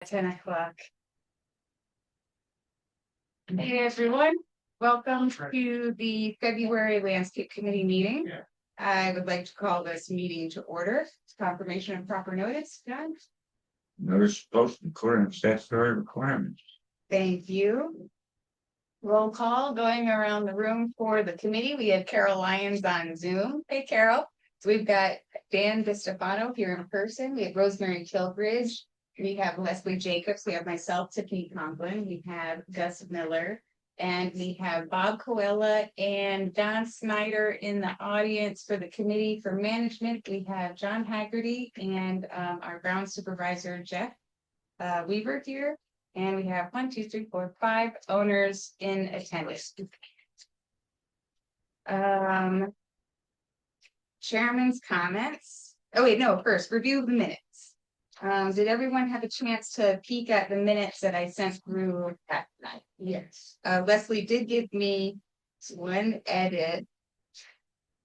10 o'clock. Hey everyone, welcome to the February Landscape Committee meeting. I would like to call this meeting to order. Confirmation of proper notice, John? Notice posted according to statutory requirements. Thank you. Roll call going around the room for the committee. We have Carol Lyons on Zoom. Hey Carol. So we've got Dan DiStefano here in person. We have Rosemary Kilbridge. We have Leslie Jacobs. We have myself, Tiffany Conklin. We have Gus Miller. And we have Bob Coella and Don Snyder in the audience for the committee for management. We have John Haggerty and our ground supervisor, Jeff Weaver here. And we have 5 owners in attendance. Chairman's comments. Oh wait, no, first review of the minutes. Did everyone have a chance to peek at the minutes that I sent through that night? Yes. Leslie did give me one edit.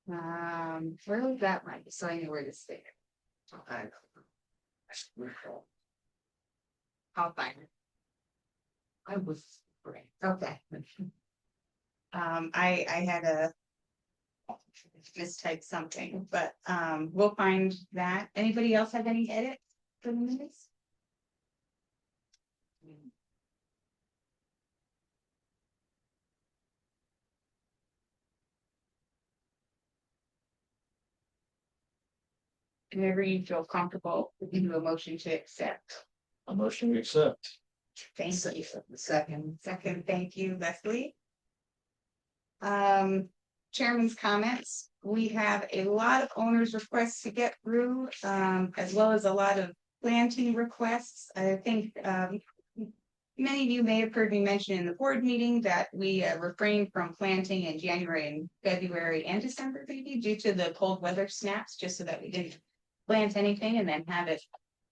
Where was that one? So I knew where to stick it. I'll find it. I was great. Okay. I had a mistype something, but we'll find that. Anybody else have any edits for the minutes? Whenever you feel comfortable, we can do a motion to accept. A motion to accept. Thank you. Second, thank you, Leslie. Chairman's comments. We have a lot of owners' requests to get through, as well as a lot of planting requests. I think many of you may have heard me mention in the board meeting that we refrained from planting in January and February and December, maybe due to the cold weather snaps, just so that we didn't plant anything and then have it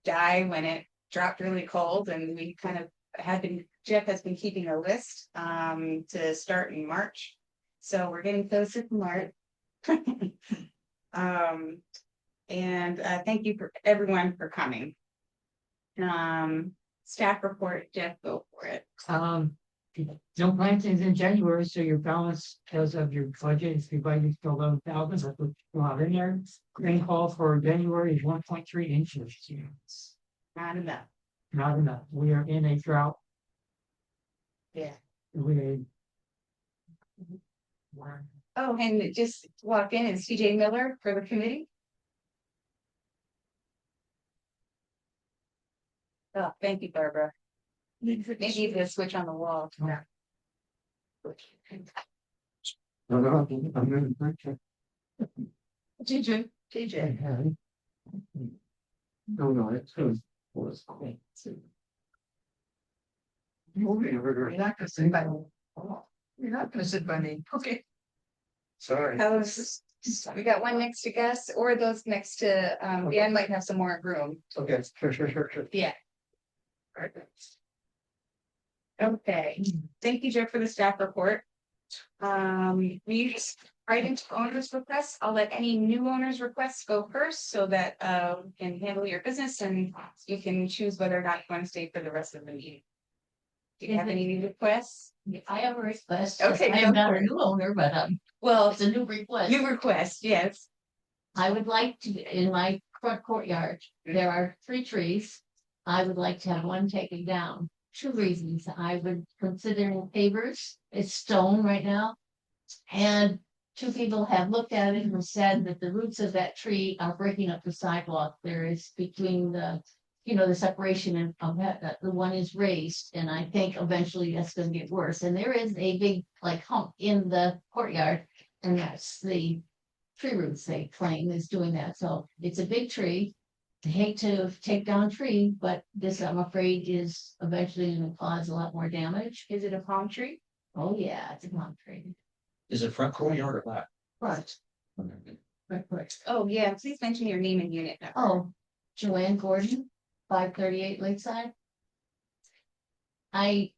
die when it dropped really cold. And we kind of Jeff has been keeping a list to start in March. So we're getting closer to March. And thank you for everyone for coming. Staff report, Jeff, go for it. No plantings in January, so your balance as of your budget is divided to 11,000. That's what you have in there. Rainfall for January is 1.3 inches. Not enough. Not enough. We are in a drought. Yeah. Oh, and just walk in is TJ Miller for the committee. Oh, thank you, Barbara. Maybe you could switch on the wall. Yeah. TJ. No, it's good. You're not gonna sit by me. You're not gonna sit by me. Okay. Sorry. We got one next to Gus, or those next to Dan might have some more room. Okay, sure. Yeah. Okay. Thank you, Jeff, for the staff report. We just right into owners' requests. I'll let any new owners' requests go first so that you can handle your business and you can choose whether or not you want to stay for the rest of the meeting. Do you have any new requests? I have a request. Okay, I am not a new owner, but well, it's a new request. new request, yes. I would like to, in my front courtyard, there are 3 trees. I would like to have one taken down. 2 reasons. I would consider pavers. It's stone right now. And 2 people have looked at it and said that the roots of that tree are breaking up the sidewalk. There is between the separation of that, the one is raised, and I think eventually that's going to get worse. And there is a big hump in the courtyard, and that's the tree roots they claim is doing that. So it's a big tree. I hate to take down tree, but this I'm afraid is eventually going to cause a lot more damage. Is it a palm tree? Oh yeah, it's a palm tree. Is it front courtyard or back? Right. Oh yeah, please mention your name and unit number. Oh, Joanne Gordon, 538 Lakeside. My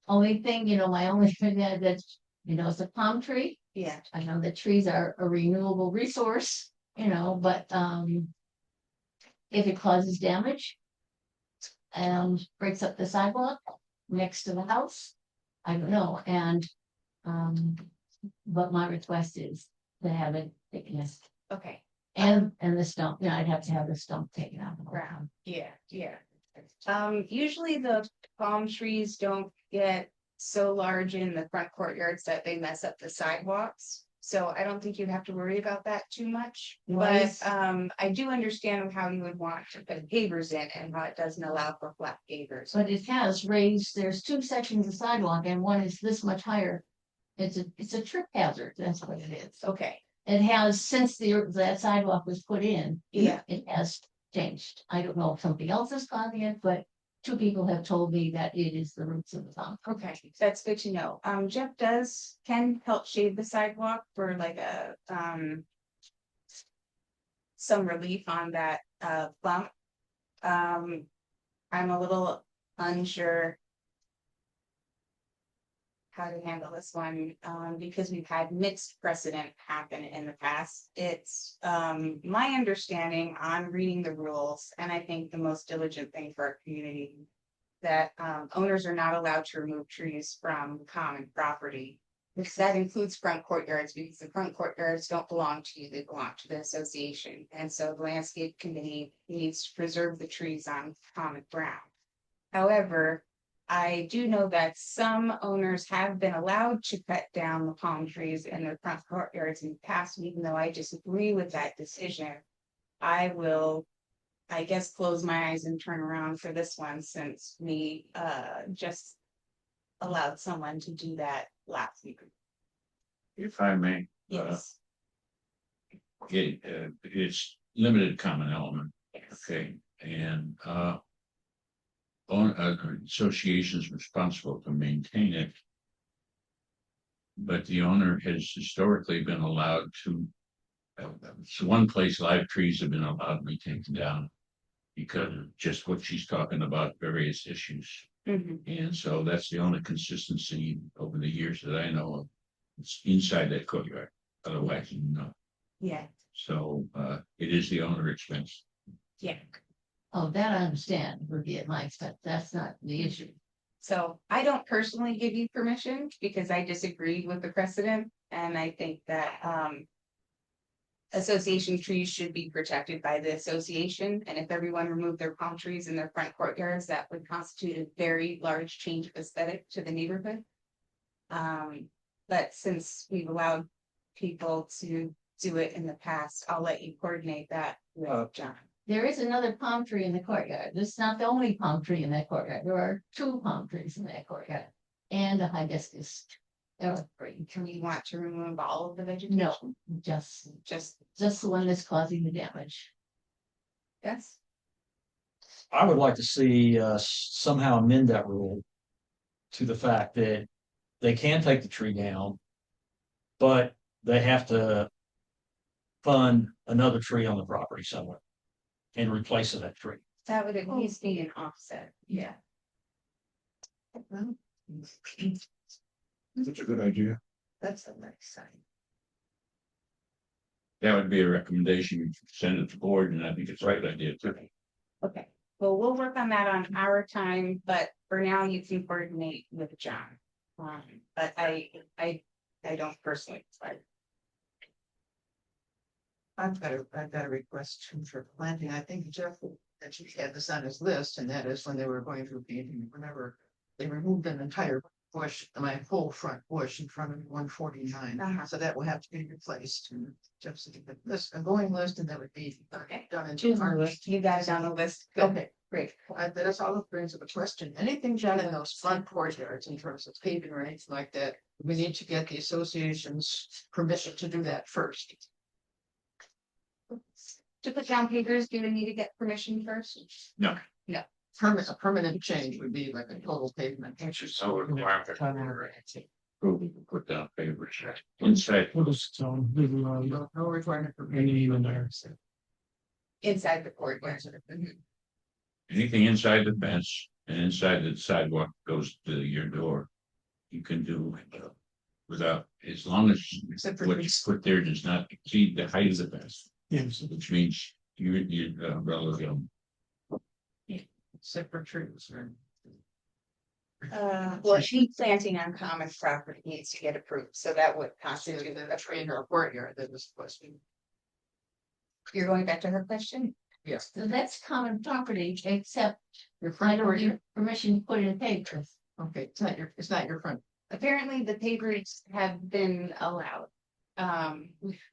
only thing that it's a palm tree. Yeah. I know that trees are a renewable resource, but if it causes damage, and breaks up the sidewalk next to the house. I don't know, and, but my request is to have it thickness Okay, and the stump, I'd have to have the stump taken out of the ground. yeah, yeah. Usually the palm trees don't get so large in the front courtyards that they mess up the sidewalks. So I don't think you have to worry about that too much, but Nice. I do understand how you would want to put pavers in and how it doesn't allow for flat pavers. But it has raised, there's two sections of sidewalk and one is this much higher. It's a trip hazard, that's what it is. Okay, It has, since that sidewalk was put in. Yeah. It has changed. I don't know if something else is causing it, but two people have told me that it is the roots of the pump. okay, that's good to know. Jeff can help shade the sidewalk for like some relief on that bump. I'm a little unsure how to handle this one, because we've had mixed precedent happen in the past. It's my understanding on reading the rules, and I think the most diligent thing for our community, that owners are not allowed to remove trees from common property. That includes front courtyards, because the front courtyards don't belong to you, they belong to the association. And so the landscape committee needs to preserve the trees on common ground. However, I do know that some owners have been allowed to cut down the palm trees in their front courtyards in the past, and even though I disagree with that decision, I will, I guess, close my eyes and turn around for this one, since we just allowed someone to do that last week. If I may. Yes. It's limited common element, Yes. okay, and association is responsible to maintain it. But the owner has historically been allowed to, so one place live trees have been allowed to be taken down because of just what she's talking about, various issues. Mhm. And so that's the only consistency over the years that I know of. It's inside that courtyard, otherwise, no. Yeah, So it is the owner expense. yeah. Oh, that I understand would be at my expense. That's not the issue. So I don't personally give you permission because I disagree with the precedent, and I think that association trees should be protected by the association, and if everyone removed their palm trees in their front courtyards, that would constitute a very large change of aesthetic to the neighborhood. But since we've allowed people to do it in the past, I'll let you coordinate that with John. There is another palm tree in the courtyard. This is not the only palm tree in that courtyard. There are two palm trees in that courtyard. And a hibiscus. There are three. Do we want to remove all of the vegetation? No, just the one that's causing the damage. Yes. I would like to see somehow amend that rule to the fact that they can take the tree down, but they have to fund another tree on the property somewhere and replace that tree. That would at least be an offset, yeah. That's a good idea. That's a nice sign. That would be a recommendation, you should send it to the board, and I think it's the right idea too. Okay, well, we'll work on that on our time, but for now you can coordinate with John. But I don't personally. I've got a request too for planting. I think Jeff that he had this on his list, and that is when they were going through painting, whenever they removed an entire bush, my whole front bush in front of 149. So that will have to be replaced. And Jeff said this a going list, and that would be done in 2 months. You got it on the list. Good. Okay, Great. That's all that brings up a question. Anything done in those front courtyards in terms of paving or anything like that, we need to get the association's permission to do that first. To put down pavers, do we need to get permission first? No. A permanent change would be like a total pavement. It's just so required. Put down favors inside. No requirement for paving. Inside the courtyard. Anything inside the fence and inside the sidewalk goes to your door. You can do without, as long as Except for what you trees. put there does not exceed the height of the fence. Yes. Which means you're relative. separate trees, right? Well, she planting on common property needs to get approved, so that would constitute The a tree in tree. her courtyard, that was the question. You're going back to her question? Yes. So that's common property, except Your I front don't courtyard, need permission to put it in paper. okay, it's not your front. Apparently, the papers have been allowed.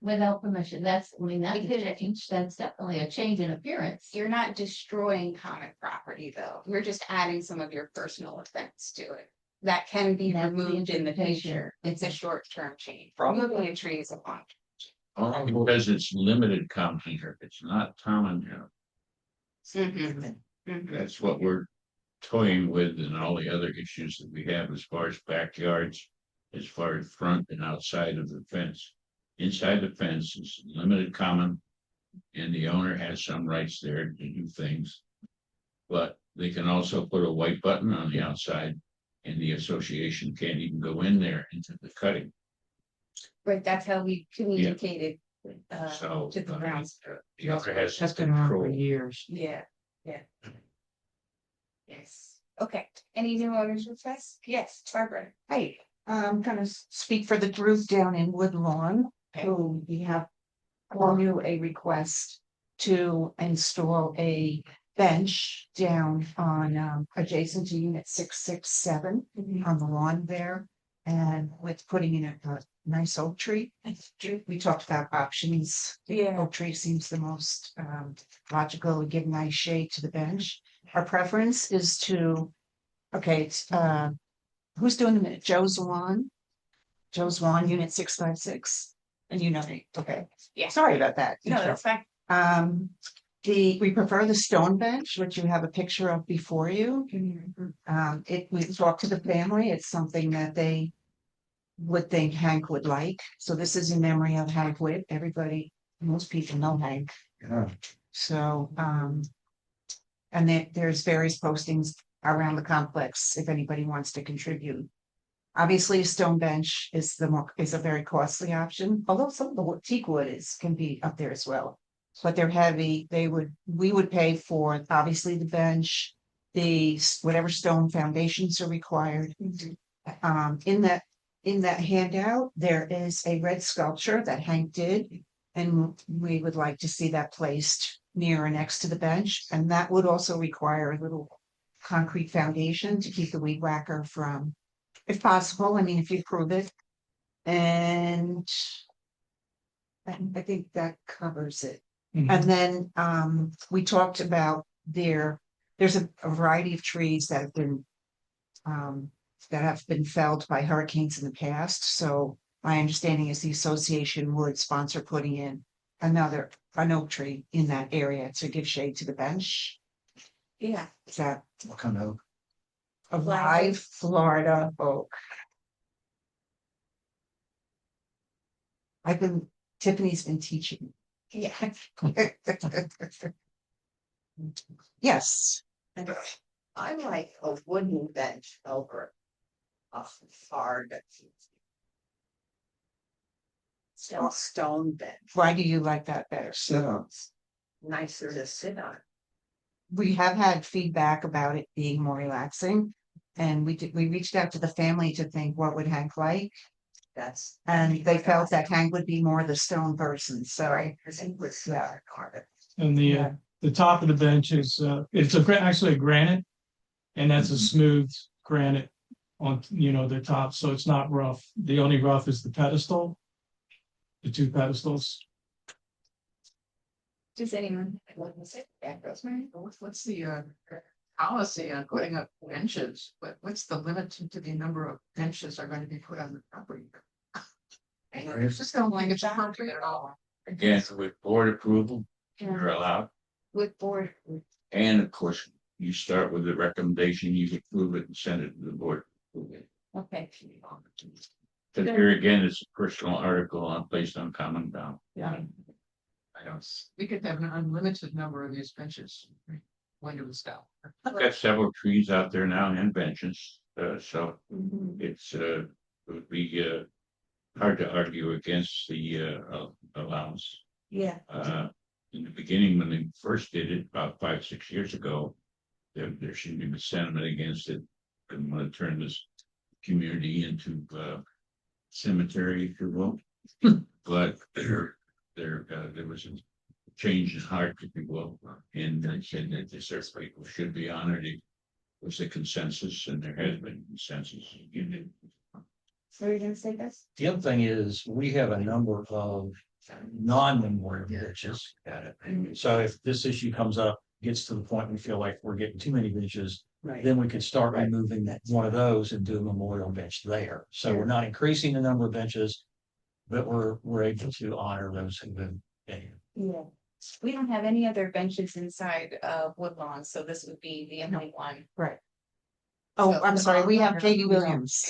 Without permission, that's, I mean, that's a Because- change, that's definitely a change in appearance. You're not destroying common property, though. You're just adding some of your personal effects to it. That can be That's the removed in the interpretation. future. It's a short-term change. Probably. Removing a tree is a long. Only because it's limited common here. It's not common, That's what we're toying with and all the other issues that we have as far as backyards, as far as front and outside of the fence. Inside the fence is limited common, and the owner has some rights there to do things. But they can also put a white button on the outside, and the association can't even go in there into the cutting. Right, that's how we communicated So to the grounds. the owner has That's been around for control. years. Yeah. Yes, okay. Any new owners requests? Yes, Barbara. Hi, I'm gonna speak for the group down in Woodlawn, who we have for you a request to install a bench down on adjacent to unit 667 on the lawn there. And with putting in a nice oak tree. We talked about options. Yeah. Oak tree seems the most logical, would give nice shade to the bench. Our preference is to, okay, it's, who's doing the minute? Joe Zawan? Joe Zawan, unit 656. And you know me, okay. Yeah. Sorry about that. No, that's fine. We prefer the stone bench, which you have a picture of before you. We talked to the family, it's something that they would think Hank would like. So this is in memory of Hank Witt. Everybody, most people know Hank. So, and there's various postings around the complex if anybody wants to contribute. Obviously, a stone bench is a very costly option, although some of the teak wood can be up there as well. But they're heavy. We would pay for obviously the bench, whatever stone foundations are required. In that handout, there is a red sculpture that Hank did, and we would like to see that placed near or next to the bench, and that would also require a little concrete foundation to keep the weed whacker from, if possible, I mean, if you prove it. And I think that covers it. And then we talked about there's a variety of trees that have been felled by hurricanes in the past. So my understanding is the association would sponsor putting in an oak tree in that area to give shade to the bench. Yeah. Is that What kind of oak? a live Florida oak? Tiffany's been teaching. Yeah. Yes. I like a wooden bench over a hard. Stone bench, Why do you like that better? nicer to sit on. We have had feedback about it being more relaxing. And we reached out to the family to think what would Hank like, That's. and they felt that Hank would be more the stone person, so. Right, because he was carpet. And Yeah. the top of the bench is, it's actually a granite. And that's a smooth granite on, the top, so it's not rough. The only rough is the pedestal. The two pedestals. Does anyone want to say that, Rosemary? What's the policy on putting up benches? What's the limit to the number of benches are going to be put on the property? I just don't think it's appropriate at all. Again, with board approval, you're allowed. With board, And of course, you start with the recommendation, you approve it and send it to the board. okay. But here again, it's a personal article placed on common ground. Yeah. We could have an unlimited number of these benches. When do we stop? I've got several trees out there now and benches, so it would be hard to argue against the allowance. Yeah. In the beginning, when they first did it about 5-6 years ago, there should be sentiment against it. And want to turn this community into cemetery, if you will. But there was a change in heart, if you will, and they said that the certain people should be honored. It was a consensus, and there has been consensus. So you're gonna say this? The other thing is, we have a number of non-memorial benches. So if this issue comes up, gets to the point we feel like we're getting too many benches, Right. then we could start removing one of those and do a memorial bench there. So we're not increasing the number of benches, but we're able to honor those who've been here. Yeah. We don't have any other benches inside of Woodlawn, so this would be the only one. Oh, So- I'm sorry, we have Katie Williams.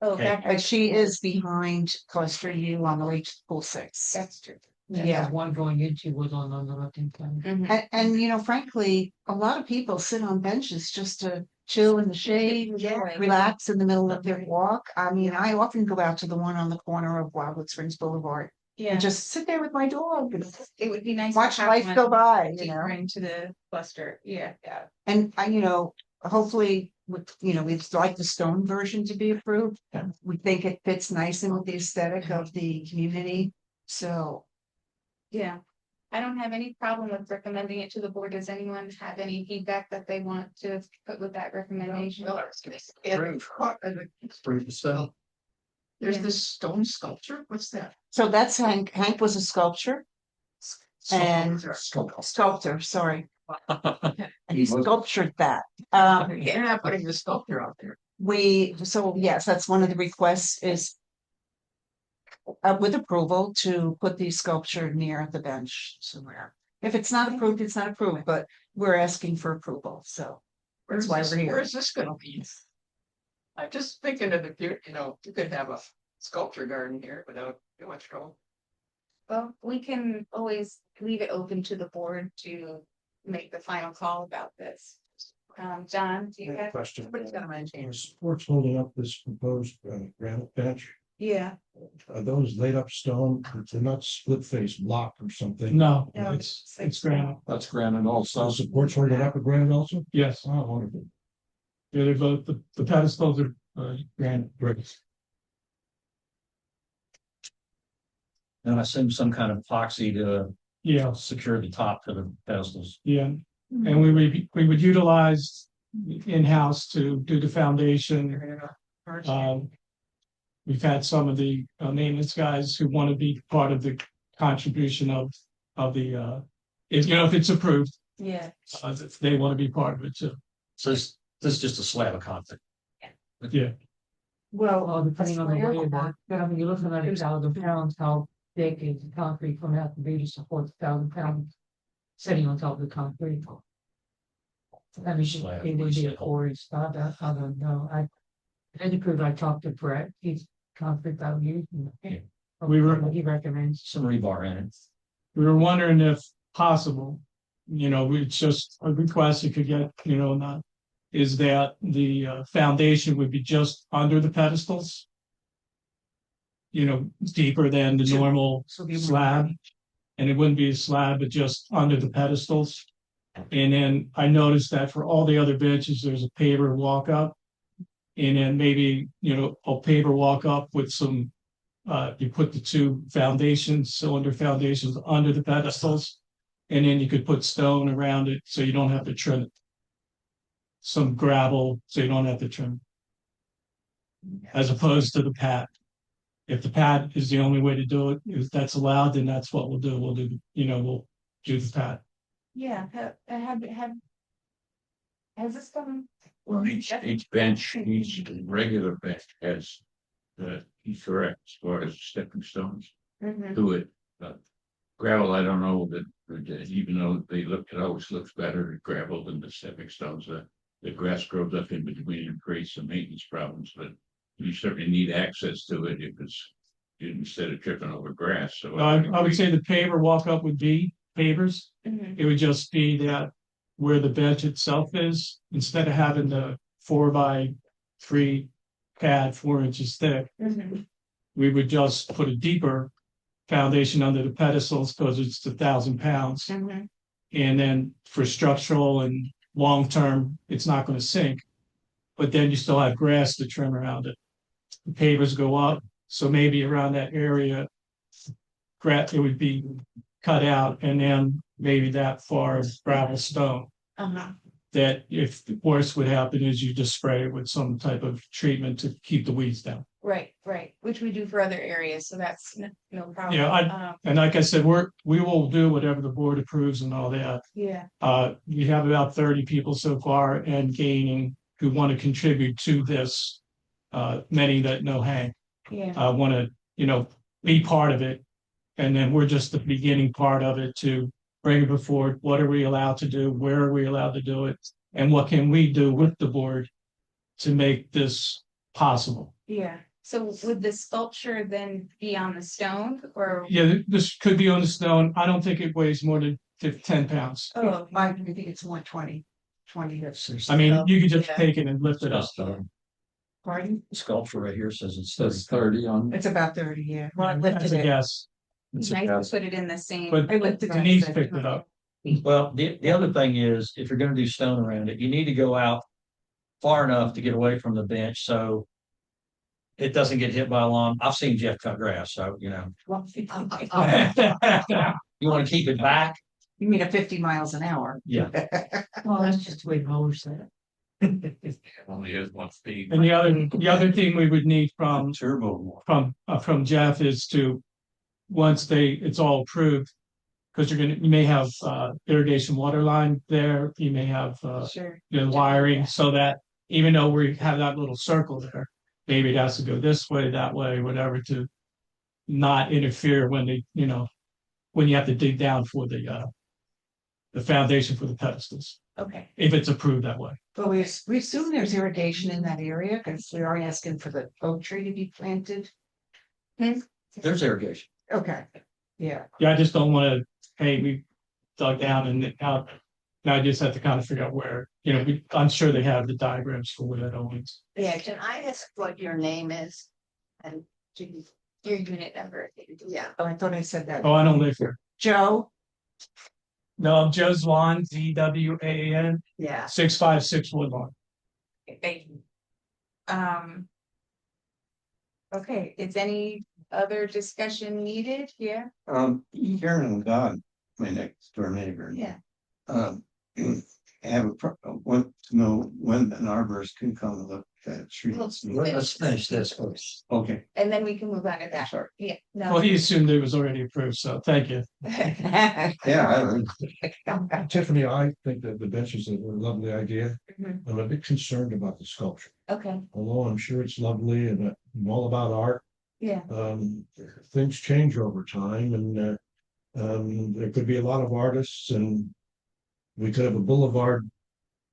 Oh, Okay. that's And she is behind Cluster U on the way to pool 6. That's true. Yeah. There's one going into Woodlawn on the left hand side. Mhm. And you know, frankly, a lot of people sit on benches just to chill in the shade, Enjoy. relax in the middle of their walk. I mean, I often go out to the one on the corner of Wildwood Springs Boulevard Yeah, and just sit there with my dog and it would be nice. to watch have life one go by, you deeper know? into the cluster, yeah. And I, you know, hopefully, with, you know, we'd like the stone version to be approved. Yeah. We think it fits nice in with the aesthetic of the community, so. Yeah, I don't have any problem with recommending it to the board. Does anyone have any feedback that they want to put with that recommendation? Well, I was gonna say, there's Yeah. this stone sculpture, what's that? So that's Hank. Hank was a sculpture, and sculptor, sorry. And he sculptured that. Yeah, putting the sculpture out there. So yes, that's one of the requests is with approval to put the sculpture near the bench somewhere. If it's not approved, it's not approved, but we're asking for approval, so. That's why we're here. Where's this gonna be? I'm just thinking of the future, you know, you could have a sculpture garden here without too much trouble. Well, we can always leave it open to the board to make the final call about this. John, do you have? Question. Somebody's gotta maintain. Sports holding up this proposed granite bench. Yeah, Are those laid up stone? They're not split face block or something? No, No, it's granite, That's granted also. So supports holding up a granite also? yes. Oh, wonderful. Yeah, they're both, the pedestals are granite bricks. And I assume some kind of epoxy to Yeah, secure the top to the pedestals. yeah, and we would utilize in-house to do the foundation. We've had some of the maintenance guys who want to be part of the contribution of the, if, you know, if it's approved, yeah. they want to be part of it too. So this is just a slab of concrete. Yeah, Well, depending on the way of that, but I mean, you're looking at 1,000 pounds, how thick is the concrete going to have to be to support the 1,000 pounds sitting on top of the concrete? I mean, Slab, it would we be a said. quarry spot, I don't know, I talked to Brett, he's concrete value. He recommends. Some rebar in it. we were wondering if possible, you know, it's just a request you could get, you know, not. Is that the foundation would be just under the pedestals? You know, deeper than the normal slab. And it wouldn't be a slab, but just under the pedestals. And then I noticed that for all the other benches, there's a paver walk up. And then maybe, you know, a paver walk up with some, you put the two foundations, cylinder foundations under the pedestals. And then you could put stone around it, so you don't have to trim it. Some gravel, so you don't have to trim. As opposed to the pad. If the pad is the only way to do it, if that's allowed, then that's what we'll do. We'll do, you know, we'll do the pad. Yeah, has this come? Well, each bench, each regular bench has, he's correct, as far as stepping stones Mhm. to it. Gravel, I don't know that even though it always looks better, gravel than the stepping stones. The grass grows up in between and creates some maintenance problems, but you certainly need access to it if it's instead of tripping over grass. So I would say the paver walk up would be pavers. Mhm. It would just be that where the bench itself is, instead of having the 4x3 pad 4 inches thick, Mhm. we would just put a deeper foundation under the pedestals because it's 1,000 pounds. Mhm. And then for structural and long-term, it's not gonna sink. But then you still have grass to trim around it. The pavers go up, so maybe around that area. It would be cut out and then maybe that far of gravel stone. Uh-huh. That if the worst would happen is you just spray it with some type of treatment to keep the weeds down. Right, right, which we do for other areas, so that's no problem. Yeah, And like I said, we will do whatever the board approves and all that. Yeah, We have about 30 people so far and gaining who want to contribute to this. Many that know Hank, yeah, want to, be part of it. And then we're just the beginning part of it to bring it before, what are we allowed to do? Where are we allowed to do it? And what can we do with the board to make this possible? yeah. So would the sculpture then be on the stone or? Yeah, this could be on the stone. I don't think it weighs more than 10 pounds. Oh, I think it's 120, 20. I mean, you could just Yeah. take it and lift it up. Pardon? The sculpture right here says it's Says 30 on. It's about 30, yeah. Well, I As lifted a it. guess. it's nice to put it in the same. But I lifted it. Denise picked it up. Well, the other thing is, if you're gonna do stone around it, you need to go out far enough to get away from the bench, so it doesn't get hit by a lawn. I've seen Jeff cut grass, so, you know, you wanna keep it back. You mean at 50 miles an hour? Yeah. Well, that's just the way mowers say it. Only is one speed. And the other thing we would need Turbo. from Jeff is to, once it's all approved. Because you may have irrigation water line there, you may have Sure. wiring, so that even though we have that little circle there, maybe it has to go this way, that way, whatever, to not interfere when when you have to dig down for the foundation for the pedestals, Okay, if it's approved that way. But we assume there's irrigation in that area because we are asking for the oak tree to be planted. There's irrigation. Okay, yeah. Yeah, I just don't want to, hey, we dug down and out. Now I just have to kind of figure out where, I'm sure they have the diagrams for where that owns. Yeah, can I ask what your name is? And your unit number. yeah, Oh, I thought I said that. Oh, I don't live here. Joe? No, I'm Joe Zwan, ZWAN, yeah. 656 Woodlawn. Thank you. Okay, is any other discussion needed? Yeah, Karen and God, my next door neighbor. yeah. Want to know when an arborist can come and look at trees. Let's finish this first. Okay. And then we can move on to that. Sorry. Yeah, Well, no. he assumed it was already approved, so thank you. Yeah. Tiffany, I think that the bench is a lovely idea. Mhm. I'm a bit concerned about the sculpture, Okay, although I'm sure it's lovely and I'm all about art. yeah, Things change over time and there could be a lot of artists and we could have a boulevard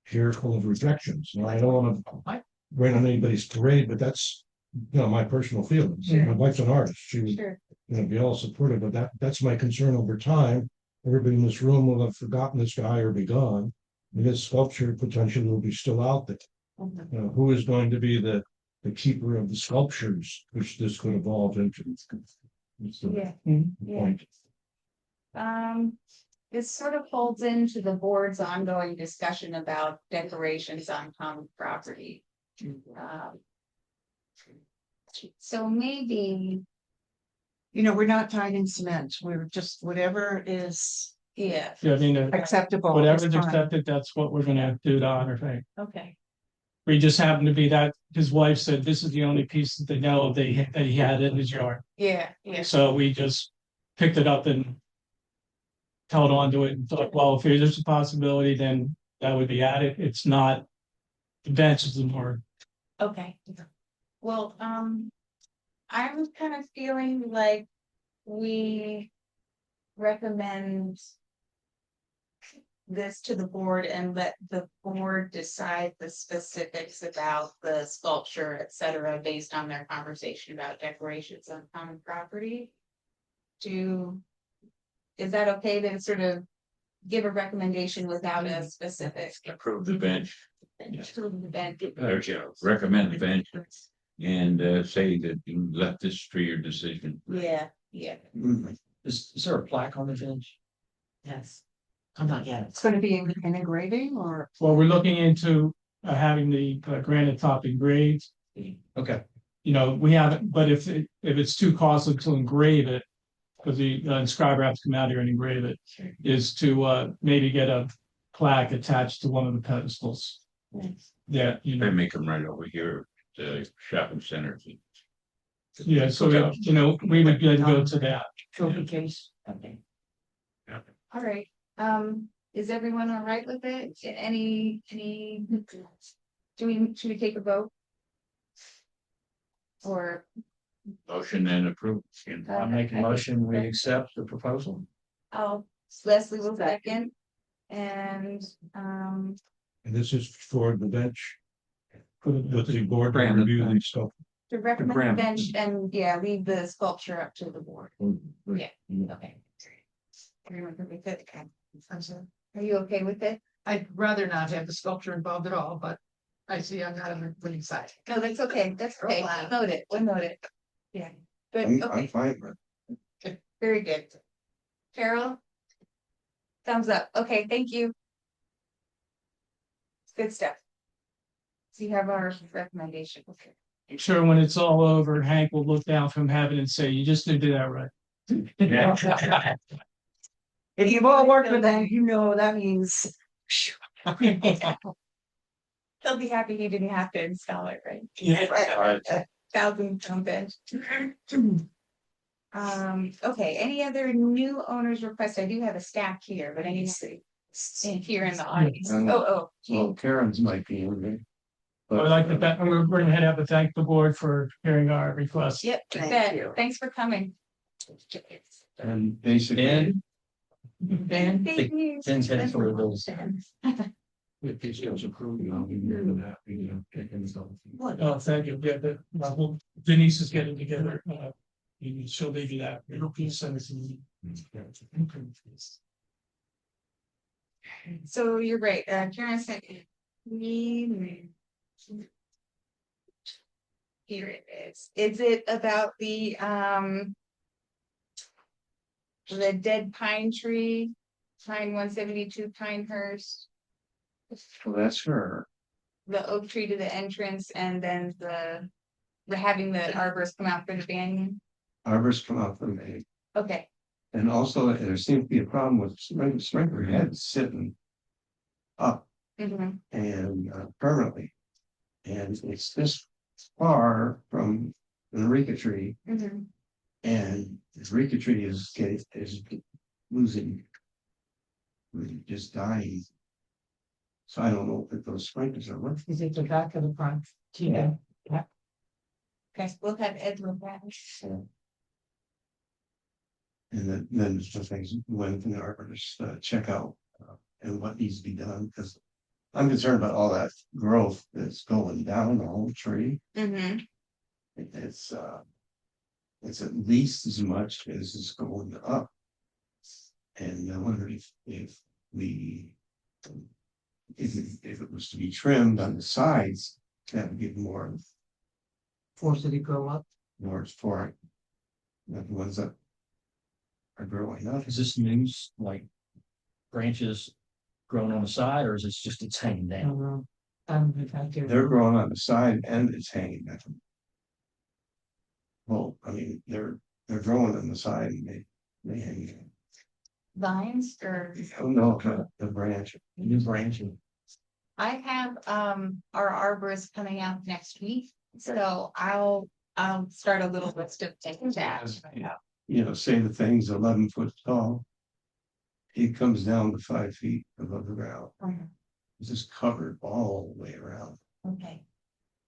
here full of rejections. Now, I don't want to rain on anybody's parade, but that's, my personal feelings. Sure. My wife's an artist. She would, sure. be all supportive, but that's my concern over time. Everybody in this room will have forgotten this guy or be gone. And his sculpture potentially will be still out there. Mhm. Who is going to be the keeper of the sculptures, which this could evolve into? That's the Yeah, yeah. point. This sort of folds into the board's ongoing discussion about decorations on common property. So maybe, We're not tied in cement. We're just whatever is yeah, Yeah, I mean, acceptable. is whatever's fine. accepted, that's what we're gonna do to honor Hank. okay, We just happen to be that, his wife said this is the only piece that they know that he had in his yard. yeah, yeah, So we just picked it up and held on to it and thought, well, if there's a possibility, then that would be added. It's not. The bench is the more, okay. Well, I'm kind of feeling like we recommend this to the board and let the board decide the specifics about the sculpture, et cetera, based on their conversation about decorations on common property. Is that okay to sort of give a recommendation without a specific? Approve the bench, Approve the bench? or recommend the bench and say that you left this for your decision. Yeah, yeah, Is there a plaque on the bench? yes. I'm not yet. It's gonna be in engraving or? Well, we're looking into having the granite top engraved. Okay, You know, we haven't, but if it's too costly to engrave it, because the inscriber has to come out here and engrave it, is to maybe get a plaque attached to one of the pedestals. That, you They know, make them right over here, at the shopping center. yeah, so, you know, we would go to that. Trophy case. Okay. All right, is everyone all right with it? Any, should we take a vote? Or? Motion and approve. I make a motion, we accept the proposal. Oh, Leslie will second. And, And this is for the bench, For with the board to Granite review bench. these stuff. to recommend the granite. bench and, yeah, leave the sculpture up to the board. Yeah, okay. Everyone can be good. Okay. I'm sorry. Are you okay with it? I'd rather not have the sculpture involved at all, but I see I'm not on the winning side. No, that's okay. That's okay. Wow. Note it. We'll note it. Yeah. Good. I'm Okay. fine with it. Very good. Carol? Thumbs up. Okay, thank you. Good stuff. So you have our recommendation. Okay. I'm sure when it's all over, Hank will look down from heaven and say, you just didn't do that right. If you've all worked with them, you know that means. He'll be happy he didn't have to install it, right? Yeah. 1,000 bench. Okay, any other new owners request? I do have a stack here, but I need to see. In here in the audience. Oh. Well, Karen's might be in there. I'd like to thank, we're going to have to thank the board for hearing our request. Yep, Thank Ben, you. thanks for coming. And basically, Ben? Ben, big news. Ben's heading for those. if these goes approved, I'll be here to that, you know, taking some. Oh, thank you. Yeah, Denise is getting together. She'll leave you that. It'll be sent to me. So you're right, Karen sent me. Here it is. Is it about the dead pine tree, pine 172 Pinehurst, Well, that's her. the oak tree to the entrance, and then the having the arborists come out for the banyan? Arbors come out from me. Okay, And also there seems to be a problem with sprinkler heads sitting up mhm, and permanently. And it's this far from the Eureka tree, mhm. and the Eureka tree is losing, really just dying. So I don't know if those sprinklers are working. Is it the back of the front? Yeah. Okay, we'll have Ed look at it. And then the things when the arborists check out and what needs to be done, because I'm concerned about all that growth that's going down the whole tree. Mm-hmm. It's at least as much as is going up. And I wonder if it was to be trimmed on the sides, that would give more Force it to grow up? for it. Not the ones that are growing up. Is this news like branches growing on the side, or is it just it's hanging I down? don't know. They're growing on the side and it's hanging down. Well, I mean, they're growing on the side and they hang down. Vines or? Oh, no, the branch. New branching. I have our arborist coming out next week, so I'll start a little list of things that. You know, say the thing's 11 foot tall. It comes down to 5 feet above the ground. It's just covered all the way around. Okay,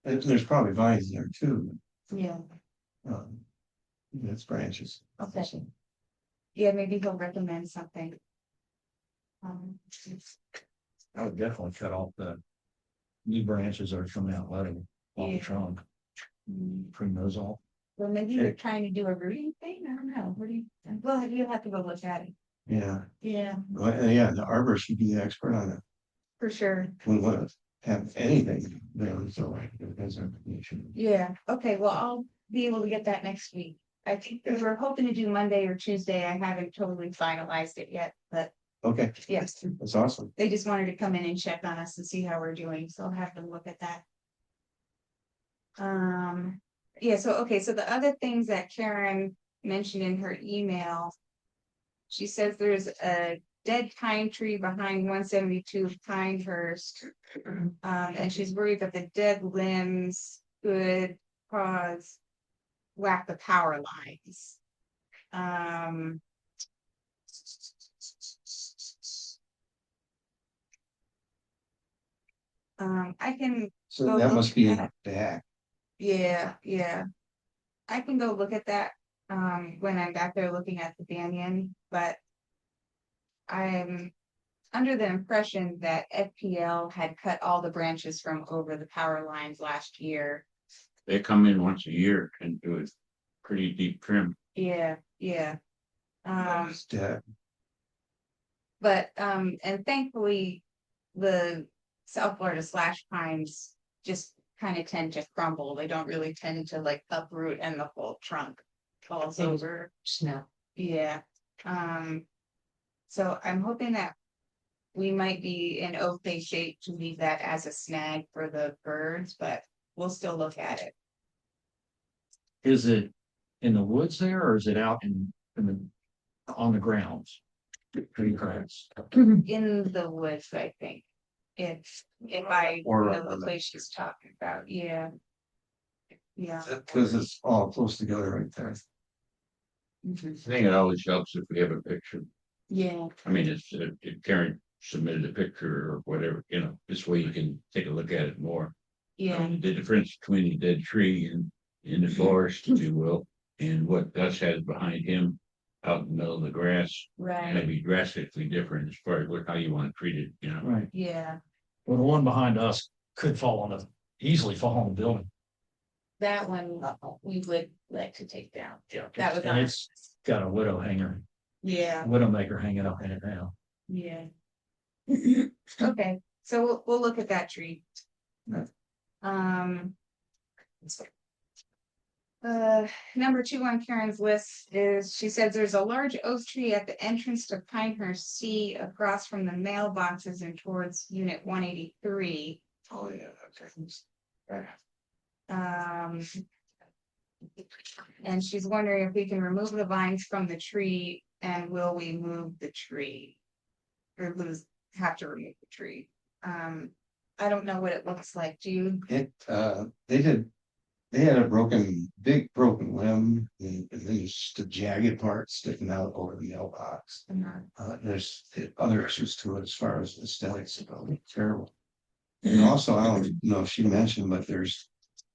And there's probably vines there too. yeah, It's branches. okay. Yeah, maybe he'll recommend something. I would definitely cut off the new branches that are coming out letting on the Yeah. trunk, Mm, prune those off. Well, maybe you're trying to do a rooting thing, I don't know, what do you, well, you have to go look at it. Yeah. Yeah, Well, yeah, the arborist should be the expert on it. for sure. We want to have anything there, so there's information. Yeah, okay, well, I'll be able to get that next week. I think we were hoping to do Monday or Tuesday. I haven't totally finalized it yet, but Okay, Yes, that's awesome. they just wanted to come in and check on us and see how we're doing, so I'll have them look at that. Yeah, so, okay, so the other things that Karen mentioned in her email. She says there's a dead pine tree behind 172 Pinehurst. And she's worried that the dead limbs could cause whack the power lines. I can, So Go that look must be in at- the back. yeah. I can go look at that, when I'm back there looking at the banyan, but I'm under the impression that FPL had cut all the branches from over the power lines last year. They come in once a year and do a pretty deep trim. Yeah. It's dead. But, and thankfully, the South Florida slash pines just kind of tend to crumble. They don't really tend to like uproot and the whole trunk falls Things- over. Snap. Yeah. So I'm hoping that we might be in okay shape to leave that as a snag for the birds, but we'll still look at it. Is it in the woods there or is it out on the grounds? Tree cracks. In the woods, I think. If I Or- know the place she's talking about, yeah. Yeah. Because it's all close together right there. Mhm. I think it always helps if we have a picture. Yeah, I mean, it's, if Karen submitted a picture or whatever, this way you can take a look at it more. I yeah, mean, the difference between a dead tree and in the forest, if you will, and what Gus has behind him out in the middle of the grass, right, maybe drastically different as far as how you want to treat it. Right. yeah. Well, the one behind us could easily fall on the building. That one, we would like to take down. Yeah. That was And on. it's got a Yeah, widowmaker hanging up in it now. yeah. Okay, so we'll look at that tree. Um. Number 2 on Karen's list is, she says there's a large oak tree at the entrance to Pinehurst C across from the mailboxes and towards unit 183. Oh, yeah, okay. And she's wondering if we can remove the vines from the tree, and will we move the tree? Or have to remove the tree. I don't know what it looks like. Do you? They had a big broken limb, and then just a jagged part sticking out over the mailbox. There's other issues to it as far as aesthetics, it's terrible. And also, I don't know if she mentioned, but there's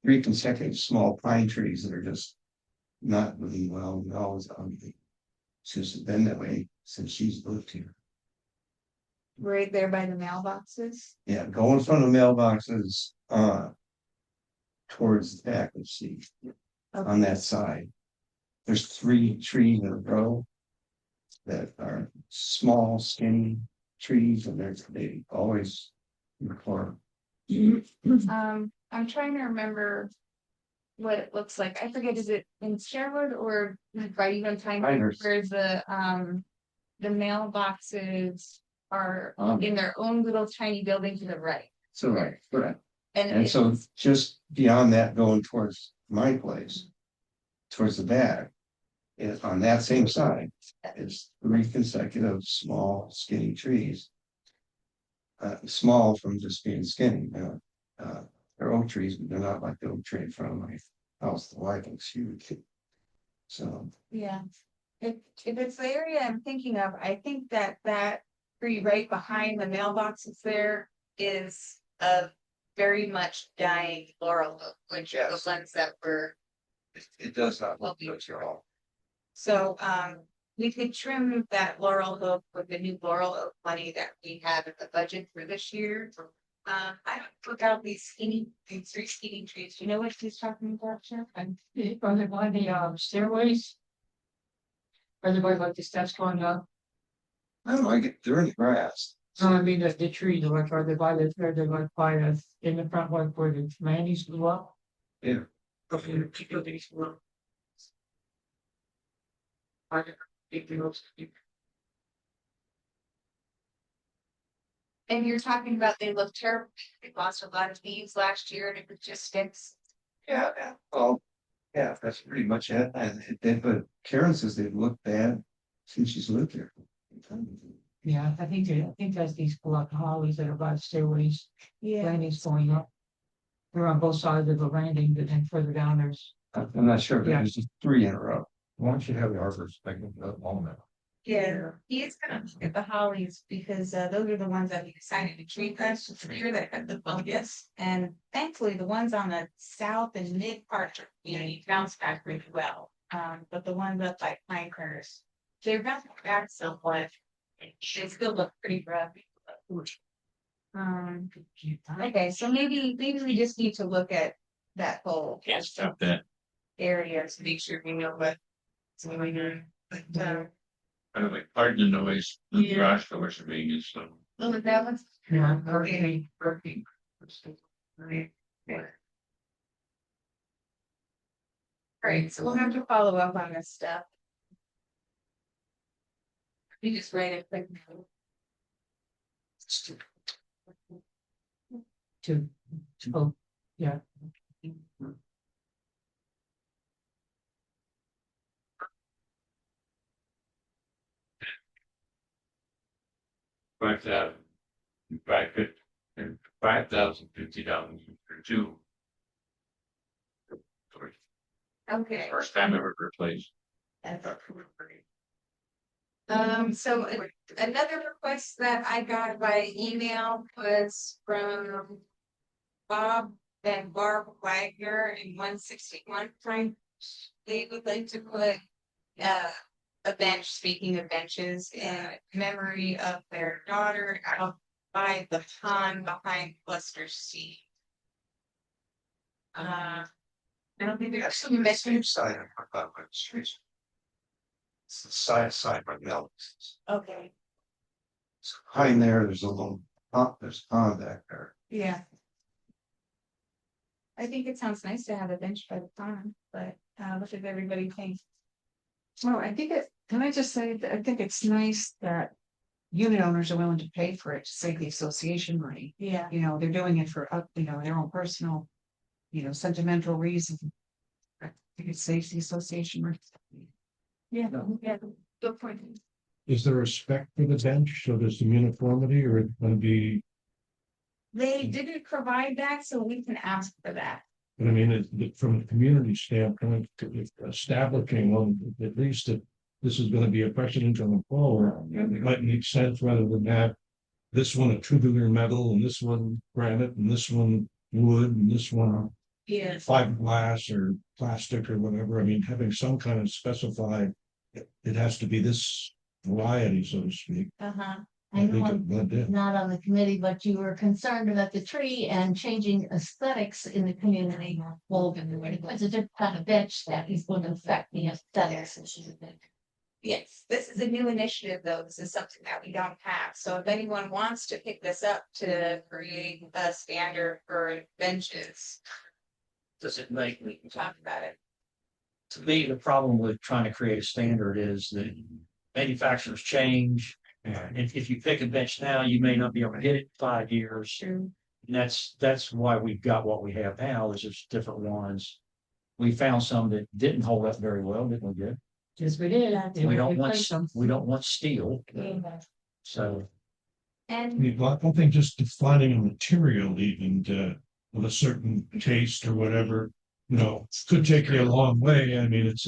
3 consecutive small pine trees that are just not really well. It's just been that way since she's lived here. Right there by the mailboxes? Yeah, go in front of the mailboxes, towards the back of C, on that side. There's 3 trees in a row that are small, skinny trees, and they always record. I'm trying to remember what it looks like. I forget, is it in Sherwood or by even Pinehurst. where the mailboxes are in their own little tiny building to the right? So right, correct. And And so just beyond that, going towards my place, towards the back, on that same side, is 3 consecutive small skinny trees. Small from just being skinny, they're oak trees, but they're not like the oak tree in front of my house, the white oak's huge. So, yeah, if it's the area I'm thinking of, I think that tree right behind the mailboxes there is a very much dying laurel oak, which are the ones that were. it does not Well, look good at all. So, we could trim that laurel oak with the new laurel oak money that we have in the budget for this year. I took out these 3 skinny trees. Do you know what she's talking about, Jeff? And are they by the stairways? Are they by like the steps going up? I don't like it, they're in the grass. No, I mean the tree, like are they by in the front one where the Mandy's blew up? Yeah. Okay, keep these low. I think the most. And you're talking about they look terrible. They lost a lot of leaves last year and it was just sticks. Yeah, well, yeah, that's pretty much it. And but Karen says they've looked bad since she's lived there. Yeah, I think that's these block hollies that are by the stairways, Yeah. landings going up. They're on both sides of the landing, but then further down, there's, I'm not sure, but Yeah. there's just three in a row. Why don't you have the arbors like all that? Yeah, he's gonna look at the hollies because those are the ones that we decided to tree cut this year that had the fungus. And thankfully, the ones on the south and mid part of the community bounced back really well. But the ones up by Pinehurst, they're bouncing back somewhat. They still look pretty rough. Okay, so maybe we just need to look at that whole Can't stop that. area to make sure we know what's going on. But By the way, pardon the noise, the Yeah. garage doors are being installed. oh, that one's yeah, okay. Working. Right. Alright, so we'll have to follow up on this stuff. You just write it quick. to, oh, yeah. 5,000, 550, and $5,050 for two. Okay. First time ever replaced. So another request that I got by email was from Bob and Barb Wagner in 161 Frank. They would like to put a bench, speaking of benches, in memory of their daughter out by the pond behind Buster C. I don't think there's some message. Side of the street. It's the side by the elevators. Okay, So behind there's a little, there's a pond back there. yeah. I think it sounds nice to have a bench by the pond, but what does everybody think? Well, can I just say that I think it's nice that unit owners are willing to pay for it to save the association money. Yeah. You know, they're doing it for, their own personal, sentimental reason. I think it saves the association money. Yeah, yeah, good point. Is there a spec for the bench? So there's some uniformity or it's gonna be, They didn't provide that, so we can ask for that. but I mean, from a community standpoint, establishing one, at least that this is gonna be a precedent on the floor, it might make sense rather than have this one a tubular metal and this one granite and this one wood and this one Yes. fiberglass or plastic or whatever. I mean, having some kind of specified, it has to be this variety, so to speak. Uh-huh. I think know it blend in. I'm not on the committee, but you were concerned about the tree and changing aesthetics in the community. Well, it's a different kind of bench that is going to affect the aesthetics. Yes, this is a new initiative, though. This is something that we don't have. So if anyone wants to pick this up to create a standard for benches, Does it make, we can talk about it. to me, the problem with trying to create a standard is that manufacturers change. And if you pick a bench now, you may not be able to hit it in 5 years. True. And that's why we've got what we have now, is there's different ones. We found some that didn't hold up very well, didn't we, good? Yes, we did. We don't want, replaced them. we don't want steel, so. And Well, I don't think just defining a material even with a certain taste or whatever, could take you a long way. I mean, it's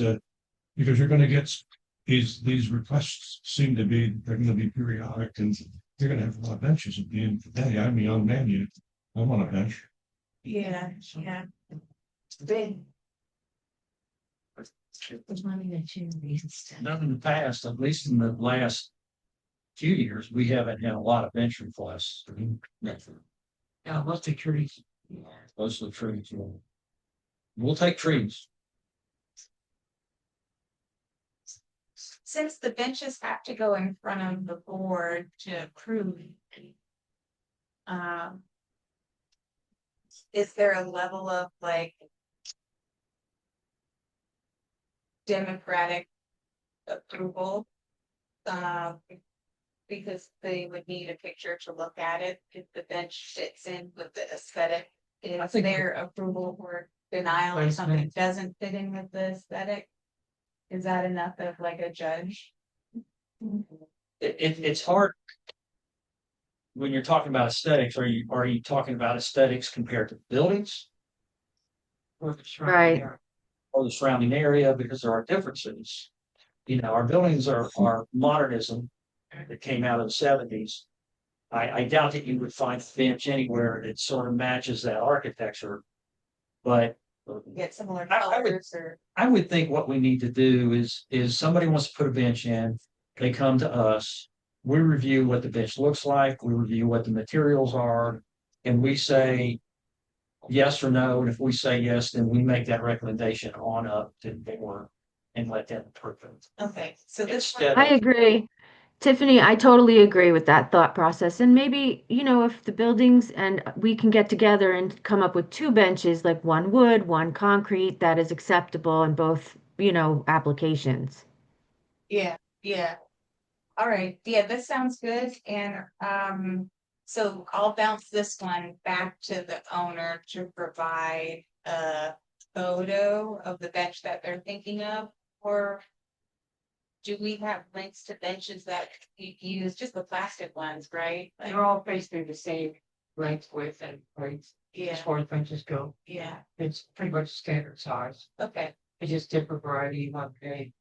because you're gonna get these requests they're gonna be periodic and you're gonna have a lot of benches at the end of the day. I'm a young man, I'm on a bench. yeah. Big. There's money that you reasons. None in the past, at least in the last few years, we haven't had a lot of bench requests. Yeah, most of trees. Most of the trees. We'll take trees. Since the benches have to go in front of the board to approve. Is there a level of like democratic approval? because they would need a picture to look at it, if the bench fits in with the aesthetic. Is think- their approval or denial if something Placement. doesn't fit in with the aesthetic? Is that enough of like a judge? It's hard. When you're talking about aesthetics, are you talking about aesthetics compared to buildings Or the surrounding Right. area. or the surrounding area? Because there are differences. You know, our buildings are modernism that came out of the seventies. I doubt that you would find a bench anywhere that sort of matches that architecture. But Get similar I would- colors or, I would think what we need to do is somebody wants to put a bench in, they come to us. We review what the bench looks like, we review what the materials are, and we say yes or no, and if we say yes, then we make that recommendation on up to the board and let them approve it. okay, so this one. Instead I agree. Tiffany, I totally agree with that thought process. And maybe, if the buildings and we can get together and come up with two benches, like one wood, one concrete, that is acceptable in both, applications. Yeah, yeah. All right, yeah, this sounds good, and, so I'll bounce this one back to the owner to provide a photo of the bench that they're thinking of, or do we have links to benches that you use, just the plastic ones, right? Like, They're all basically the same length, width, and height as yeah, far as benches go. yeah, It's pretty much standard size. okay, It's just different variety of grade.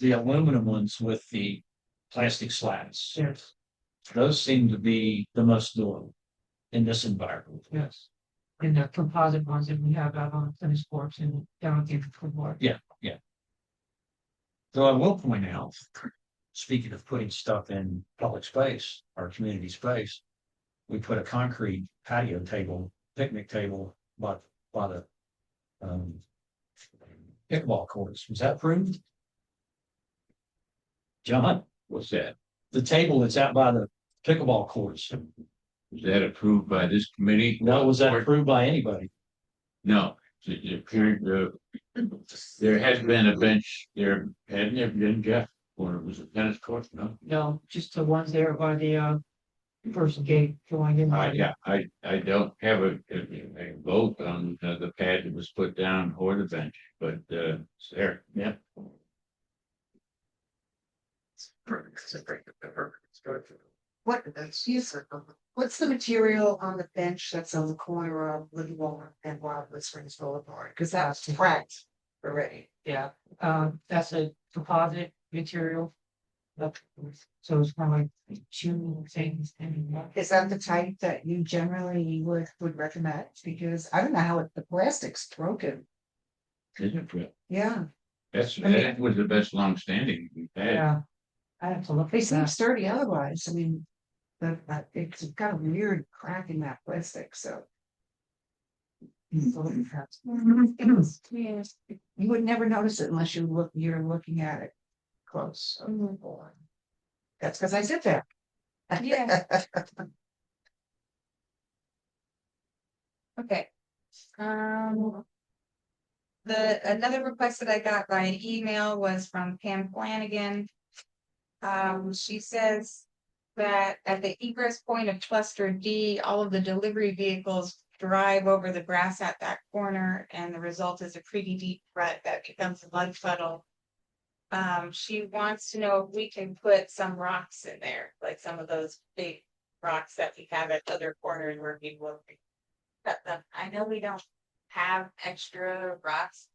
The aluminum ones with the plastic slats, Yes, those seem to be the most durable in this environment. yes. And the composite ones that we have out on tennis courts and down at the football. Though I will point out, speaking of putting stuff in public space, our community space, we put a concrete patio table, picnic table, by the pickleball courts. Was that approved? John, What's that? the table that's out by the pickleball courts, Was that approved by this committee? was that approved by anybody? No, it appeared, there has been a bench there, hadn't there been, Jeff? Or it was a tennis court, no? No, just the ones there by the first gate going in. Yeah, I don't have a vote on the pad that was put down or the bench, but it's there, yeah. What's the material on the bench that's on the corner of Livermore and Wildwood Springs Boulevard? Because that's cracked already. Yeah, that's a composite material. So it's kind of like two things in one. Is that the type that you generally would recommend? Because I don't know how the plastic's broken. Isn't it? Yeah, That was the best longstanding we've had. Yeah. I have to look. they at seem that. sturdy otherwise. I mean, it's got a weird crack in that plastic, so. yeah, You would never notice it unless you're looking at it close. That's because I sit there. Yeah. Okay. Another request that I got by an email was from Pam Flanagan. She says that at the egress point of cluster D, all of the delivery vehicles drive over the grass at that corner, and the result is a pretty deep rut that becomes a mud puddle. She wants to know if we can put some rocks in there, like some of those big rocks that we have at other corners where people cut them. I know we don't have extra rocks.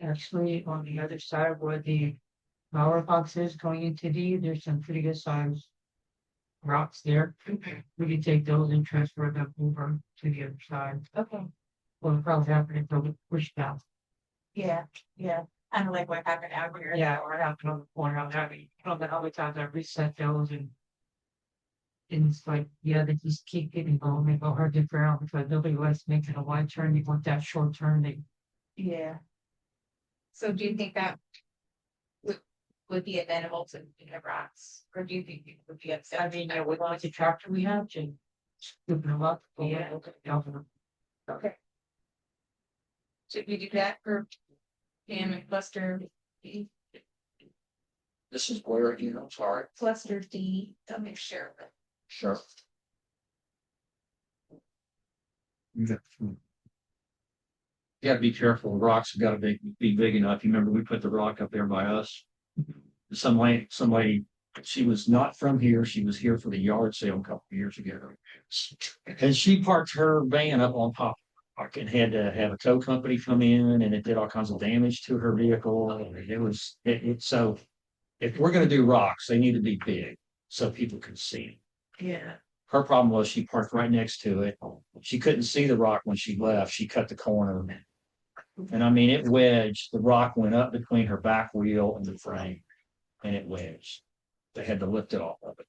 Actually, on the other side where the flower box is going into D, there's some pretty good size rocks there. We can take those and transfer them over to the other side. Okay. Well, probably happen until we push down. Yeah, yeah, kind of like what happened out here. Yeah, or happened on the corner. I don't know how many times I reset those and it's like, yeah, they just keep getting going, they go hard to ground because nobody likes making a wide turn. You want that short turn, they Yeah. So do you think that would be amenable to the rocks, or do you think it would be upset? I mean, yeah, with the tractor we have to scoop them up. Yeah. Them. Okay. Should we do that for Pam and Buster? This is where, you know, sorry. cluster D, to make sure. Sure. You gotta be careful, the rocks have gotta be big enough, you remember we put the rock up there by us? Somebody, she was not from here, she was here for the yard sale a couple of years ago. And she parked her van up on top, and had to have a tow company come in, and it did all kinds of damage to her vehicle, and so. If we're gonna do rocks, they need to be big, so people can see them. Yeah. Her problem was she parked right next to it. She couldn't see the rock when she left. She cut the corner. And I mean, it wedged, the rock went up between her back wheel and the frame. And it wedged. They had to lift it off of it.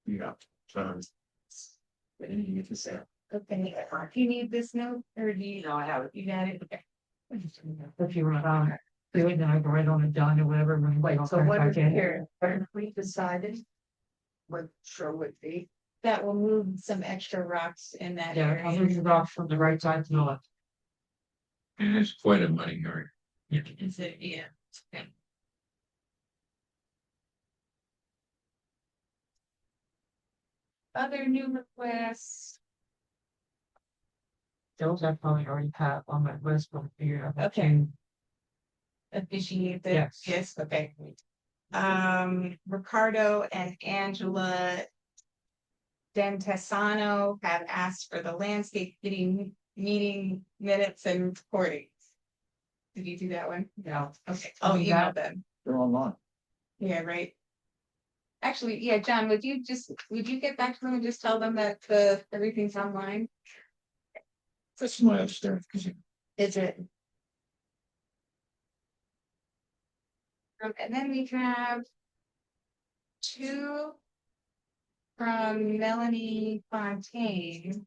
Yeah. So. They didn't get this out. Okay, do you need this note or do you? No, I have it. You got it? Okay. If you were, do it, then I can write on it done or whatever. and then Wait, I'll so turn it what back is in. here, what have we decided? What sure would be, That will move some extra rocks in that Yeah, I'll move the area. rocks from the right side to the left. And it's quite a money area. Is it, yeah. Okay. Other new requests, Those I probably already have on my list from here. Okay. officiate this? Yes. Yes, okay. Ricardo and Angela Dentasano have asked for the landscape committee meeting minutes and recordings. Did you do that one? Yeah. Okay, Oh, I'll you email got them. They're online. Yeah, right. Actually, yeah, John, would you get back to them and just tell them that everything's online? That's my upstairs. Is it? And then we have two from Melanie Fontaine.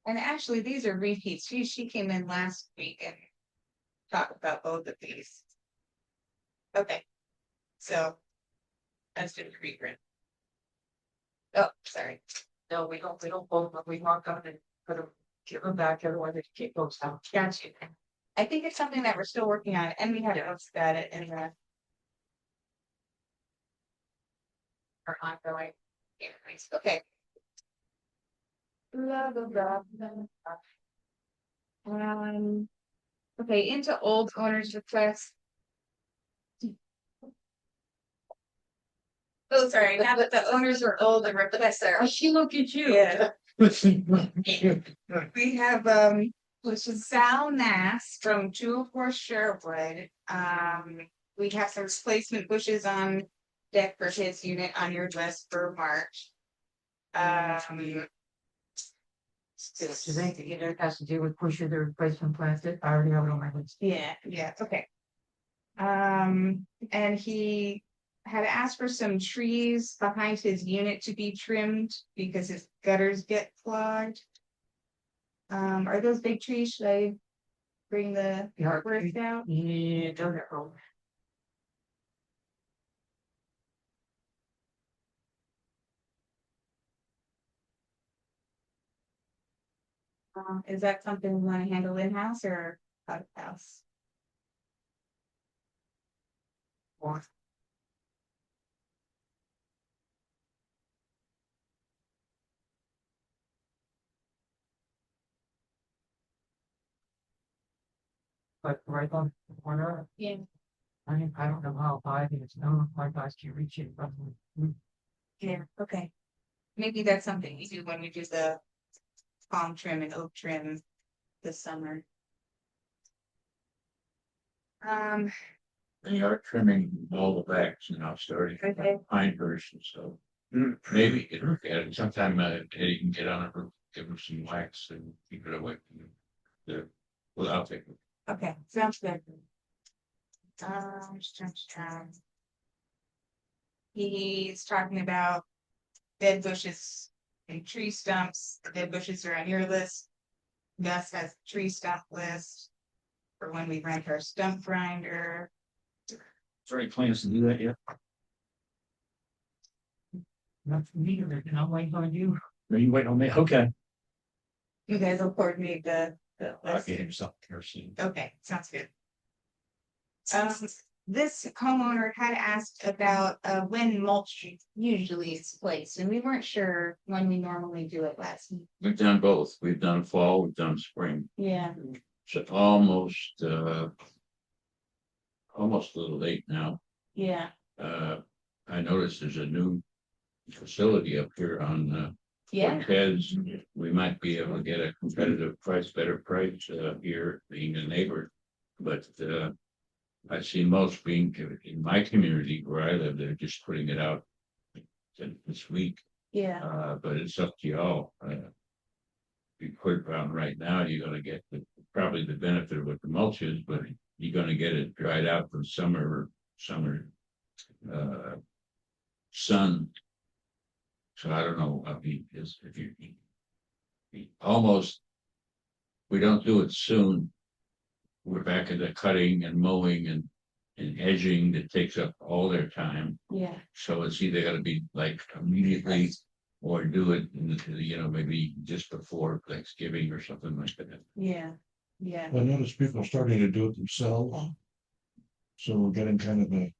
And actually, these are repeats. She came in last week and talked about both of these. Okay, so that's just a reprint. Oh, sorry. No, we don't both, but we mark up and put them, give them back, otherwise they keep those out. Got you. I think it's something that we're still working on, and we have notes about it in the. Our ongoing. Okay. Blah, blah, blah, blah, blah. Okay, into old owners requests. Oh, sorry, now that the owners were old, the requests are. She look at you. Yeah. We have, which is Sal Nass from 204 Sherwood. We have some replacement bushes on deck for his unit on your list for March. Do they think it has to do with pushing the replacement plastic? I already have it on my list. Yeah, okay. And he had asked for some trees behind his unit to be trimmed because his gutters get clogged. Are those big trees? Should I bring the artwork out? Yeah, don't know. Is that something we want to handle in-house or out of house? Or but right on the corner, Yeah. I don't know how high it is. No, my guys can reach it. But Yeah, okay. Maybe that's something we do when we do the palm trim and oak trim this summer. They are trimming all the backs now, starting from Okay. Pinehurst, and so maybe you can look at it sometime. Eddie can get on it, give him some wax and keep it away from the without taking. Okay, sounds good. He's talking about dead bushes and tree stumps. The dead bushes are on your list. Gus has a tree stump list for when we rent our stump grinder. Is there any plans to do that yet? not for me, and I'm waiting on you. Are you waiting on me? Okay. You guys will coordinate the I'll list. get him something here soon. Okay, sounds good. This homeowner had asked about when mulch usually is placed, and we weren't sure when we normally do it last. We've done both. We've done fall, we've done spring. Yeah. So almost, almost a little late now. Yeah. I noticed there's a new facility up here on, Yeah. Cortez. We might be able to get a competitive price, better price, here being a neighbor. But, I see most being in my community where I live, they're just putting it out this week. Yeah. But it's up to y'all. If you put it around right now, you're gonna get probably the benefit of what the mulch is, but you're gonna get it dried out from summer sun. So I don't know, I mean, if you almost, we don't do it soon. We're back into cutting and mowing and edging that takes up all their time. Yeah. So it's either gonna be like immediately or do it in the, maybe just before Thanksgiving or something like that. Yeah. Yeah. I noticed people are starting to do it themselves. So we're getting kind of a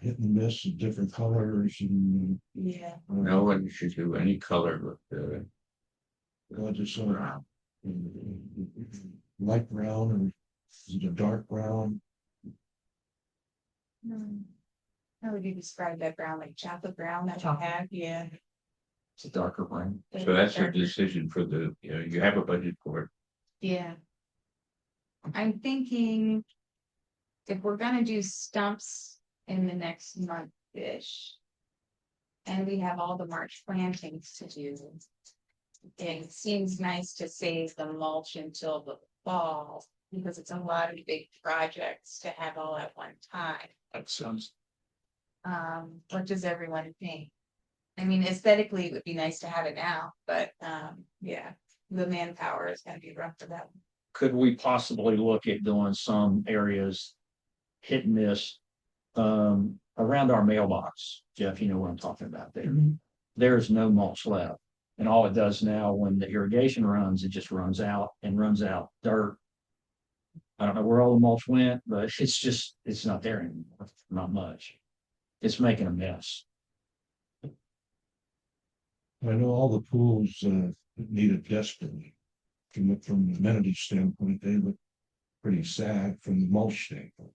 hit and miss of different colors and. Yeah. No one should do any color with Just sort of light brown or is it a dark brown? How would you describe that brown, like chocolate brown that you have? Yeah. It's a darker brown. So that's a decision for you have a budget for it. Yeah. I'm thinking if we're gonna do stumps in the next month-ish, and we have all the March plantings to do, it seems nice to save the mulch until the fall, because it's a lot of big projects to have all at one time. That sounds. What does everyone think? I mean, aesthetically, it would be nice to have it now, but, yeah, the manpower is gonna be rough for that. Could we possibly look at doing some areas hit and miss around our mailbox? Jeff, you know what I'm talking about there. There's no mulch left. And all it does now, when the irrigation runs, it just runs out dirt. I don't know where all the mulch went, but it's not there anymore, not much. It's making a mess. I know all the pools needed desperately. From an amenity standpoint, they look pretty sad from the mulch standpoint.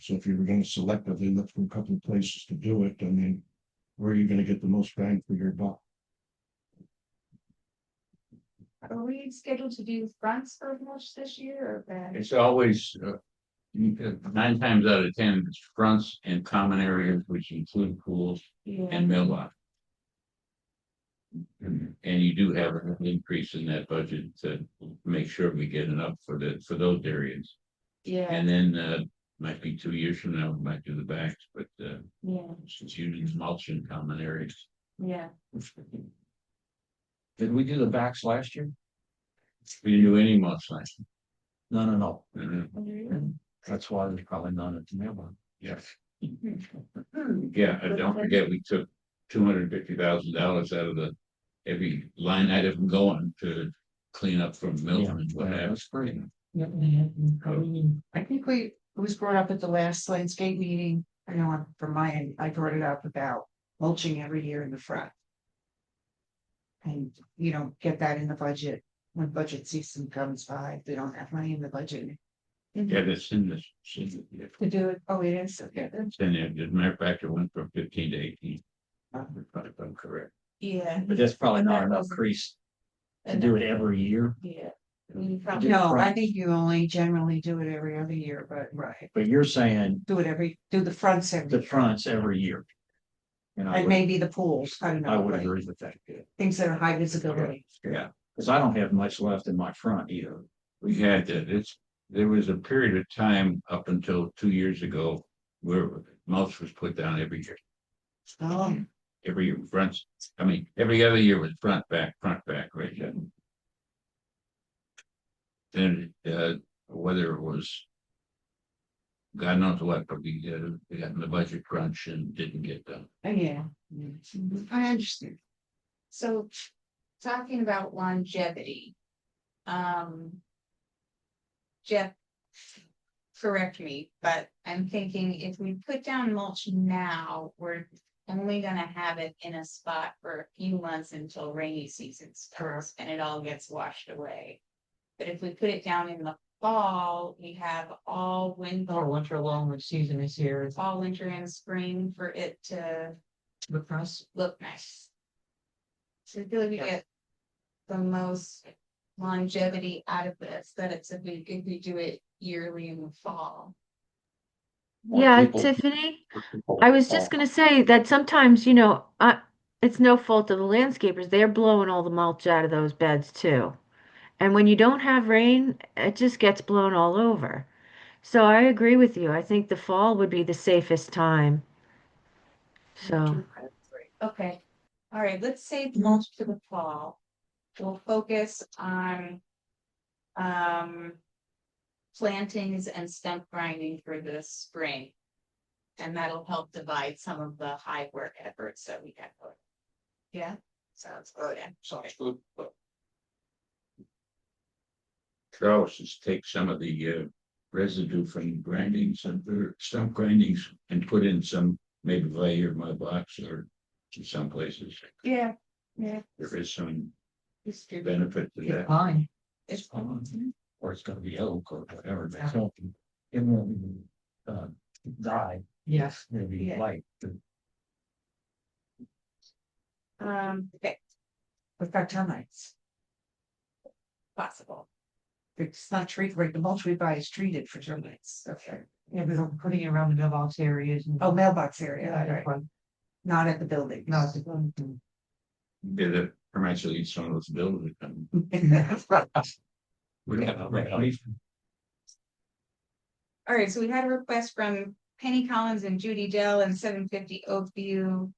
So if you were going to selectively look for a couple of places to do it, I mean, where are you going to get the most bang for your buck? Are we scheduled to do fronts for mulch this year or back? It's always 9 times out of 10, it's fronts and common areas, which include pools and mailbox. And you do have an increase in that budget to make sure we get enough for those areas. Yeah. And then might be 2 years from now, we might do the backs, but Yeah. since you use mulch in common areas. Yeah. Did we do the backs last year? We didn't do any mulch last No. year. That's why there's probably none at the mailbox. Yes. Yeah, and don't forget, we took $250,000 out of every line item going to clean up from Milton and what have you. That's great. I think it was brought up at the last landscape meeting. I know from my end, I brought it up about mulching every year in the front. And you don't get that in the budget when budget season comes by. They don't have money in the budget. Yeah, that's in this. To do it. Oh, it is. Okay. As a matter of fact, it went from 15 to 18. If I'm correct. Yeah. But that's probably not enough increase to do it every year. Yeah. No, I think you only generally do it every other year, but right. But you're saying Do the fronts every the year. fronts every year. And And maybe the pools. I don't I know. would like agree with that. things that are high visibility. Yeah, Because I don't have much left in my front either. we had that. There was a period of time up until 2 years ago where mulch was put down every year. Oh, Every year, every other year was front, back, right? Yeah. Then, whether it was God knows what, but we got in the budget crunch and didn't get done. yeah. I understand. So, talking about longevity. Jeff, correct me, but I'm thinking if we put down mulch now, we're only gonna have it in a spot for a few months until rainy season starts and it all gets washed away. But if we put it down in the fall, we have all Or winter long, when season is here, it's fall, winter and spring for it to the press. look nice. So I feel like we get the most longevity out of this, that it's if we do it yearly in the fall. Yeah, Tiffany, I was just gonna say that sometimes, it's no fault of the landscapers. They're blowing all the mulch out of those beds too. And when you don't have rain, it just gets blown all over. So I agree with you. I think the fall would be the safest time. So, Okay, all right, let's save mulch for the fall. We'll focus on plantings and stump grinding for the spring. And that'll help divide some of the high work efforts that we have. Yeah, sounds good. Sounds good. Could also just take some of the residue from grindings and stump grindings and put in some maybe layer mud box or in some places. Yeah, yeah. There is some It's good. benefit to that. Fine. It's Or it's gonna be oak or whatever, but something, it won't, die, Yes. maybe Yeah. light. okay, We've got termites. possible. It's not treated, right, the mulch we buy is treated for termites. Okay. Yeah, we're putting it around the mailbox areas. And Oh, mailbox area, Yeah, right, right. not at the building. No, it's a good thing. Yeah, the termites will eat some of those buildings. We don't have a regulation. All right, so we had a request from Penny Collins and Judy Dell and 750 Oakview.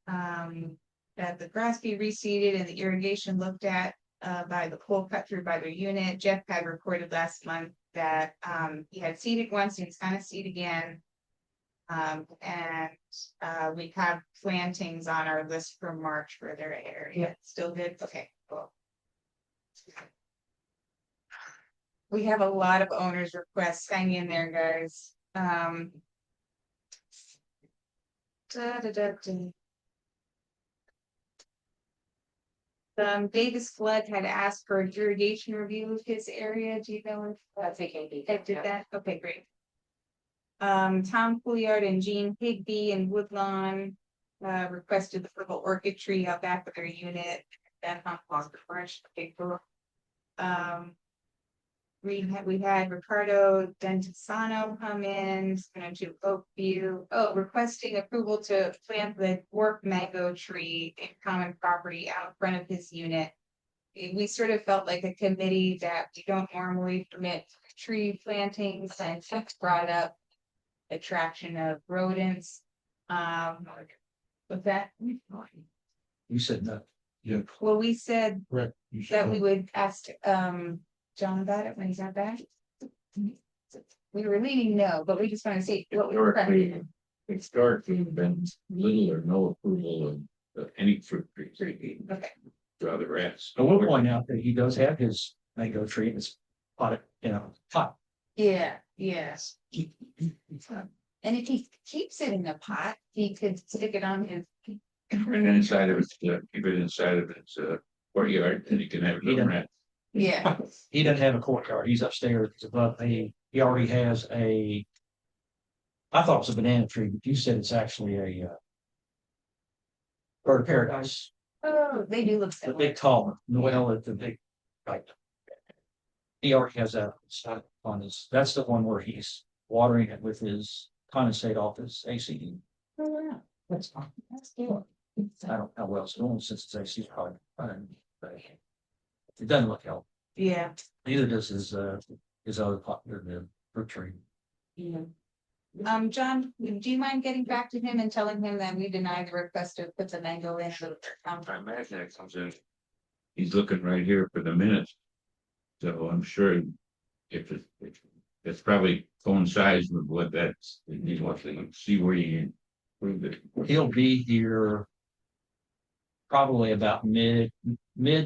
That the grass be reseeded and the irrigation looked at by the pole cut through by their unit. Jeff had reported last month that he had seeded once and he's gonna seed again. We have plantings on our list for March for their area. Still good? Okay, cool. We have a lot of owners' requests. Hang in there, guys. Vegas Flood had asked for an irrigation review of his area. Do you know if Ed did that? Okay, great. Tom Couillard and Jean Higby and Woodlawn requested the purple orchid tree out back of their unit. That on the first. Okay, cool. We had Ricardo Dentisano come in, gonna do Oakview, requesting approval to plant the dwarf mango tree in common property out in front of his unit. We sort of felt like a committee that we don't normally permit tree plantings, and Chuck's brought up attraction of rodents. With that, You said no. Yeah, well, we said correct. You should that we know. would ask John about it when he's not back. We were leaning no, but we just want to see what we were. Historically, been little or no approval of any fruit trees. Okay, To other rats. I will point out that he does have his mango tree, it's potted, pot. yeah, yes. And if he keeps it in a pot, he could stick it on his. Keep it inside of its, courtyard, and you can have He little doesn't- rats. Yeah, He doesn't have a courtyard, he's upstairs, it's above me, he already has a. I thought it was a banana tree, but you said it's actually a bird of paradise, oh, they do look the similar. big tall one, well, it's the big, right. He already has that on his, that's the one where he's watering it with his condensate off his AC. Oh, wow. That's fine. That's cool. I don't know how well it's doing since it's AC probably running, but it doesn't look healthy. Yeah, Neither does his other popular, the fruit tree. yeah. John, do you mind getting back to him and telling him that we deny the request to put the mango in? I imagine it comes in. He's looking right here for the minutes. So I'm sure if it's probably coincides with what that's, he wants to see where you improve it. He'll be here probably about mid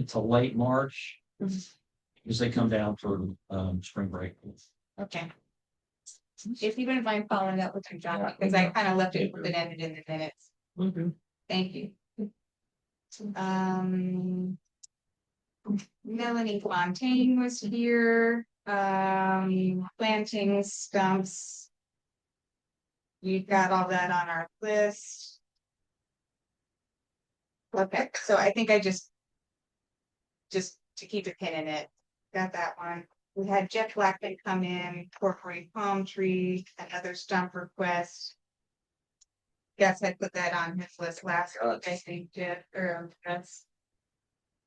to late March. Because they come down for spring break. Okay. If you wouldn't mind following up with you, John, because I kind of left it open-ended in the minutes. Thank you. Melanie Fontaine was here, planting stumps. We've got all that on our list. Okay, so I think I just to keep a pin in it, got that one. We had Jeff Blackman come in, incorporate palm tree, another stump request. Guess I put that on his list last week, I think, Jeff, or that's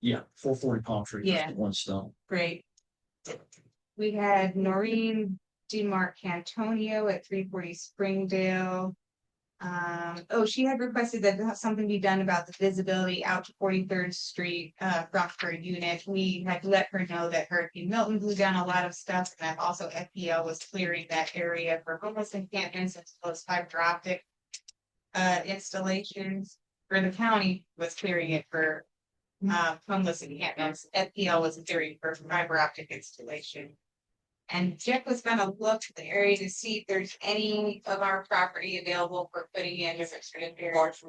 Yeah, 440 palm tree, Yeah. one stone. great. We had Noreen DeMarcantonio at 340 Springdale. She had requested that something be done about the visibility out to 43rd Street from her unit. We had let her know that Hurricane Milton blew down a lot of stuff, and that also FPL was clearing that area for homeless encampments as well as fiber optic installations. Or the county was clearing it for homeless encampments. FPL was clearing for fiber optic installation. And Jeff was gonna look at the area to see if there's any of our property available for putting in as extended areas.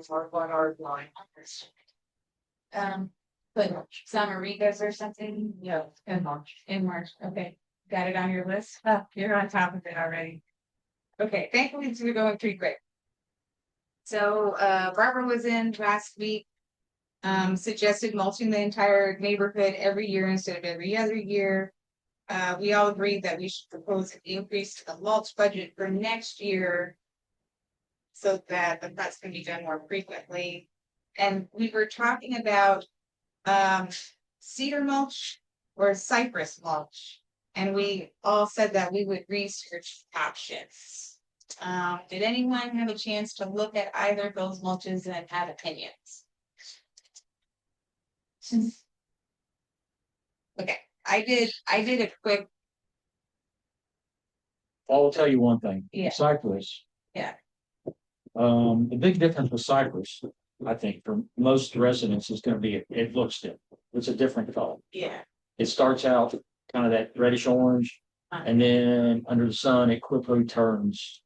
But Samaritas or something? Yeah, in March. In March, okay, got it on your list? You're on top of it already. Okay, thankfully it's going pretty quick. So, Barbara was in last week. Suggested mulching the entire neighborhood every year instead of every other year. We all agreed that we should propose an increase to the mulch budget for next year. So that the cuts can be done more frequently. And we were talking about cedar mulch or cypress mulch. And we all said that we would research options. Did anyone have a chance to look at either of those mulches and have opinions? Okay, I did a quick, I will tell you one thing. Yeah. Cypress. Yeah. The big difference with cypress, I think, for most residents is gonna be, it looks different. It's a different color. yeah. It starts out kind of that reddish orange, and then under the sun, it quickly turns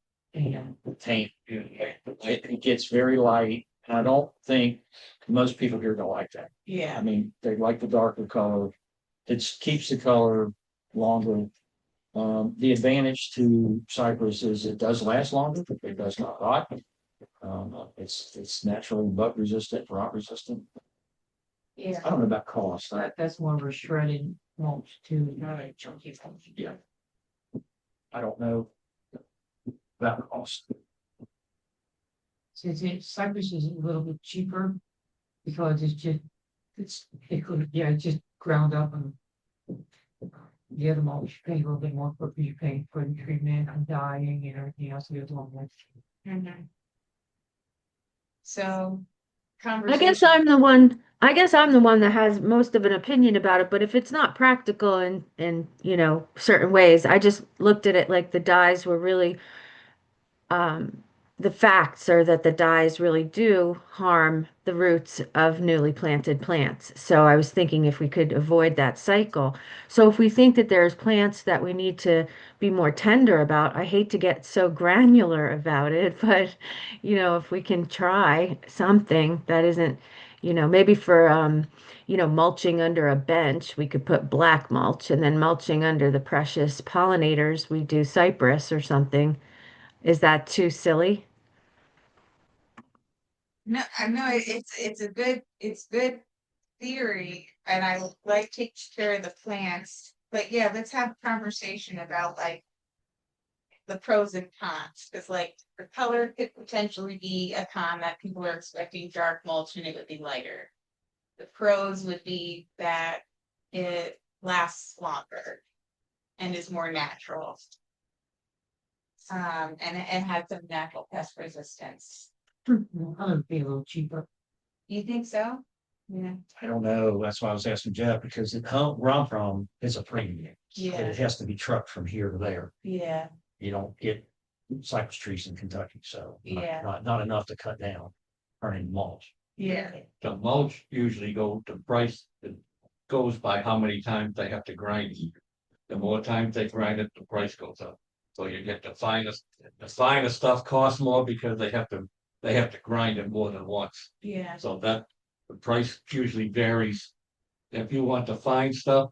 tank. It gets very light, and I don't think most people here don't like that. I Yeah, mean, they like the darker color. It keeps the color longer. The advantage to cypress is it does last longer. It does not rot. It's naturally bug resistant, rot resistant. yeah. I don't know about cost. That's more of a shredded mulch too. Chunky mulch. Yeah. I don't know about cost. Cypress is a little bit cheaper because it's just ground up and the other mulch you pay a little bit more for because you're paying for the treatment and dyeing and everything else that goes along with it. Mhm. So. I guess I'm the one that has most of an opinion about it, but if it's not practical in certain ways, I just looked at it like the dyes were really the facts are that the dyes really do harm the roots of newly planted plants. So I was thinking if we could avoid that cycle. So if we think that there's plants that we need to be more tender about, I hate to get so granular about it, but if we can try something that isn't, maybe for mulching under a bench, we could put black mulch, and then mulching under the precious pollinators, we do cypress or something. Is that too silly? No, I know it's good theory, and I like taking care of the plants. But yeah, let's have a conversation about like the pros and cons, because like the color could potentially be a con that people are expecting dark mulch and it would be lighter. The pros would be that it lasts longer and is more natural. And it has some natural pest resistance. It'd be a little cheaper. You think so? Yeah. I don't know. That's why I was asking Jeff, because where I'm from, it's a premium. Yeah. And it has to be trucked from here to there. Yeah. You don't get cypress trees in Kentucky, so Yeah. not enough to cut down, turn into mulch. Yeah. The mulch usually the price it goes by how many times they have to grind it. The more times they grind it, the price goes up. So you get the finest stuff costs more because they have to grind it more than once. Yeah. So that, the price usually varies. If you want the fine stuff,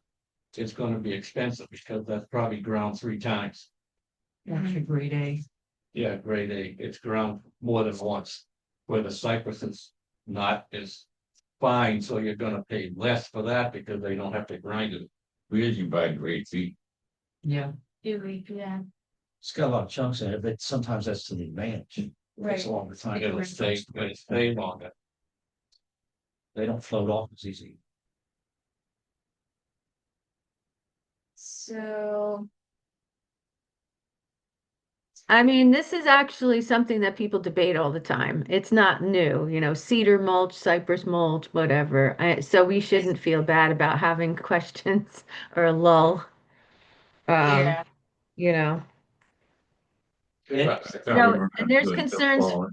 it's gonna be expensive because that's probably ground 3 times. Actually, grade A. Yeah, grade A, it's ground more than once, where the cypress is not as fine, so you're gonna pay less for that because they don't have to grind it. We usually buy grade feet. Yeah. Do we, yeah, It's got a lot of chunks in it, but sometimes that's to the advantage. It's right. a longer time. It'll stay longer. They don't float off as easy. So, I mean, this is actually something that people debate all the time. It's not new, cedar mulch, cypress mulch, whatever. So we shouldn't feel bad about having questions or a lull. yeah, You know, I thought we no, were and gonna there's do it until concerns. fall.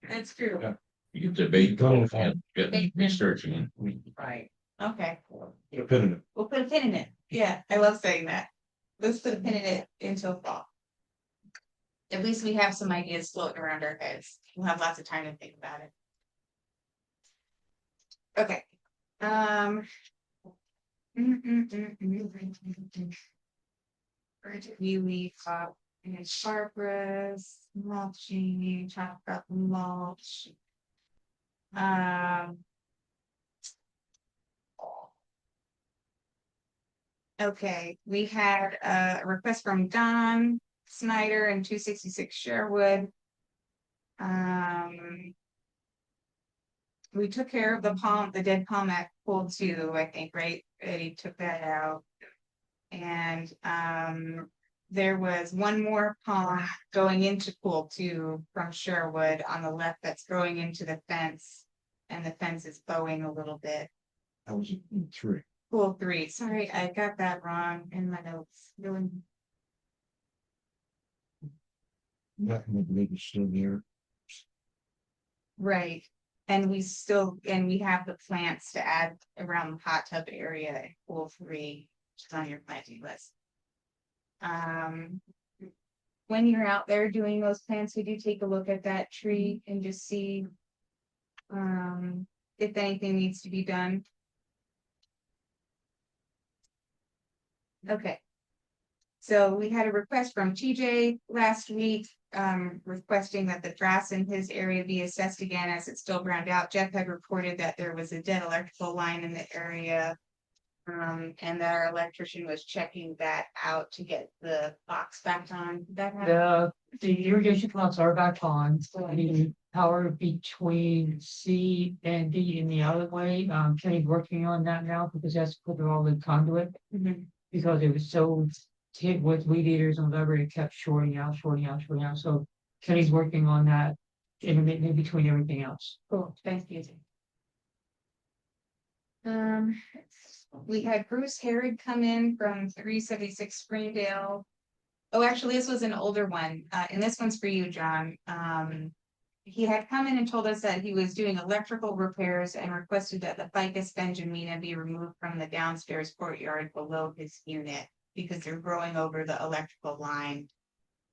that's true. Yeah. You can debate both and get researching it. Right, okay. Put a pin in it. We'll put a pin in it. Yeah, I love saying that. Let's put a pin in it until fall. At least we have some ideas floating around our heads. We'll have lots of time to think about it. Okay. You leave up and Barbara's mulching, talk about the mulch. Okay, we had a request from Don Snyder and 266 Sherwood. We took care of the dead palm at pool 2, I think, right? Eddie took that out. And there was one more palm going into pool 2 from Sherwood on the left that's growing into the fence. And the fence is bowing a little bit. That was 3. Pool 3, sorry, I got that wrong in my notes. That maybe still there. Right, and we have the plants to add around the hot tub area at pool 3, which is on your planting list. When you're out there doing those plants, would you take a look at that tree and just see if anything needs to be done? Okay. So we had a request from TJ last week, requesting that the grass in his area be assessed again as it's still ground out. Jeff had reported that there was a dead electrical line in the area. And that our electrician was checking that out to get the box back on. That happened? The irrigation plants are back on, so the power between C and D in the alleyway, Kenny's working on that now because he has to put all the conduit. Because it was so hit with weed eaters and whatever, it kept shorting out, so Kenny's working on that in between everything else. Cool, thank you. We had Bruce Herod come in from 376 Springdale. Oh, actually, this was an older one, and this one's for you, John. He had come in and told us that he was doing electrical repairs and requested that the ficus benjamina be removed from the downstairs courtyard below his unit because they're growing over the electrical line.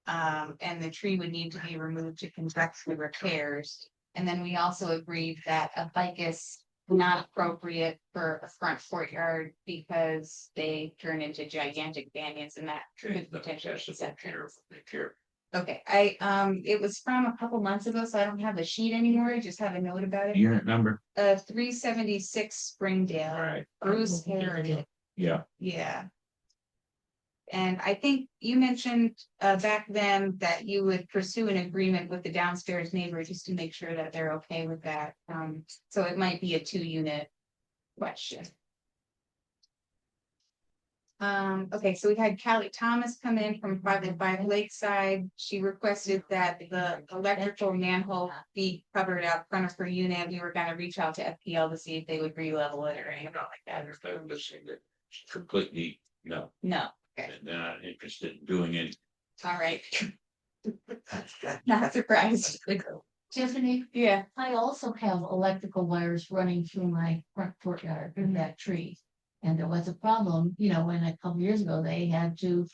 And the tree would need to be removed to conduct the repairs. And then we also agreed that a ficus not appropriate for a front courtyard because they turn into gigantic banyans and that could potentially upset things. Okay, it was from a couple months ago, so I don't have the sheet anymore. I just have a note about it. Unit number? 376 Springdale. All right. Bruce Herod. Yeah. Yeah. And I think you mentioned back then that you would pursue an agreement with the downstairs neighbor just to make sure that they're okay with that. So it might be a 2-unit question. Okay, so we had Callie Thomas come in from 505 Lakeside. She requested that the electrical manhole be covered out front of her unit. We were gonna reach out to FPL to see if they would re-level it or anything like that. Completely, no. No, okay, They're not interested in doing it. all right. Not surprised. Tiffany, Yeah, I also have electrical wires running through my front courtyard in that tree. And there was a problem, when a couple years ago, they had to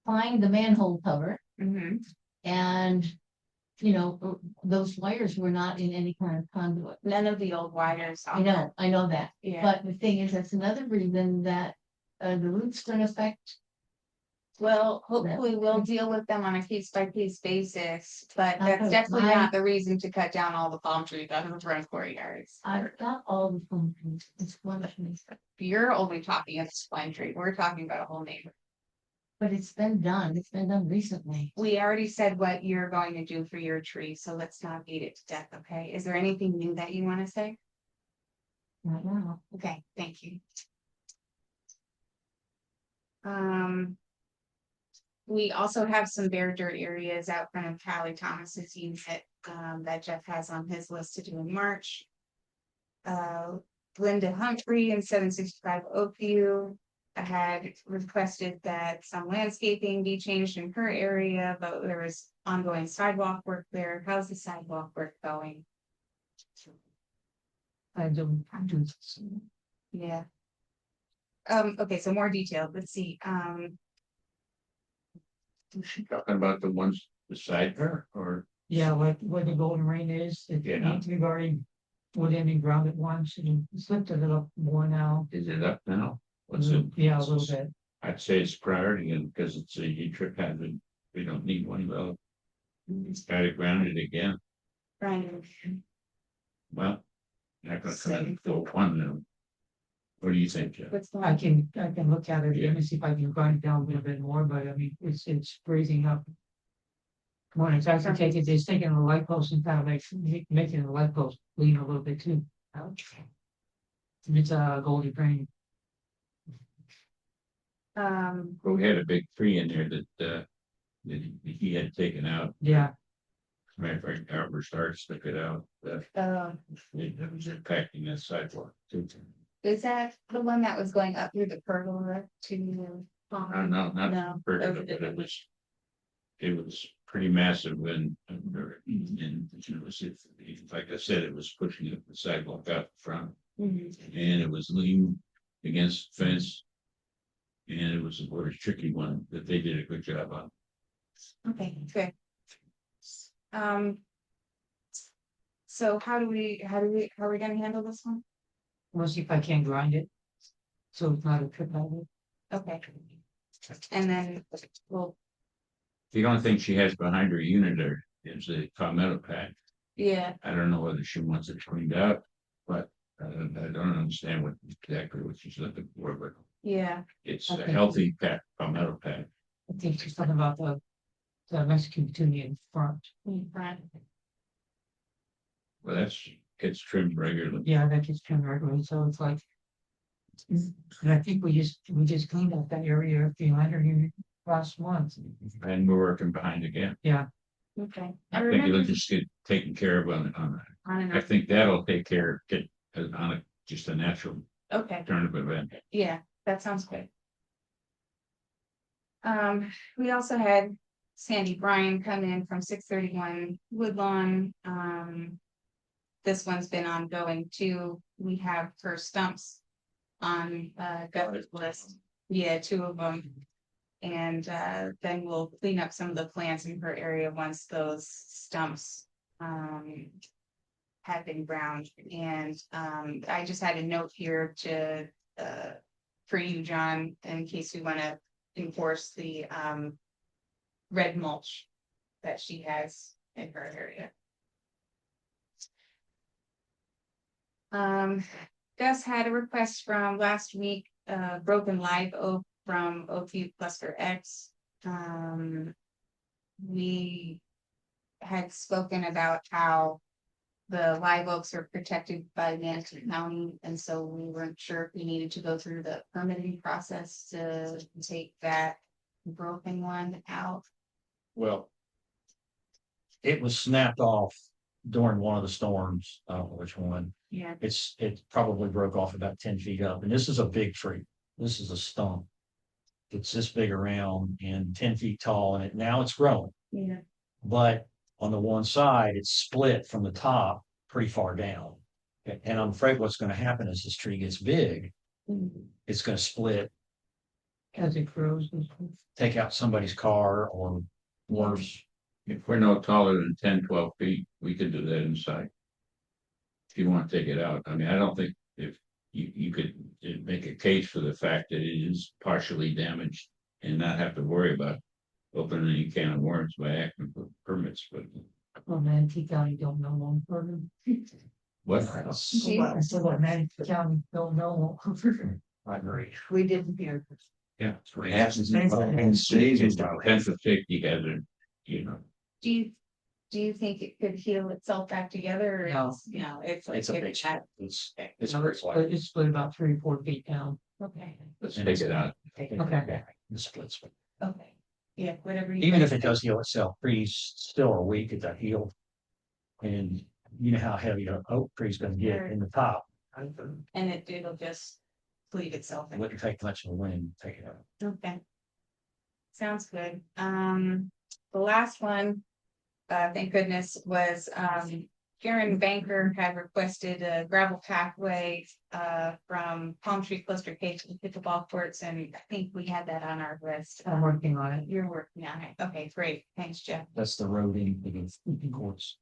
find the manhole cover Mhm. and, you know, those wires were not in any kind of conduit. None of the old wires. I know that. Yeah, But the thing is, that's another reason that the root's gonna affect. well, hopefully we'll deal with them on a case by case basis, but that's Okay, definitely my- not the reason to cut down all the palm trees out of the front courtyards. I've got all the phone trees. It's one of them. You're only talking a spline tree, we're talking about a whole neighborhood. But it's been done. It's been done recently. We already said what you're going to do for your tree, so let's not beat it to death, okay? Is there anything new that you wanna say? Right now. Okay, thank you. Um. We also have some bare dirt areas out front of Callie Thomas's unit, that Jeff has on his list to do in March. Linda Humphrey and 765 Oakview. I had requested that some landscaping be changed in her area, but there was ongoing sidewalk work there. How's the sidewalk work going? I do. Yeah. Okay, so more detailed, let's see, Is she talking about the ones beside her or? Yeah, like where the golden rain is, it Yeah. needs to be already put in and grounded once and it's lifted it up more now. Is it up now? What's it? Yeah, a little bit. I'd say it's priority and because it's a E-trip hazard. We don't need one though. It's got it grounded again. Brian. Well. Not gonna come in for one now. What do you think, Jeff? What's the I one? can look at it again and see if I can grind it down a little bit more, but I mean, it's raising up. When it's actually taking, it's taking a light post and kind of making the light post lean a little bit too. It's a golden rain. Well, we had a big tree in there that he had taken out. Yeah, As a matter of fact, Albert Starks took it out, that it was impacting that sidewalk too. Is that the one that was going up through the pergola to? No, No. not pergola, but it was pretty massive and it was, like I said, it was pushing the sidewalk out front. Mhm. And it was leaning against the fence. And it was a very tricky one that they did a good job on. Okay, good. So how are we gonna handle this one? we'll see if I can grind it. So it's not a trip over. Okay. And then, well, The only thing she has behind her unit there is a palmetto pad. yeah, I don't know whether she wants it cleaned up, but I don't understand exactly what she's looking for, but yeah, it's a Okay. healthy palmetto pad. I think she's talking about the Mexican petunia in front. in front. Well, gets trimmed regularly. Yeah, that gets trimmed regularly, so it's like. And I think we just cleaned up that area behind her unit last month. And we're working behind again. Yeah, Okay. I think it'll just get taken care of on On and I off. think that'll take care, get on just a natural Okay, turn of event. yeah, that sounds good. We also had Sandy Bryan come in from 631 Woodlawn. This one's been ongoing too. We have her stumps on Guth's list. Yeah, 2 of them. And then we'll clean up some of the plants in her area once those stumps have been ground. And I just had a note here to for you, John, in case we want to enforce the red mulch that she has in her area. Gus had a request from last week, broken live oak from Oakview Cluster X. We had spoken about how the live oaks are protected by Manatee County, and so we weren't sure if we needed to go through the permitting process to take that broken one out. Well, it was snapped off during one of the storms. I don't know which one. Yeah. It probably broke off about 10 feet up, and this is a big tree. This is a stump. It's this big around and 10 feet tall, and now it's growing. Yeah. But on the one side, it's split from the top pretty far down. And I'm afraid what's going to happen as this tree gets big, it's going to split as it grows. take out somebody's car or worse. If we're no taller than 10, 12 feet, we could do that inside. If you want to take it out, I mean, I don't think if you could make a case for the fact that it is partially damaged and not have to worry about opening a can of worms by asking for permits, but Well, Manatee County don't know one for them. what? I said, what Manatee County don't know. I agree. We didn't hear. Yeah. What happens in stages It's a about potential safety hazard, you know. Do you think it could heal itself back together? Or No. it's, it's like. It's a big spot. It's No, pretty it's wide. split, it's split about 3 or 4 feet down. Okay, Let's take it out. Okay. The splits. okay. Yeah, whatever. you Even guys if it think. does heal itself, trees still are weak at that heal. And you know how heavy an oak tree's gonna get in the top. And it'll just cleave itself. It wouldn't take much of a wind to take it out. Okay. Sounds good. The last one, thank goodness, was, Karen Banker had requested a gravel pathway, from Palm Tree Cluster K to the pickleball courts, and I think we had that on our list. I'm working on it. You're working on it. Okay, great. Thanks, Jeff. That's the road in the courts.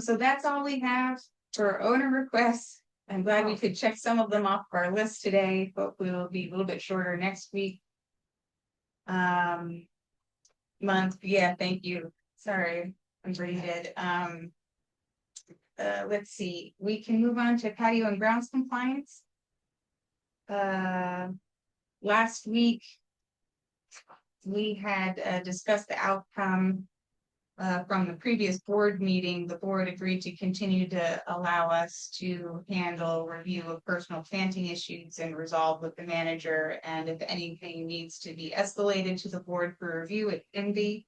So that's all we have for owner requests. I'm glad we could check some of them off our list today, but we'll be a little bit shorter next week. Month, yeah, thank you. Sorry, I'm braided. Let's see, we can move on to patio and grounds compliance. Last week, we had discussed the outcome from the previous board meeting. The board agreed to continue to allow us to handle review of personal planting issues and resolve with the manager. And if anything needs to be escalated to the board for review, it can be.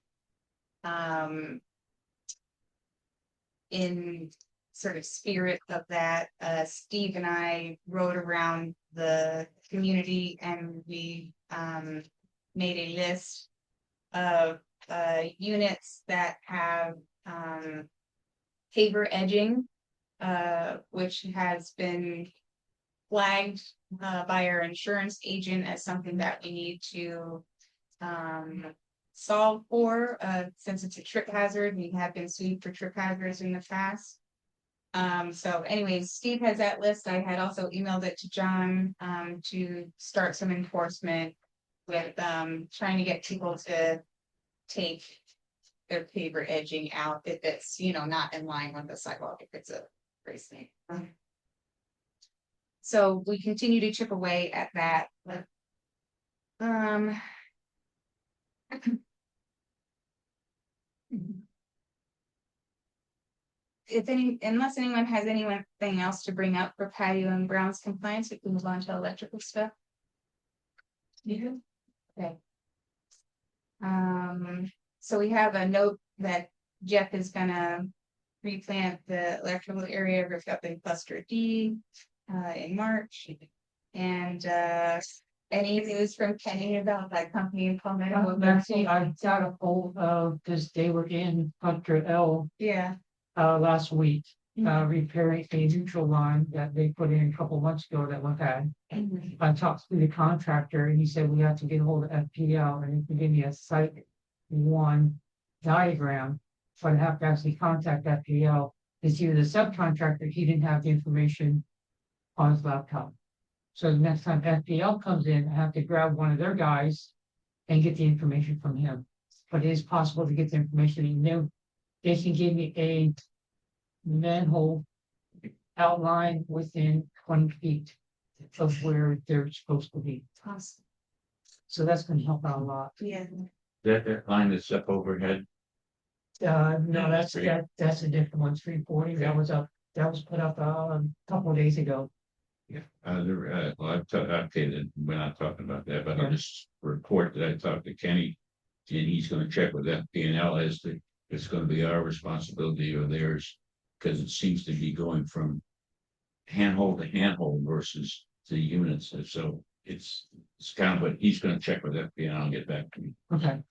In sort of spirit of that, Steve and I rode around the community and we made a list of units that have paver edging, which has been flagged by our insurance agent as something that we need to solve for, since it's a trip hazard. We have been sued for trip hazards in the past. So anyways, Steve has that list. I had also emailed it to John to start some enforcement with trying to get people to take their paver edging out if it's, not in line with the sidewalk, if it's a race thing. So we continue to chip away at that. Unless anyone has anything else to bring up for patio and grounds compliance, we can move on to electrical stuff. You? Okay. So we have a note that Jeff is gonna replant the electrical area ripped up in cluster D in March. And any news from Kenny about that company in Palmetto? Maxine, I got a hold of, because they were in Hunter L Yeah. last week, repairing a neutral line that they put in a couple months ago that went bad. I talked to the contractor and he said we have to get a hold of FPL and he can give me a site one diagram. So I'd have to actually contact FPL. It's either the subcontractor, he didn't have the information on his laptop. So the next time FPL comes in, I have to grab one of their guys and get the information from him. But it is possible to get the information and they can give me a manhole outline within 20 feet of where they're supposed to be. Awesome. So that's gonna help out a lot. Yeah. That line that's up overhead. No, that's a different one, 340. That was put up a couple of days ago. Yeah, well, okay, we're not talking about that, but Yeah. I'll just report that I talked to Kenny. And he's gonna check with FPL as to, it's gonna be our responsibility or theirs. Cause it seems to be going from handhold to handhold versus the units, and so it's kind of, but he's gonna check with FPL and get back to me. Okay.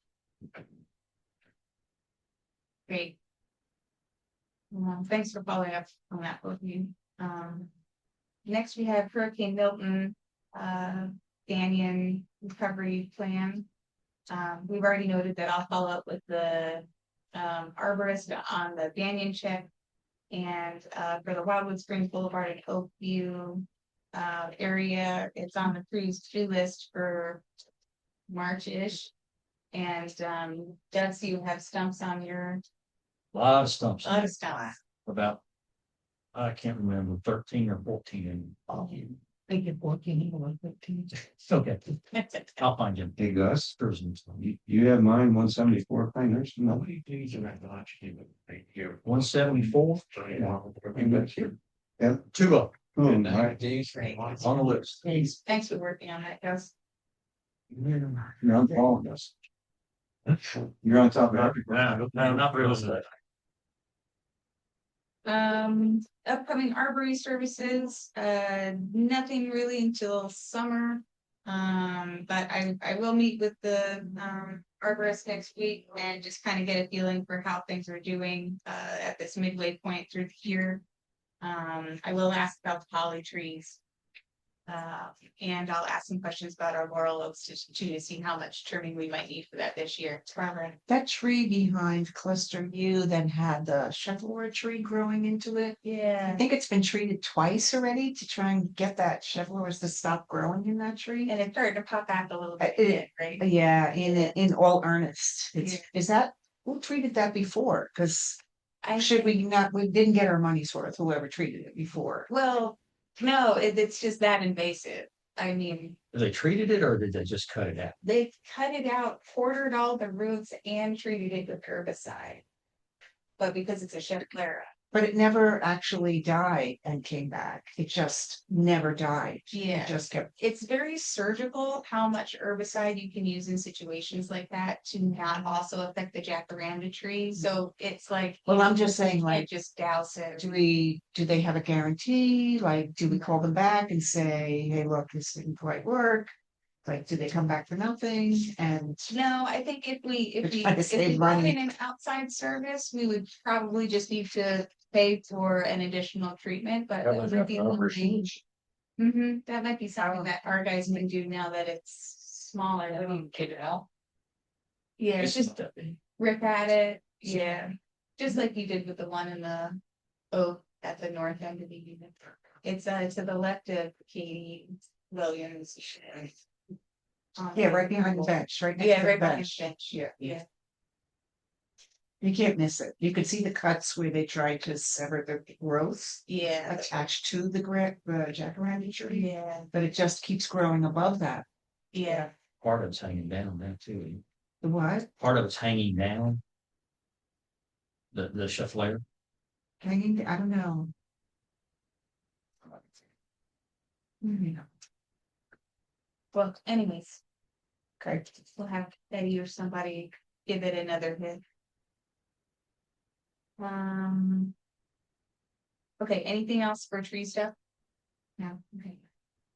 Great. Thanks for following up on that, both of you. Next we have Hurricane Milton. Banyan recovery plan. We've already noted that I'll follow up with the arborist on the banyan check. And for the Wildwood Springs Boulevard and Oakview area, it's on the crews to-do list for March-ish. And Doug, so you have stumps on your, Lot of stumps, a lot of stumps. about, I can't remember, 13 or 14 in all. Make it 14 or 15. Okay, I'll find you. Hey Gus, Person. you have mine 174 Pinehurst, no? These are actually right here. 174, Yeah. two up And Right. on the list. Thanks for working on that, Gus. You're on all of this. You're on top of everything. No, not real estate. Upcoming arbory services, nothing really until summer. But I will meet with the arborist next week and just kind of get a feeling for how things are doing at this midway point through the year. I will ask about the holly trees. And I'll ask some questions about our laurel oaks to see how much trimming we might need for that this year. That tree behind Cluster U then had the chevrolet tree growing into it. I Yeah. think it's been treated twice already to try and get that chevrolet to stop growing in that tree. And it's starting to pop back a little bit, right? Yeah, in all earnest. Is that, who treated that before? Because should we not, we didn't get our money's worth, whoever treated it before. Well, no, it's just that invasive. I mean, They treated it or did they just cut it out? they cut it out, quartered all the roots and treated it with herbicide. But because it's a Chevrolet, But it never actually died and came back. It just never died. yeah, It just kept, it's very surgical how much herbicide you can use in situations like that to not also affect the jacaranda tree. So it's like. well, I'm just saying, you like, can't just douse it. do they have a guarantee? Like, do we call them back and say, hey, look, this didn't quite work? Like, do they come back for nothing? And No, I think if They're we trying to save brought money. in an outside service, we would probably just need to pay for an additional treatment, but. that might be something- that might be something that our guys can do now that it's smaller. I mean, Get it out. yeah, It's just just, rip at it, yeah, just like you did with the one in the oak at the north end of the unit. It's to the left of Katie Williams. yeah, right behind the bench, right next Yeah, to the right behind the bench. bench, Yeah. yeah. You can't miss it. You could see the cuts where they tried to sever the growth Yeah, attached to the jacaranda tree, yeah, but it just keeps growing above that. yeah. part of it's hanging down now too. The what? Part of it's hanging down. The cheffler. Hanging, I don't know. Well, anyways. Okay, we'll have Eddie or somebody give it another hit. Okay, anything else for tree stuff? No, okay.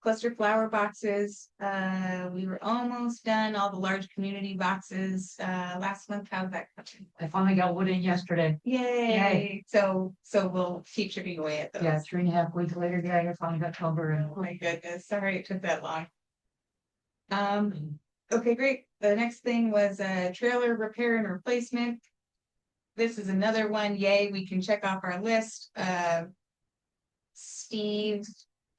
Cluster flower boxes, we were almost done, all the large community boxes, last month, how's that coming? I finally got wood in yesterday. Yay, so we'll keep chipping away at those. Yeah, 3.5 weeks later, I finally got covered. Oh my goodness, sorry it took that long. Okay, great. The next thing was a trailer repair and replacement. This is another one, yay, we can check off our list. Steve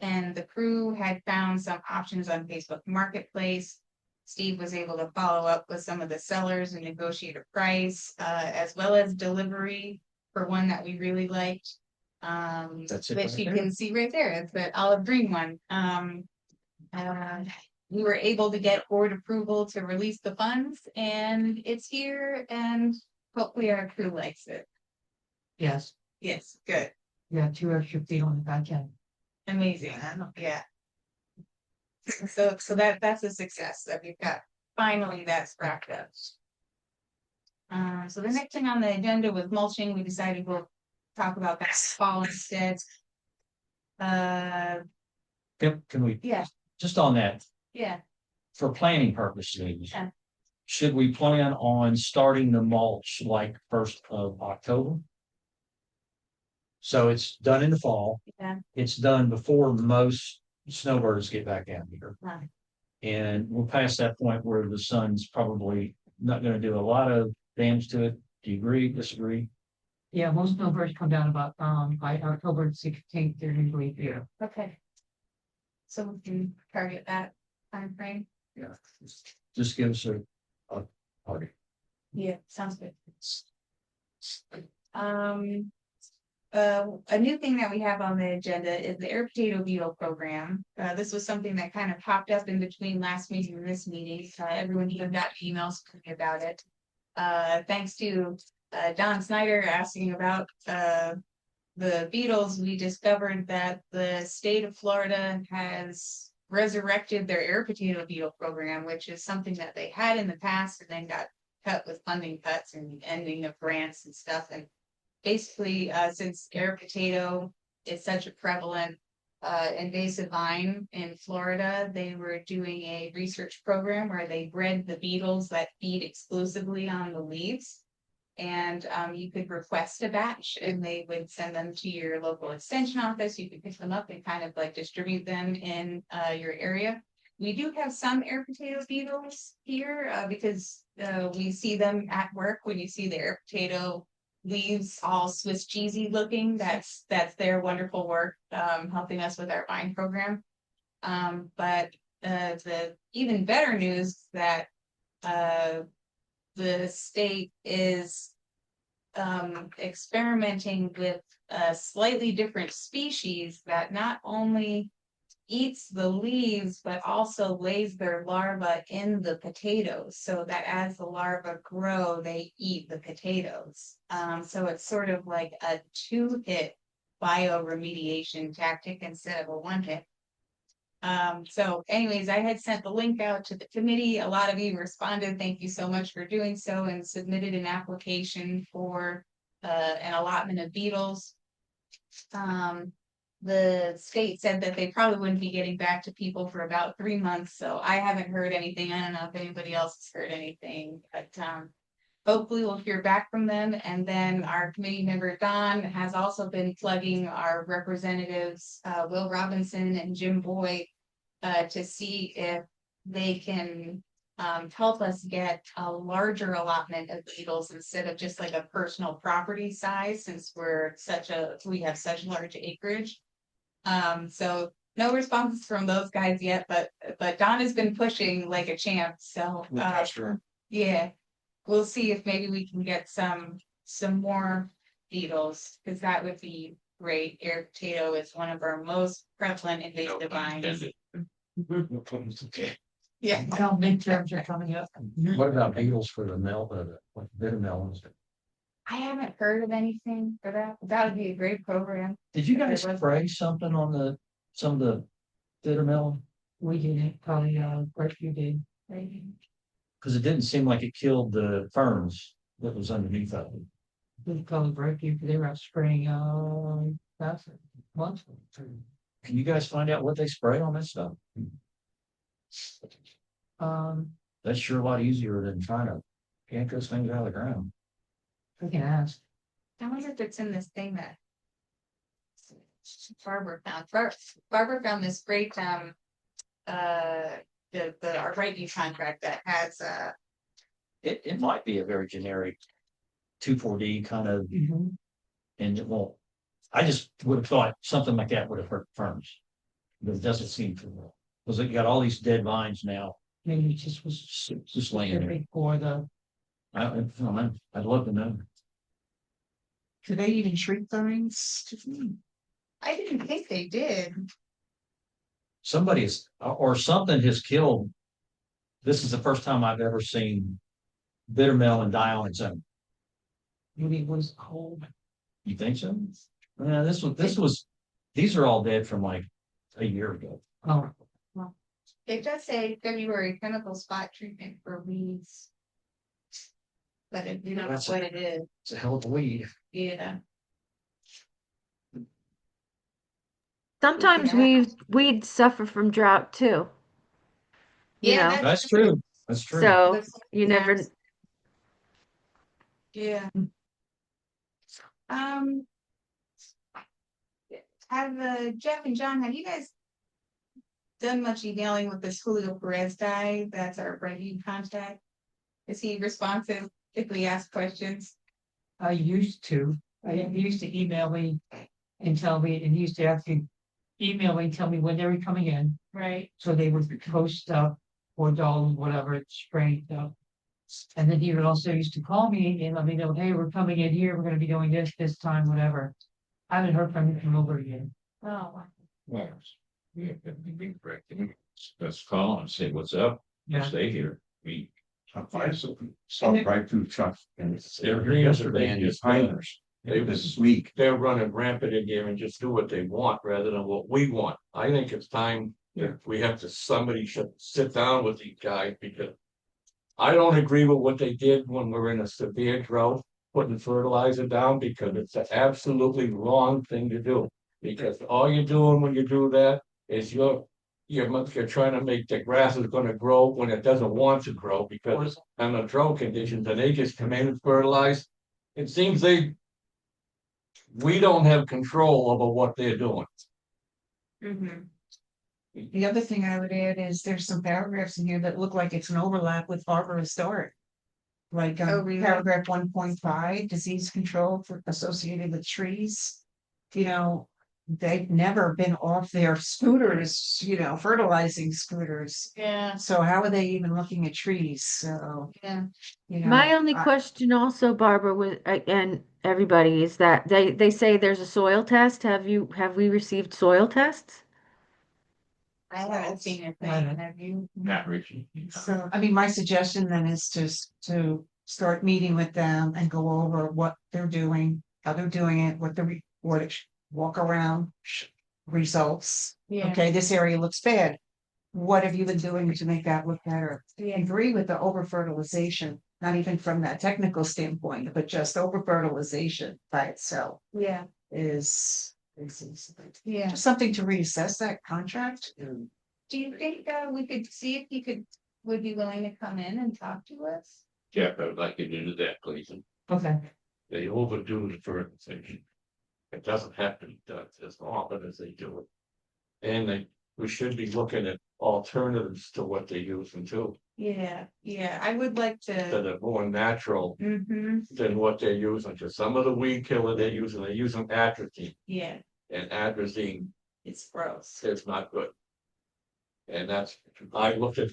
and the crew had found some options on Facebook Marketplace. Steve was able to follow up with some of the sellers and negotiate a price, as well as delivery for one that we really liked. That's it Which right you there. can see right there, it's the olive green one. We were able to get board approval to release the funds and it's here and hopefully our crew likes it. Yes, Yes, good, yeah, 2 extra feet on the back end. amazing, yeah. So that's a success that we've got, finally that's wrapped up. So the next thing on the agenda was mulching, we decided we'll talk about that fall instead. Can we, Yeah, just on that, yeah, for planning purposes. Yeah. Should we plan on starting the mulch like 1st of October? So it's done in the fall. Yeah. It's done before most snowbirds get back down here. Right. And we're past that point where the sun's probably not gonna do a lot of damage to it. Do you agree, disagree? Yeah, most snowbirds come down about, by October 16th, they're usually here. Okay. So we can target that time frame. Yeah. Just give us a target. Yeah, sounds good. A new thing that we have on the agenda is the air potato beetle program. This was something that kind of popped up in between last meeting and this meeting. Everyone even got emails about it. Thanks to Don Snyder asking about the beetles, we discovered that the state of Florida has resurrected their air potato beetle program, which is something that they had in the past and then got cut with funding cuts and ending of grants and stuff. And basically, since air potato is such a prevalent invasive vine in Florida, they were doing a research program where they bred the beetles that feed exclusively on the leaves. And you could request a batch and they would send them to your local extension office. You could pick them up and kind of like distribute them in your area. We do have some air potato beetles here because we see them at work. When you see the air potato leaves all Swiss cheesy looking, that's their wonderful work helping us with our vine program. But the even better news that the state is experimenting with a slightly different species that not only eats the leaves, but also lays their larvae in the potatoes, so that as the larvae grow, they eat the potatoes. So it's sort of like a 2-hit bioremediation tactic instead of a 1-hit. So anyways, I had sent the link out to the committee. A lot of you responded. Thank you so much for doing so, and submitted an application for an allotment of beetles. The state said that they probably wouldn't be getting back to people for about 3 months. So I haven't heard anything. I don't know if anybody else has heard anything, but hopefully we'll hear back from them. And then our committee member Don has also been plugging our representatives, Will Robinson and Jim Boyd, to see if they can help us get a larger allotment of beetles instead of just like a personal property size, since we have such large acreage. So no responses from those guys yet, but Don has been pushing like a champ. So yeah, we'll see if maybe we can get some more beetles, because that would be great. Air potato is one of our most prevalent invasive vines. Okay. Yeah. Now midterms are coming up. What about beetles for the bitter melons? I haven't heard of anything for that. That would be a great program. Did you guys spray something on some of the bitter melon? We did probably quite a few days. Because it didn't seem like it killed the ferns that was underneath of it. We probably quite a few, they were out spraying last month. Can you guys find out what they spray on that stuff? That's sure a lot easier than trying to yank those things out of the ground. We can ask. I wonder if it's in this thing that Barbara found. Barbara found this great our right view contract that has It might be a very generic 2,4-D kind of, and it won't. I just would have thought something like that would have hurt ferns. But it doesn't seem to. Because you got all these dead vines now. Maybe it just was Just laying there. for the. I don't know. I'd love to know. Do they even treat vines? I didn't think they did. Somebody is, or something has killed. This is the first time I've ever seen bitter melon die on its own. Maybe it was cold. You think so? Yeah, these are all dead from like a year ago. Oh, It does say February chemical spot treatment for weeds. But you don't know what it is. It's a hell of a weed. Yeah. Sometimes we'd suffer from drought too. You Yeah, know, That's true. That's true. so you never. Yeah. Have Jeff and John, have you guys done much emailing with this Julio Perez guy, that's our Brady contact. Is he responsive if we ask questions? I used to, he used to email me and tell me, and he used to actually email me and tell me when they were coming in. Right. So they would post stuff or doll, whatever, spray stuff. And then he would also used to call me and let me know, hey, we're coming in here, we're gonna be doing this time, whatever. I haven't heard from him over again. Oh, Well, we have to be correct. Let's call and say, what's up? Yeah. Stay here. I saw right through Chuck and They're here yesterday and and his just, hinders. This week. they're running rampant in here and just do what they want rather than what we want. I think it's time that we have to, somebody should sit down with these guys because I don't agree with what they did when we're in a severe drought, putting fertilizer down because it's an absolutely wrong thing to do. Because all you're doing when you do that is you're trying to make the grass is gonna grow when it doesn't want to grow because it's under drought conditions and they just come in and fertilize. It seems we don't have control over what they're doing. mm-hmm. The other thing I would add is there's some paragraphs in here that look like it's an overlap with Arbor Historic. Like Oh, really? paragraph 1.5, disease control associated with trees. You know, they've never been off their scooters, fertilizing scooters. Yeah, So how are they even looking at trees? So, yeah. My only question also, Barbara, was, and everybody, is that they say there's a soil test. Have we received soil tests? I haven't seen a thing, have you? Not Richie. So, I mean, my suggestion then is to start meeting with them and go over what they're doing, how they're doing it, walk around results. Yeah. Okay, this area looks bad. What have you been doing to make that look better? I agree with the over fertilization, not even from that technical standpoint, but just over fertilization by itself Yeah, is yeah. just something to reassess that contract. Do you think we could see if he would be willing to come in and talk to us? Jeff, I would like you to do that, please. Okay. They overdo the fertilization. It doesn't have to be done as often as they do it. And we should be looking at alternatives to what they're using too, Yeah, I would like that to. are more natural Mm-hmm, than what they're using. Cause some of the weed killer they're using atrazine, yeah, and atrazine it's gross. is not good. And I looked at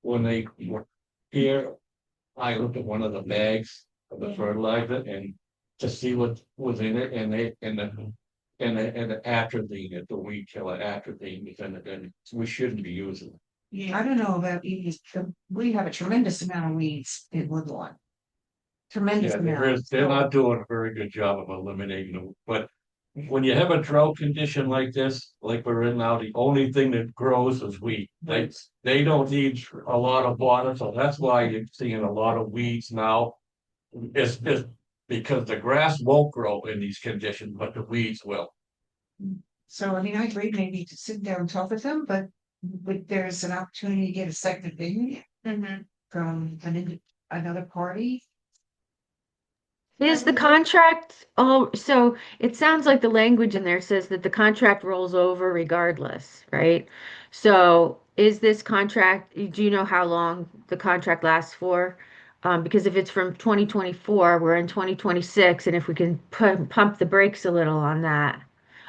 when they were here, I looked at one of the bags of the Yeah. fertilizer and to see what was in it and the atrazine, the weed killer atrazine is in it, and we shouldn't be using it. Yeah, I don't know about weeds. We have a tremendous amount of weeds in Woodlawn. Tremendous Yeah, amount. they're not doing a very good job of eliminating them, but when you have a drought condition like this, like we're in now, the only thing that grows is wheat. They don't need a lot of water, so that's why you're seeing a lot of weeds now. It's because the grass won't grow in these conditions, but the weeds will. So, I mean, I agree maybe to sit down and talk with them, but there's an opportunity to get a second opinion mm-hmm. from another party. Is the contract, so it sounds like the language in there says that the contract rolls over regardless, right? So is this contract, do you know how long the contract lasts for? Because if it's from 2024, we're in 2026, and if we can pump the brakes a little on that.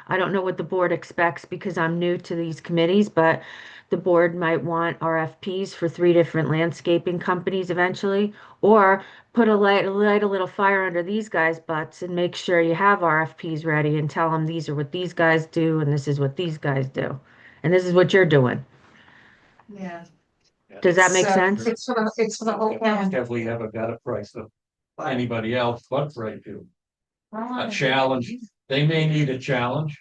I don't know what the board expects because I'm new to these committees, but the board might want RFPs for 3 different landscaping companies eventually, or light a little fire under these guys' butts and make sure you have RFPs ready and tell them these are what these guys do and this is what these guys do. And this is what you're doing. Yeah. Does that make sense? It's for the whole town. Have we ever got a price of anybody else but Freight View? A challenge, they may need a challenge.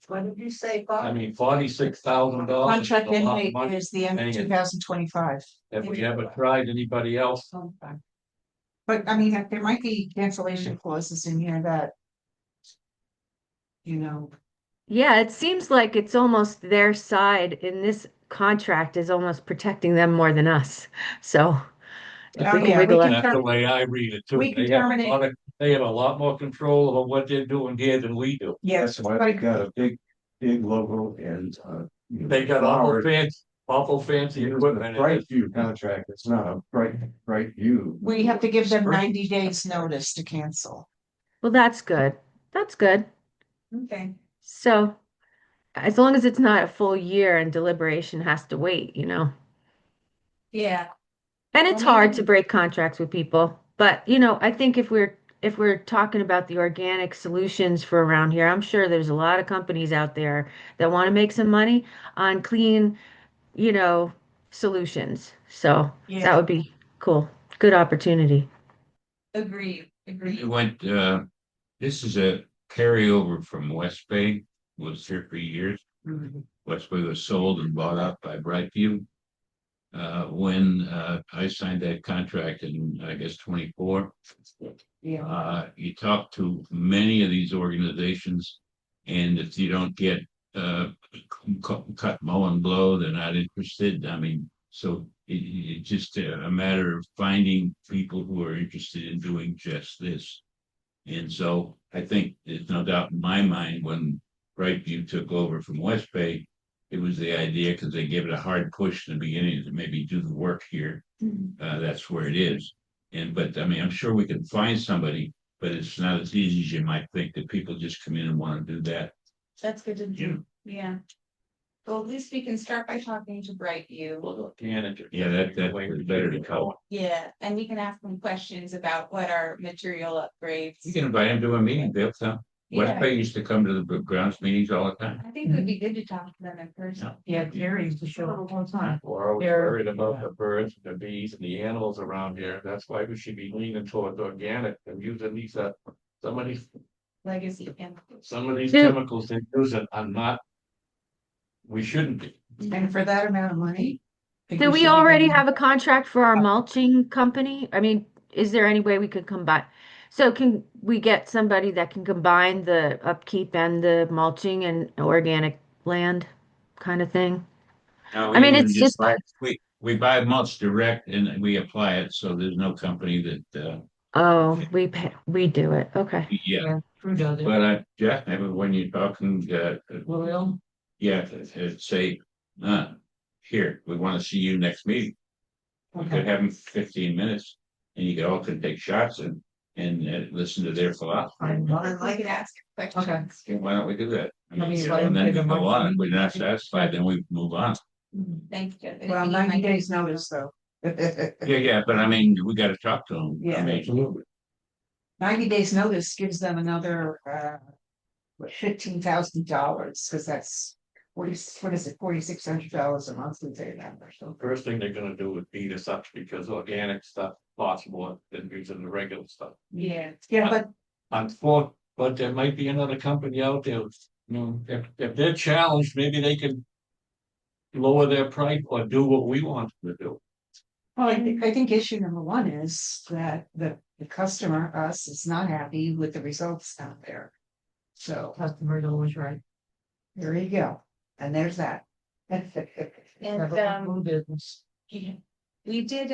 What did you say, I Bob? mean, $46,000. Contract is a end lot of date money. is the end of Dang it. 2025. Have we ever tried anybody else? But I mean, there might be cancellation clauses in here that. Yeah, it seems like it's almost their side in this contract is almost protecting them more than us. So if Oh, we can yeah, we wiggle can it. That's the way I read it too. We can They have terminate- they have a lot more control over what they're doing here than we do. Yes, That's why they got a big logo and They got awful fancy equipment. Bright view contract, it's not a bright view. We have to give them 90 days notice to cancel. Well, that's good. That's good. Okay. So as long as it's not a full year and deliberation has to wait, you know. Yeah, And it's Well, hard maybe- to break contracts with people, but I think if we're talking about the organic solutions for around here, I'm sure there's a lot of companies out there that want to make some money on clean, solutions. So Yeah. that would be cool. Good opportunity. Agreed, agreed. It went, this is a carryover from West Bay, was here for years. West Bay was sold and bought up by Brightview. When I signed that contract in, I guess, 24. You talk to many of these organizations, and if you don't get cut, mow, and blow, they're not interested. I mean, so it's just a matter of finding people who are interested in doing just this. And so I think there's no doubt in my mind when Brightview took over from West Bay, it was the idea because they gave it a hard push in the beginning to maybe do the work here. That's where it is. But I mean, I'm sure we can find somebody, but it's not as easy as you might think that people just come in and want to do that. That's good to do. Yeah. Well, at least we can start by talking to Brightview. Yeah, that was better to call. Yeah, and we can ask them questions about what are material upgrades. You can invite them to a meeting, they'll come. West Yeah. Bay used to come to the grounds meetings all the time. I think it would be good to talk to them in person. Yeah, Jerry used to show up all the time. We're always They're- worried about the birds, the bees, and the animals around here. That's why we should be leaning towards organic and using these, some of these Legacy chemicals. Yeah. chemicals they use are not. We shouldn't be. And for that amount of money. I think Do we should be already getting- have a contract for our mulching company? I mean, is there any way we could combine? So can we get somebody that can combine the upkeep and the mulching and organic land kind of thing? No, I mean, we it's just- buy- we buy mulch direct and we apply it, so there's no company that, Oh, we do it. Okay. yeah. True does it. But Jeff, maybe when you're talking, Well, yeah, say, here, we want to see you next meeting. We could have them 15 minutes and you all could take shots and listen to their philosophy. I could ask questions. Why don't we do that? I mean, mean, you know, why and then we don't we go on. If do we're not satisfied, then we move on. Thank you. Well, 90 days notice though. Yeah, but I mean, we got to talk to them. Yeah. I mean, Absolutely. 90 days notice gives them another, $15,000, because that's 4,600 a month we pay them or something. First thing they're gonna do is beat us up because organic stuff costs more than using the regular stuff. Yeah. Yeah, but But there might be another company out there, if they're challenged, maybe they can. Lower their price or do what we want them to do. well, I think issue number one is that the customer, us, is not happy with the results out there. So customer's always right. there you go. And there's that. And Never mind business. we did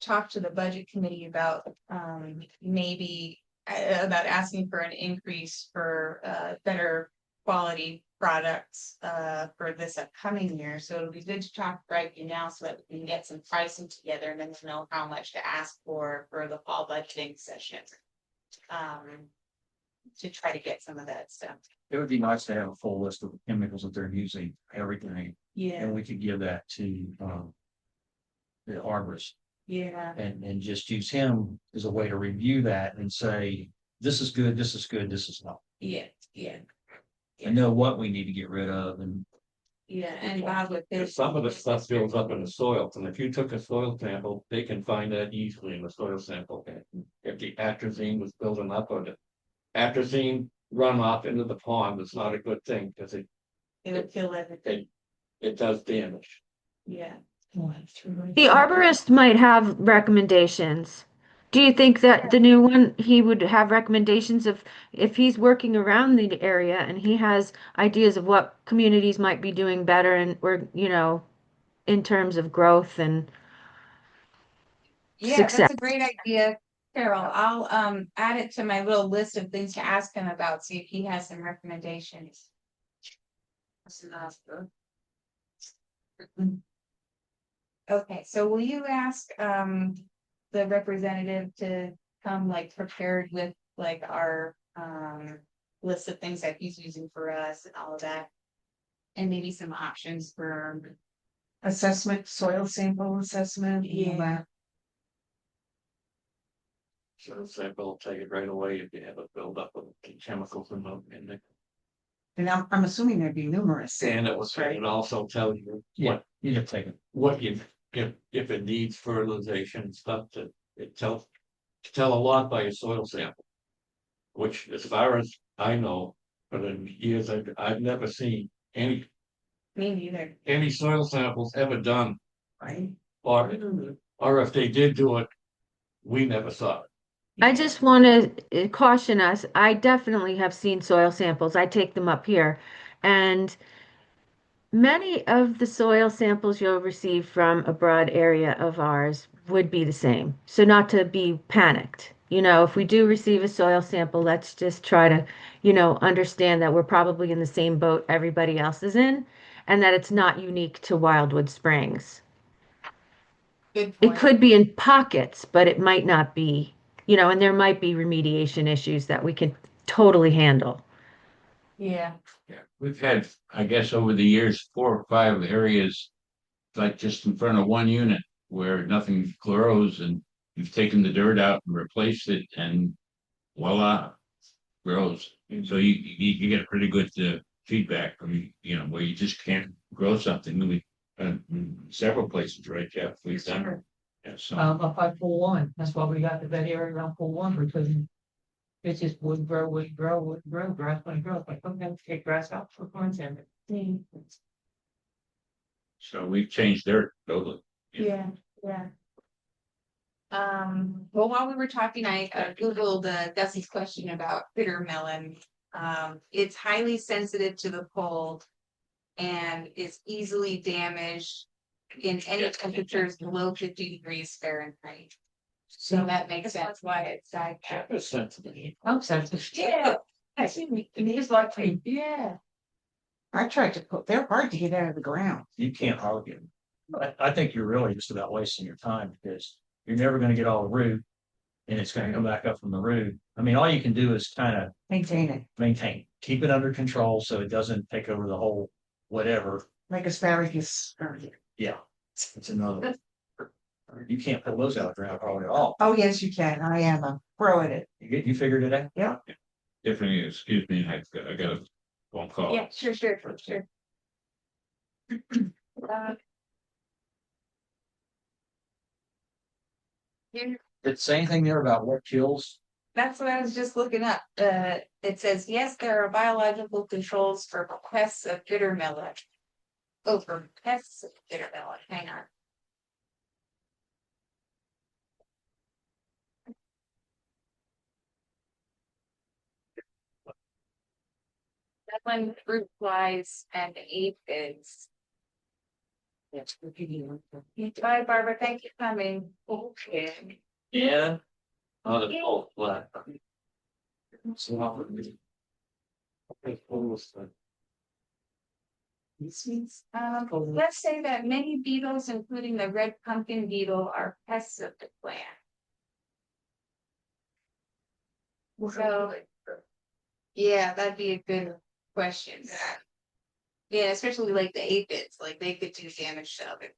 talk to the budget committee about maybe about asking for an increase for better quality products for this upcoming year. So it'll be good to talk right now so that we can get some pricing together and then we'll know how much to ask for the fall budgeting session. To try to get some of that stuff. It would be nice to have a full list of the chemicals that they're using, everything, Yeah, and we could give that to, the arborist yeah. and just use him as a way to review that and say, this is good, this is good, this is not. Yeah, yeah, And know what we need to get rid of and yeah, and Bob with If this. some of the stuff builds up in the soil, and if you took a soil sample, they can find that easily in the soil sample. If the atrazine was building up or the atrazine runoff into the pond, it's not a good thing, because It would feel like, it does damage. yeah. The arborist might have recommendations. Do you think that the new one, he would have recommendations of if he's working around the area and he has ideas of what communities might be doing better and or in terms of growth and Yeah, success? that's a great idea, Carol. I'll add it to my little list of things to ask him about, see if he has some recommendations. Okay, so will you ask, the representative to come like prepared with like our, list of things that he's using for us and all of that? And maybe some options for, Assessment, soil sample assessment, all that. So sample will tell you right away if you have a buildup of chemicals in there. And I'm assuming there'd be numerous. And it was, Right. it also tell you Yeah, you have taken. what you, if it needs fertilization and stuff, that it tells. Tell a lot by a soil sample. Which, as far as I know, for the years I've never seen me neither. any soil samples ever done, Right. or if they did do it, we never saw it. I just want to caution us. I definitely have seen soil samples. I take them up here. And many of the soil samples you'll receive from a broad area of ours would be the same. So not to be panicked. You know, if we do receive a soil sample, let's just try to, understand that we're probably in the same boat everybody else is in, and that it's not unique to Wildwood Springs. Good It point. could be in pockets, but it might not be, and there might be remediation issues that we can totally handle. Yeah. Yeah, we've had, I guess, over the years, 4 or 5 areas, like just in front of one unit where nothing grows and you've taken the dirt out and replaced it and voila, grows. So you get a pretty good feedback from, where you just can't grow something. We, several places, right, Jeff? We've done it. Yeah, so. Up by pool one, that's why we got the bed area around pool one, because it's just would grow, grass wouldn't grow, like, okay, take grass out for plants and. So we've changed dirt totally. Yeah, yeah. Well, while we were talking, I Googled Dusty's question about bitter melon. It's highly sensitive to the cold and is easily damaged in any temperatures below 50 degrees Fahrenheit. So that makes sense why it's died. I'm sensitive. Yeah. I see, it is like, yeah. I tried to put, they're hard to get out of the ground. You can't argue. I think you're really just about wasting your time because you're never gonna get all the root. And it's gonna come back up from the root. I mean, all you can do is kind of Maintain it, maintain, keep it under control so it doesn't take over the whole whatever. like asparagus. Yeah, it's another. You can't pull those out of the ground probably at all. Oh, yes, you can. I am a pro at it. You figured it out? Yeah. Tiffany, excuse me, I got a phone call. Yeah, sure. Here, Did it say anything there about what kills? that's what I was just looking up. It says, yes, there are biological controls for pests of bitter melon. Oh, for pests of bitter melon, hang on. That one, fruit flies and aphids. Bye, Barbara, thank you for coming. Okay. Yeah. Oh, the whole flat. So, okay, almost, Let's say that many beetles, including the red pumpkin beetle, are pests of the plant. So, yeah, that'd be a good question. Yeah, especially like the aphids, like they could do damage to other.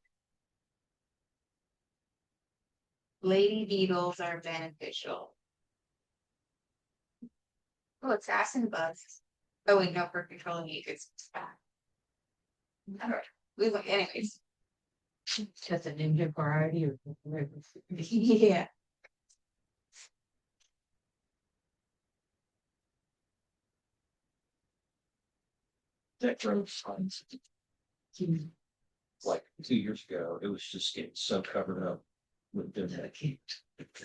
Lady beetles are beneficial. Oh, it's acid bugs. Oh wait, no, for controlling aphids. Alright, we look anyways. Just a ninja variety or. Yeah. That drove signs. Like 2 years ago, it was just getting so covered up with the heat.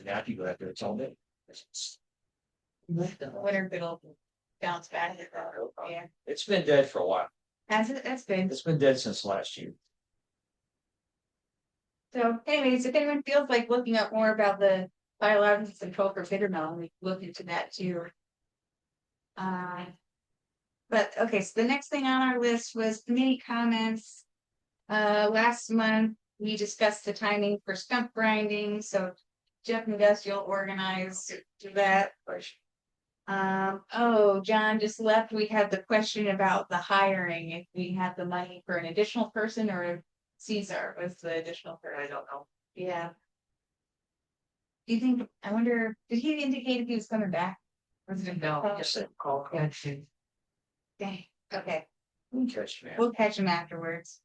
Now if you go out there, it's all day. Winter it'll bounce back. Yeah. It's been dead for a while. Has it? That's good. It's been dead since last year. So anyways, if anyone feels like looking up more about the biological control for bitter melon, we can look into that too. But, okay, so the next thing on our list was committee comments. Last month, we discussed the timing for stump grinding, so Jeff and Gus, you'll organize to do that. Oh, John just left. We had the question about the hiring, if we had the money for an additional person or if Caesar was the additional person. I don't know. Yeah. Do you think, I wonder, did he indicate if he was coming back? Was it No, just a call. Dang, okay. We'll catch him afterwards.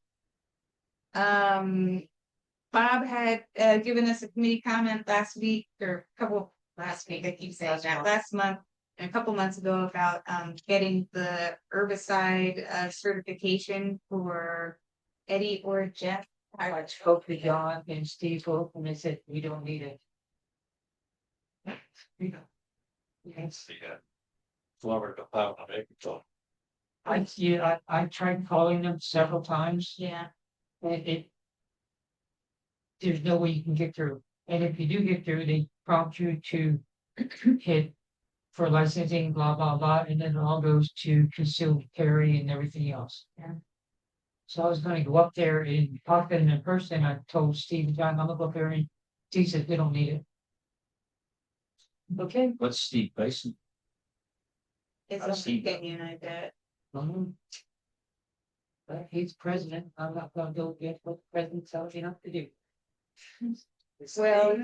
Bob had given us a committee comment last week or last week, I keep saying that, last month. And a couple months ago about getting the herbicide certification for Eddie or Jeff. I spoke to John and Steve both, and they said, we don't need it. It's the Florida Department of Agriculture. I tried calling them several times, Yeah. and there's no way you can get through. And if you do get through, they prompt you to hit for licensing, blah, blah, blah, and then it all goes to concealed carry and everything else. Yeah. So I was gonna go up there and talk to them in person. I told Steve and John, I'm gonna go up there, and Steve said, they don't need it. Okay. What's Steve Basin? It's I've an seen that. opinion, I bet. But he's president. I'm not gonna go get what the president tells you not to do. Well,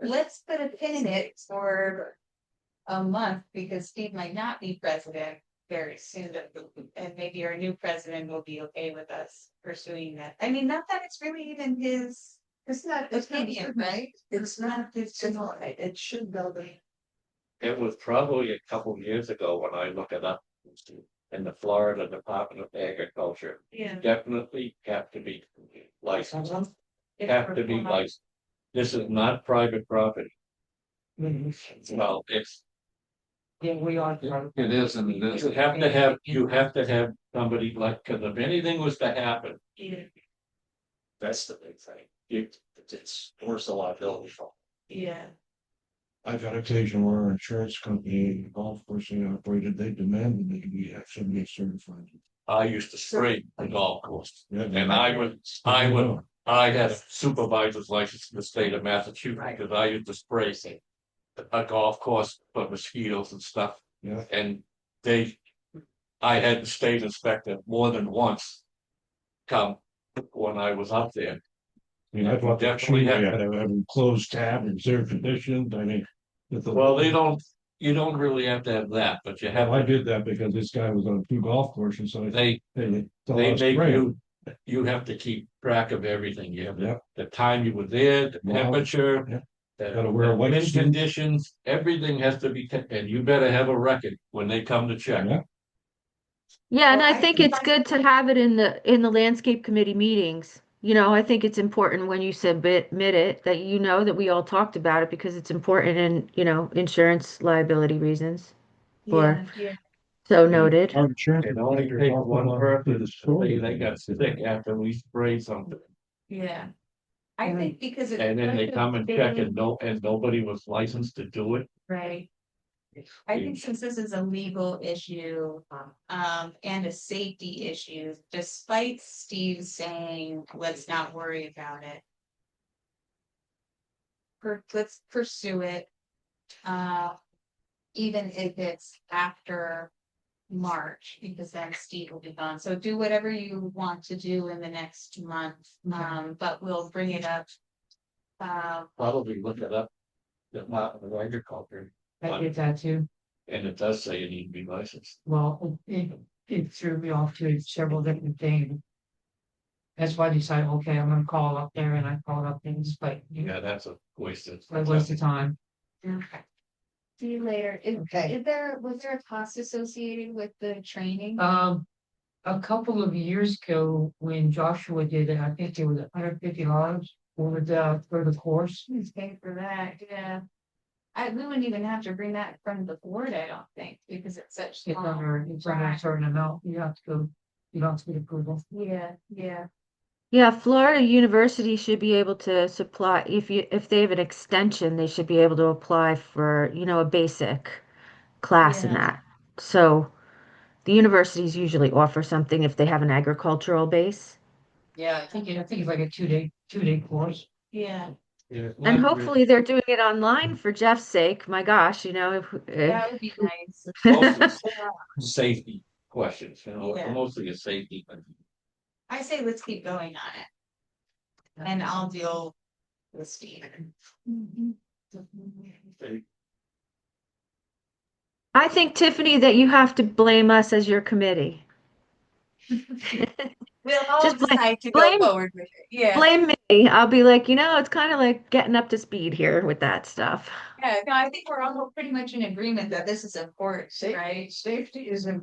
let's put a pin in it for a month because Steve might not be president very soon. And maybe our new president will be okay with us pursuing that. I mean, not that it's really even his, it's not opinion, right? It's not, it should go there. It was probably a couple years ago when I looked it up in the Florida Department of Agriculture. Yeah. Definitely have to be licensed. Have to be licensed. This is not private property. Well, it's, Yeah, we are. It is, and it is. you have to have somebody like, because if anything was to happen, Yeah. That's the big thing. It's worse a liability. Yeah. I've had occasion where our insurance company, golf course they operated, they demanded that we have somebody certified. I used to spray the golf course. Yeah, And I had a supervisor's license in the state of Massachusetts because I used to spray a golf course for mosquitoes and stuff. Yeah. And I had the state inspector more than once come when I was up there. I mean, I thought that Definitely we have had to have a closed tab and air conditioned, I mean. Well, you don't really have to have that, but you have, I did that because this guy was on 2 golf courses, so they they make you have to keep track of everything. You have Yeah. the time you were there, the Wow. temperature. Yeah. The Gotta wear a white wind suit. conditions, everything has to be, and you better have a record when they come to check. Yeah. Yeah, and Well, I I think think it's good to have it in the landscape committee meetings. You know, I think it's important when you submit it that you know that we all talked about it because it's important in, insurance liability reasons. Or Yeah. so noted. Our insurance. It only inspector takes talked one about person the to story. say they got sick after we sprayed something, Yeah. I think because it's. and then they such a come and check big- and nobody was licensed to do it. Right. I think since this is a legal issue, and a safety issue, despite Steve saying, let's not worry about it. Let's pursue it. Even if it's after March, because then Steve will be gone. So do whatever you want to do in the next month, but we'll bring it up. Probably look it up. The Department of Agriculture, I did that too. and it does say you need to be licensed. Well, it threw me off to several different things. That's why I decided, okay, I'm gonna call up there, and I called up things, but Yeah, that's a wasted. I wasted time. Okay. See you later. Was there a cost associated with the training? A couple of years ago, when Joshua did it, I think it was $150 for the course. Who's paying for that? Yeah. We wouldn't even have to bring that from the board, I don't think, because it's such. It's small. under a Right. certain amount, you have to get approval. Yeah, yeah. Yeah, Florida University should be able to supply, if they have an extension, they should be able to apply for, a basic class in Yeah. that. So The universities usually offer something if they have an agricultural base. Yeah, I think it's like a two-day course. Yeah. And hopefully they're doing it online for Jeff's sake. My gosh, That would be nice. Mostly safety questions, Yeah. mostly a safety. I say let's keep going on it. And I'll deal with Steven. I think, Tiffany, that you have to blame us as your committee. We'll all Just decide to go blame- forward with it. Yeah, Blame me. I'll be like, it's kind of like getting up to speed here with that stuff. yeah, no, I think we're all pretty much in agreement that this is important, right? Safety is a,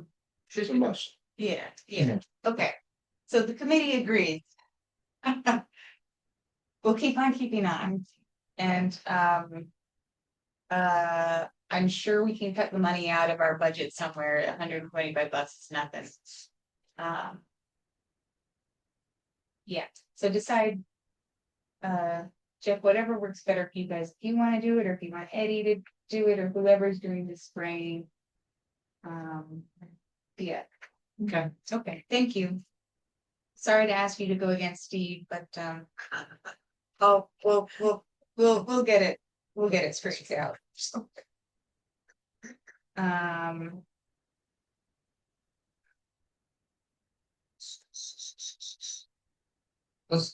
It's a must. Yeah, yeah, okay. So the committee agrees. We'll keep on keeping on. And I'm sure we can cut the money out of our budget somewhere. $125 is nothing. Yeah, so decide. Jeff, whatever works better for you guys. If you want to do it, or if you want Eddie to do it, or whoever's doing the spraying. Yeah. Okay, thank you. Sorry to ask you to go against Steve, but oh, we'll get it. We'll get it straightened out.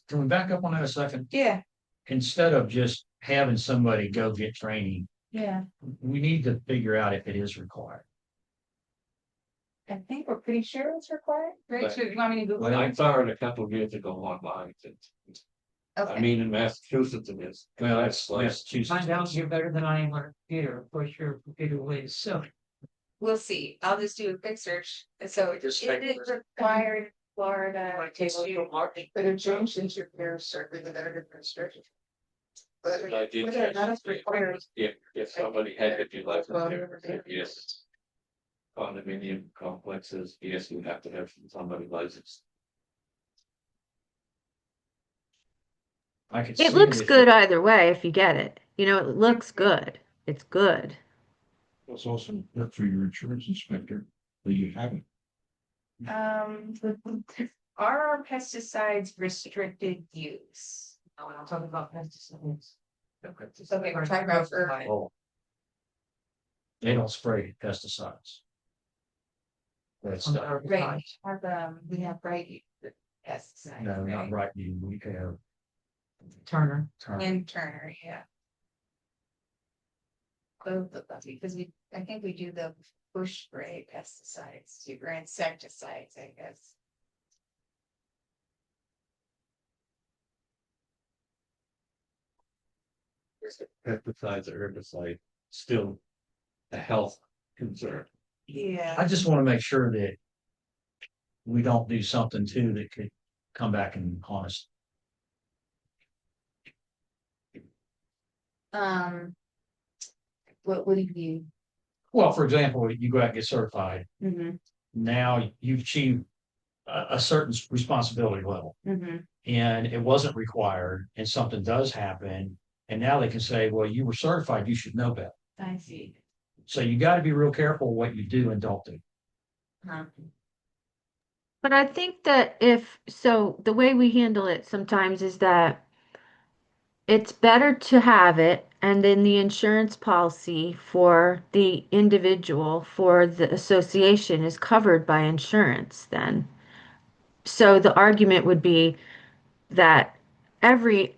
Can we back up on that a second? Yeah, Instead of just having somebody go get training, yeah. we need to figure out if it is required. I think we're pretty sure it's required, right? But- So you want me to Google When I it? saw it a couple of years ago online, I Okay, mean, in Massachusetts it is. Well, that's like, Massachusetts. Find out you're better than I am on a computer, of course, your computer ways, so. we'll see. I'll just do a quick search. So is Just it take- required in Florida? but it changed since your parents started with that administration. But I did whether or not check. it's required, If somebody had 50 license there, yes. Condominium complexes, yes, you have to have somebody licensed. I could It see looks if good either way if you get it. It looks good. It's good. It's also good for your insurance inspector that you haven't. Are our pesticides restricted use? No, I'm talking about pesticides. Okay, we're talking about Oh. They don't spray pesticides. That's, Right, we have right pesticides. no, not right, we have. Turner. And Turner, yeah. Both of them, because I think we do the bush spray pesticides, too, or insecticides, I guess. Pesticides or herbicide, still a health concern. Yeah. I just want to make sure that we don't do something too that could come back and haunt us. What would you? Well, for example, you go out and get certified, Mm-hmm, now you've achieved a certain responsibility level. mm-hmm. And it wasn't required and something does happen. And now they can say, well, you were certified, you should know better. I see. So you got to be real careful what you do and don't do. But I think that the way we handle it sometimes is that it's better to have it and then the insurance policy for the individual, for the association is covered by insurance then. So the argument would be that every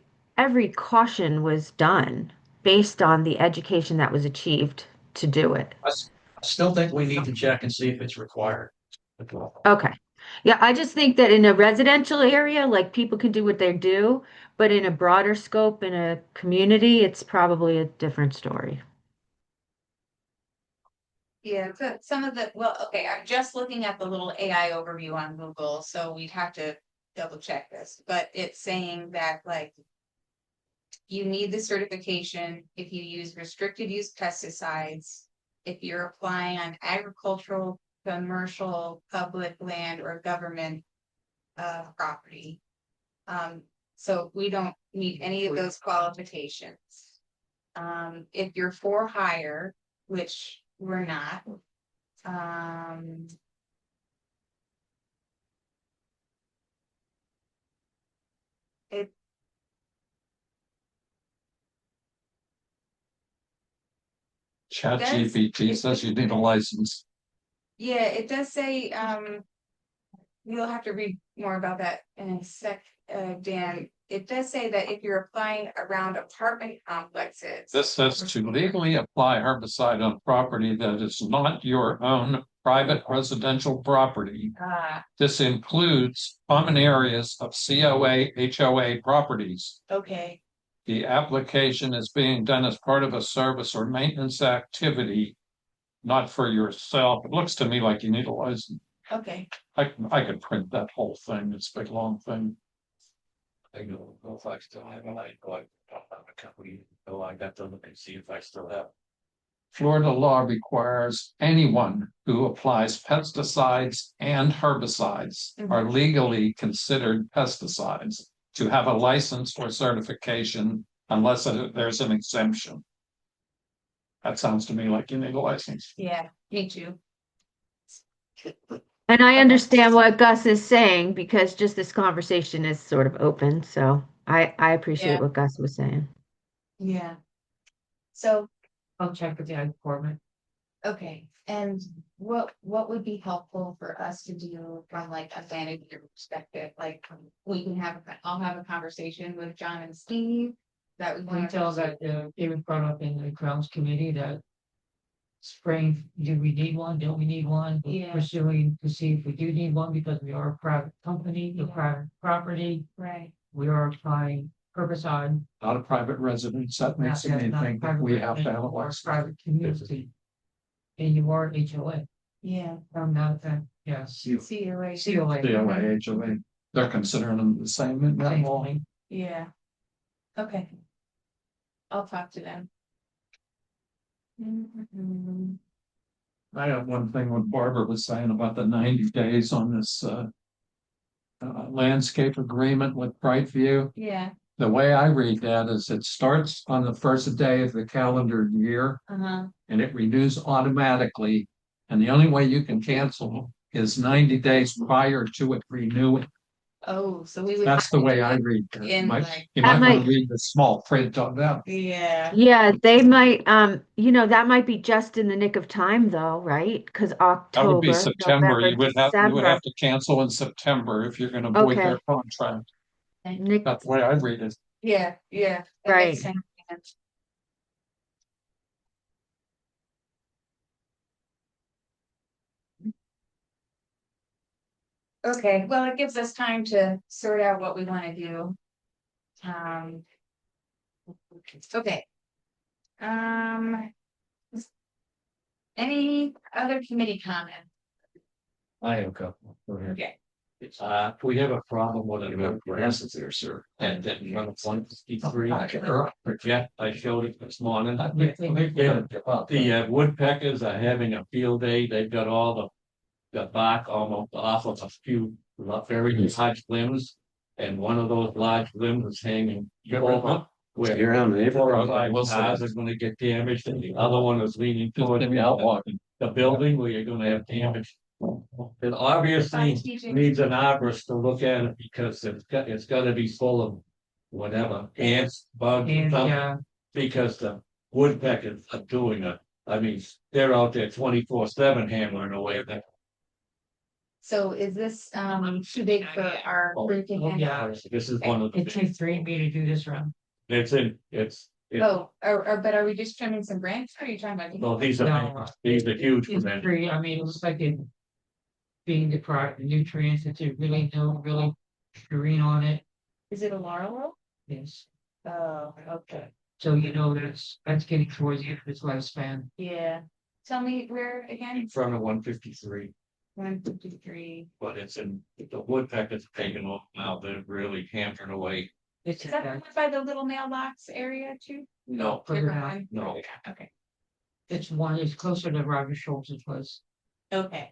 caution was done based on the education that was achieved to do it. I still think we need to check and see if it's required. Okay. Yeah, I just think that in a residential area, like people can do what they do, but in a broader scope in a community, it's probably a different story. Yeah, so some of okay, I'm just looking at the little AI overview on Google, so we'd have to double check this, but it's saying that like. You need the certification if you use restricted use pesticides, if you're applying on agricultural, commercial, public land or government property. So we don't meet any of those qualifications. If you're for hire, which we're not, It, ChatGPT says you need a license. yeah, it does say, you'll have to read more about that in a sec, Dan. It does say that if you're applying around apartment complexes. This says to legally apply herbicide on property that is not your own private residential property. Ah, This includes common areas of COA, HOA properties. okay, The application is being done as part of a service or maintenance activity, not for yourself. It looks to me like you need a license. okay. I could print that whole thing. It's a big, long thing. I don't know if I still have it. I don't have a company. Oh, I got to look and see if I still have. Florida law requires anyone who applies pesticides and herbicides are legally considered pesticides to have a license or certification unless there's an exemption. That sounds to me like you need a license. Yeah, me too. And I understand what Gus is saying because just this conversation is sort of open, so I appreciate Yeah. what Gus was saying. Yeah. So, I'll check with the ag department. okay, and what would be helpful for us to do from like a manager perspective? Like, we can have, I'll have a conversation with John and Steve. That we We want tell that, it was brought up in the grounds committee that. Spring, do we need one? Don't we need one? We're Yeah. Pursuing to see if we do need one because we are a private company, a Yeah. private property. Right. We are applying herbicide. Not a private residence. That makes not- me not think that private we have to residential have a or license. Private community. And you are HOA. Yeah. I'm not that, yes. COA. COA. COA, HOA. They're considering them the same in that Same law. thing. Yeah. Okay. I'll talk to them. I have one thing what Barbara was saying about the 90 days on this landscape agreement with Brightview. Yeah, The way I read that is it starts on the first day of the calendar year and it renews automatically. And the only way you can cancel is 90 days prior to it renewing. oh, so we would. That's have the to way do I it read it. in, You like- might That want to might- read the small print on that. Yeah, Yeah, they might, that might be just in the nick of time though, right? Because That would be October, September. November, You would have December. to cancel in September if you're gonna void their Okay. contract. Nick, That's the way I read it. yeah, yeah. that makes Right. sense. Okay, well, it gives us time to sort out what we want to do. Okay. Any other committee comment? I have a couple. Go ahead. Okay. We have a problem with the grasses there, sir. And then run 153. Project, I showed it this morning. Yeah, the woodpeckers are having a field day. They've got all the bark almost off of a few very large limbs. And one of those large limbs is hanging over. Where You're on the 4 or 5 cars are gonna get damaged and the other one is leaning toward the building where you're gonna have damage. It obviously needs an arborist to look at it because it's gotta be full of whatever, ants, bugs, And, something, because the woodpeckers are doing it. I mean, they're out there 24/7 hammering away there. So is this, too big for our group to handle? yeah. This is one of the. It takes 3 me to do this round. It's. Oh, but are we just trimming some branches? Or are you talking about? No, these No. are huge. It's pretty, I mean, it looks like it. Being deprived of nutrients, it's really no really green on it, Is it a laurel? yes. Oh, okay, So that's getting towards the end of its lifespan. yeah. Tell me where again? In front of 153, 153. but it's in, the woodpeckers taken off now, they're really hammering away. It's Is that the one by the little mailbox area too? No, further Different down. one? no, Okay, It's closer to Roger Schultz's place. okay.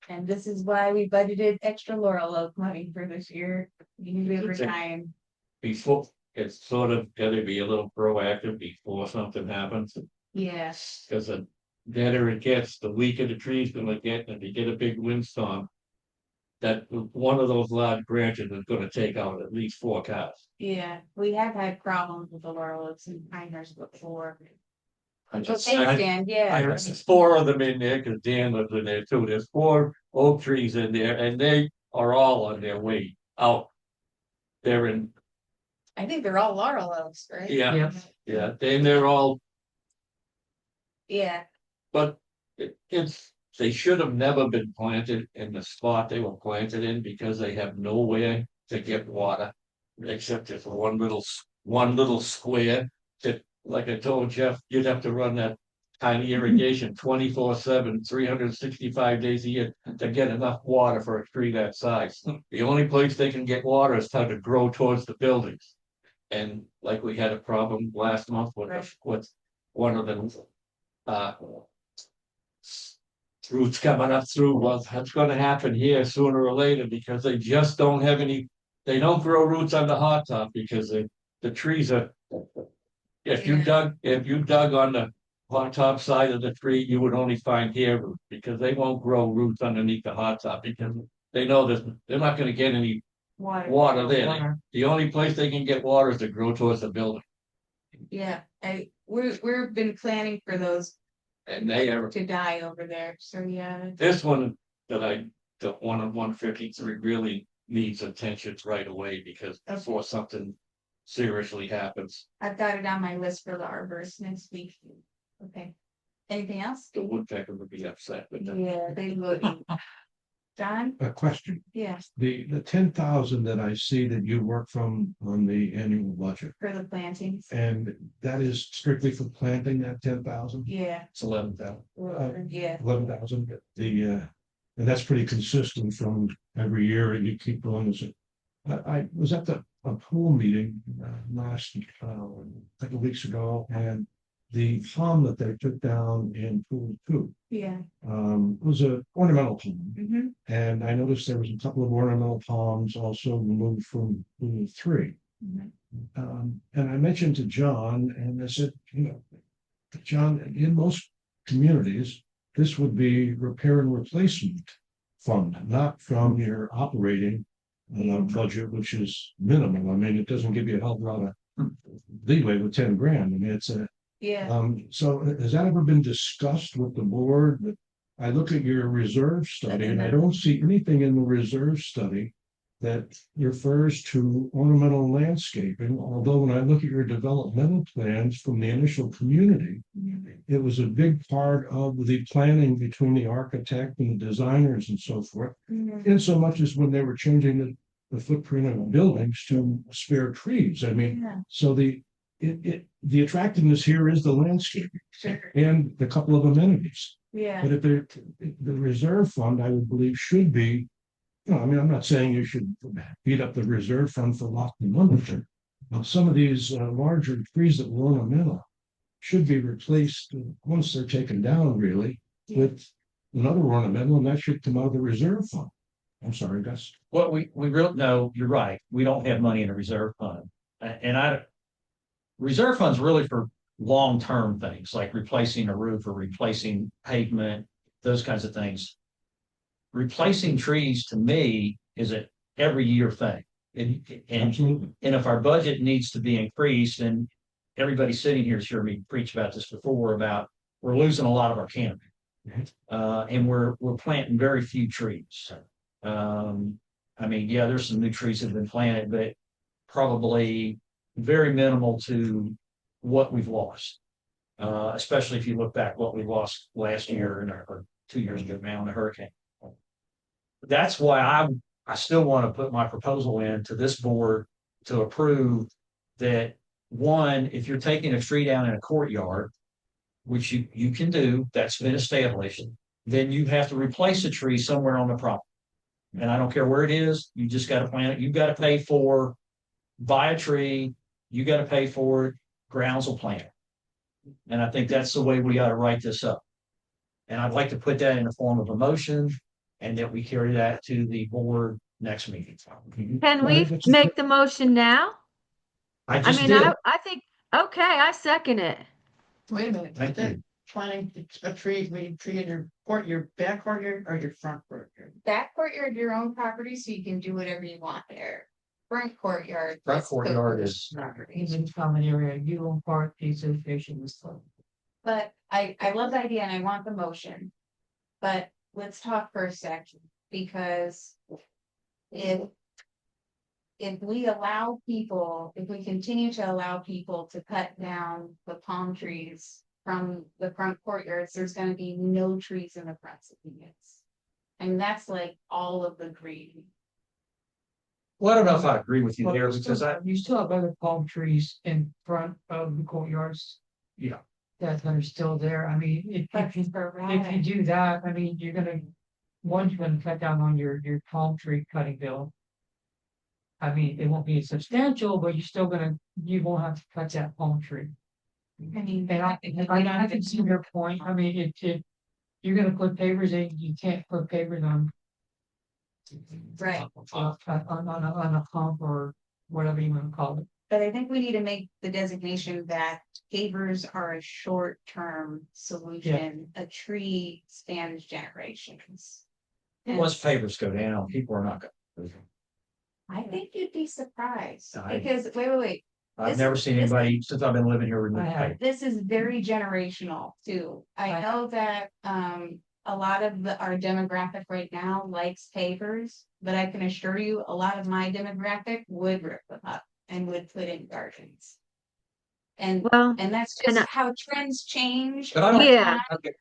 And this is why we budgeted extra laurel oak money for this year. Over time. before, it's sort of gotta be a little proactive before something happens. Yes. Cause the deader it gets, the weaker the tree's gonna get, and if you get a big windstorm. that one of those large branches is gonna take out at least 4 cars. Yeah, we have had problems with the laurels and piners before. I Well, just, thanks, I, Dan, I, yeah. there's 4 of them in there, cause Dan lives in there too, there's 4 oak trees in there, and they are all on their way out. They're in, I think they're all laurel oaks, right? yeah, yeah, they're all, Yeah, but they should have never been planted in the spot they were planted in, because they have nowhere to get water. Except just one little square that, like I told Jeff, you'd have to run that tiny irrigation 24/7, 365 days a year to get enough water for a tree that size. The only place they can get water is how to grow towards the buildings. And like we had a problem last month with Right. with one of them, roots coming up through, well, that's gonna happen here sooner or later, because they just don't have any, they don't grow roots on the hot top, because the trees are. If you Yeah. dug on the hot top side of the tree, you would only find hair roots, because they won't grow roots underneath the hot top, because they know that they're not gonna get any water there. The only place they can get water is to grow towards the building, yeah, we've been planning for those and they are. to die over there, so yeah. This one the one on 153 really needs attention right away, because before something seriously happens, I've got it on my list for the arborist next week. Okay. Anything else? the woodpecker would be upset with them. Yeah, they would. John? A question, Yes, the 10,000 that I see that you work from on the annual budget, for the plantings. and that is strictly for planting, that 10,000? Yeah, It's 11,000. yeah, 11,000, and that's pretty consistent from every year, and you keep going. I was at a pool meeting last couple of weeks ago, and the palm that they took down in pool 2 yeah. was an ornamental palm, Mm-hmm. and I noticed there was a couple of ornamental palms also removed from pool 3. And I mentioned to John, and I said, John, in most communities, this would be repair and replacement fund, not from your operating budget, which is minimal. I mean, it doesn't give you a hell of a lot of leeway with 10 grand. I mean, it's a, Yeah, so has that ever been discussed with the board? I look at your reserve study and I don't see anything in the reserve study that refers to ornamental landscaping, although when I look at your developmental plans from the initial community, it was a big part of the planning between the architect and the designers and so forth. In so much as when they were changing the footprint of buildings to spare trees. I mean, yeah, so the attractiveness here is the landscaping sure, and the couple of amenities. yeah, But if the reserve fund, I would believe, should be, I mean, I'm not saying you should beat up the reserve fund for lofty numbers. Some of these larger trees that were ornamental should be replaced once they're taken down, really, with another ornamental, and that should come out of the reserve fund. I'm sorry, Gus. Well, we really, no, you're right. We don't have money in a reserve fund. Reserve funds really for long-term things like replacing a roof or replacing pavement, those kinds of things. Replacing trees to me is an every year thing. And Absolutely. if our budget needs to be increased, and everybody sitting here has heard me preach about this before, about we're losing a lot of our canopy. And we're planting very few trees. I mean, yeah, there's some new trees that have been planted, but probably very minimal to what we've lost. Especially if you look back what we lost last year or 2 years ago now in the hurricane. That's why I still want to put my proposal in to this board to approve that. One, if you're taking a tree down in a courtyard, which you can do, that's been established, then you have to replace a tree somewhere on the property. And I don't care where it is, you just got to plant it. You've got to pay for, buy a tree, you got to pay for it, grounds will plant it. And I think that's the way we ought to write this up. And I'd like to put that in the form of a motion, and that we carry that to the board next meeting. Can we make the motion now? I I just mean, did. I think, okay, I second it. Wait a minute. Thank you. planting a tree in your your back courtyard or your front courtyard? Back courtyard, your own property, so you can do whatever you want there. Front courtyard. Front is courtyard the is- property. Even common area, you own part, the association is. But I love the idea and I want the motion. But let's talk for a second, because if we allow people, if we continue to allow people to cut down the palm trees from the front courtyards, there's gonna be no trees in the front of the units. And that's like all of the green. Well, I don't know if I agree with you Well, there because you still have other palm trees in front of the courtyards. Yeah. That are still there. I mean, if But you, for if you do that, I mean, you're gonna cut down on your palm tree cutting bill. I mean, it won't be substantial, but you won't have to cut that palm tree. I mean, And I can see your point. I mean, if you're gonna put pavers in, you can't put pavers on. Right. On a pump or whatever you wanna call it. But I think we need to make the designation that pavers are a short-term solution, a tree spans generations. once pavers go down, people are not going. I think you'd be surprised, I- because, wait. I've This- never seen this- anybody since I've been living here remove I have. pavers. This is very generational too. I Right. know that, a lot of our demographic right now likes pavers, but I can assure you, a lot of my demographic would rip them up and would put in gardens. And Well, that's and just how trends change. But I don't. over Yeah. time, Okay.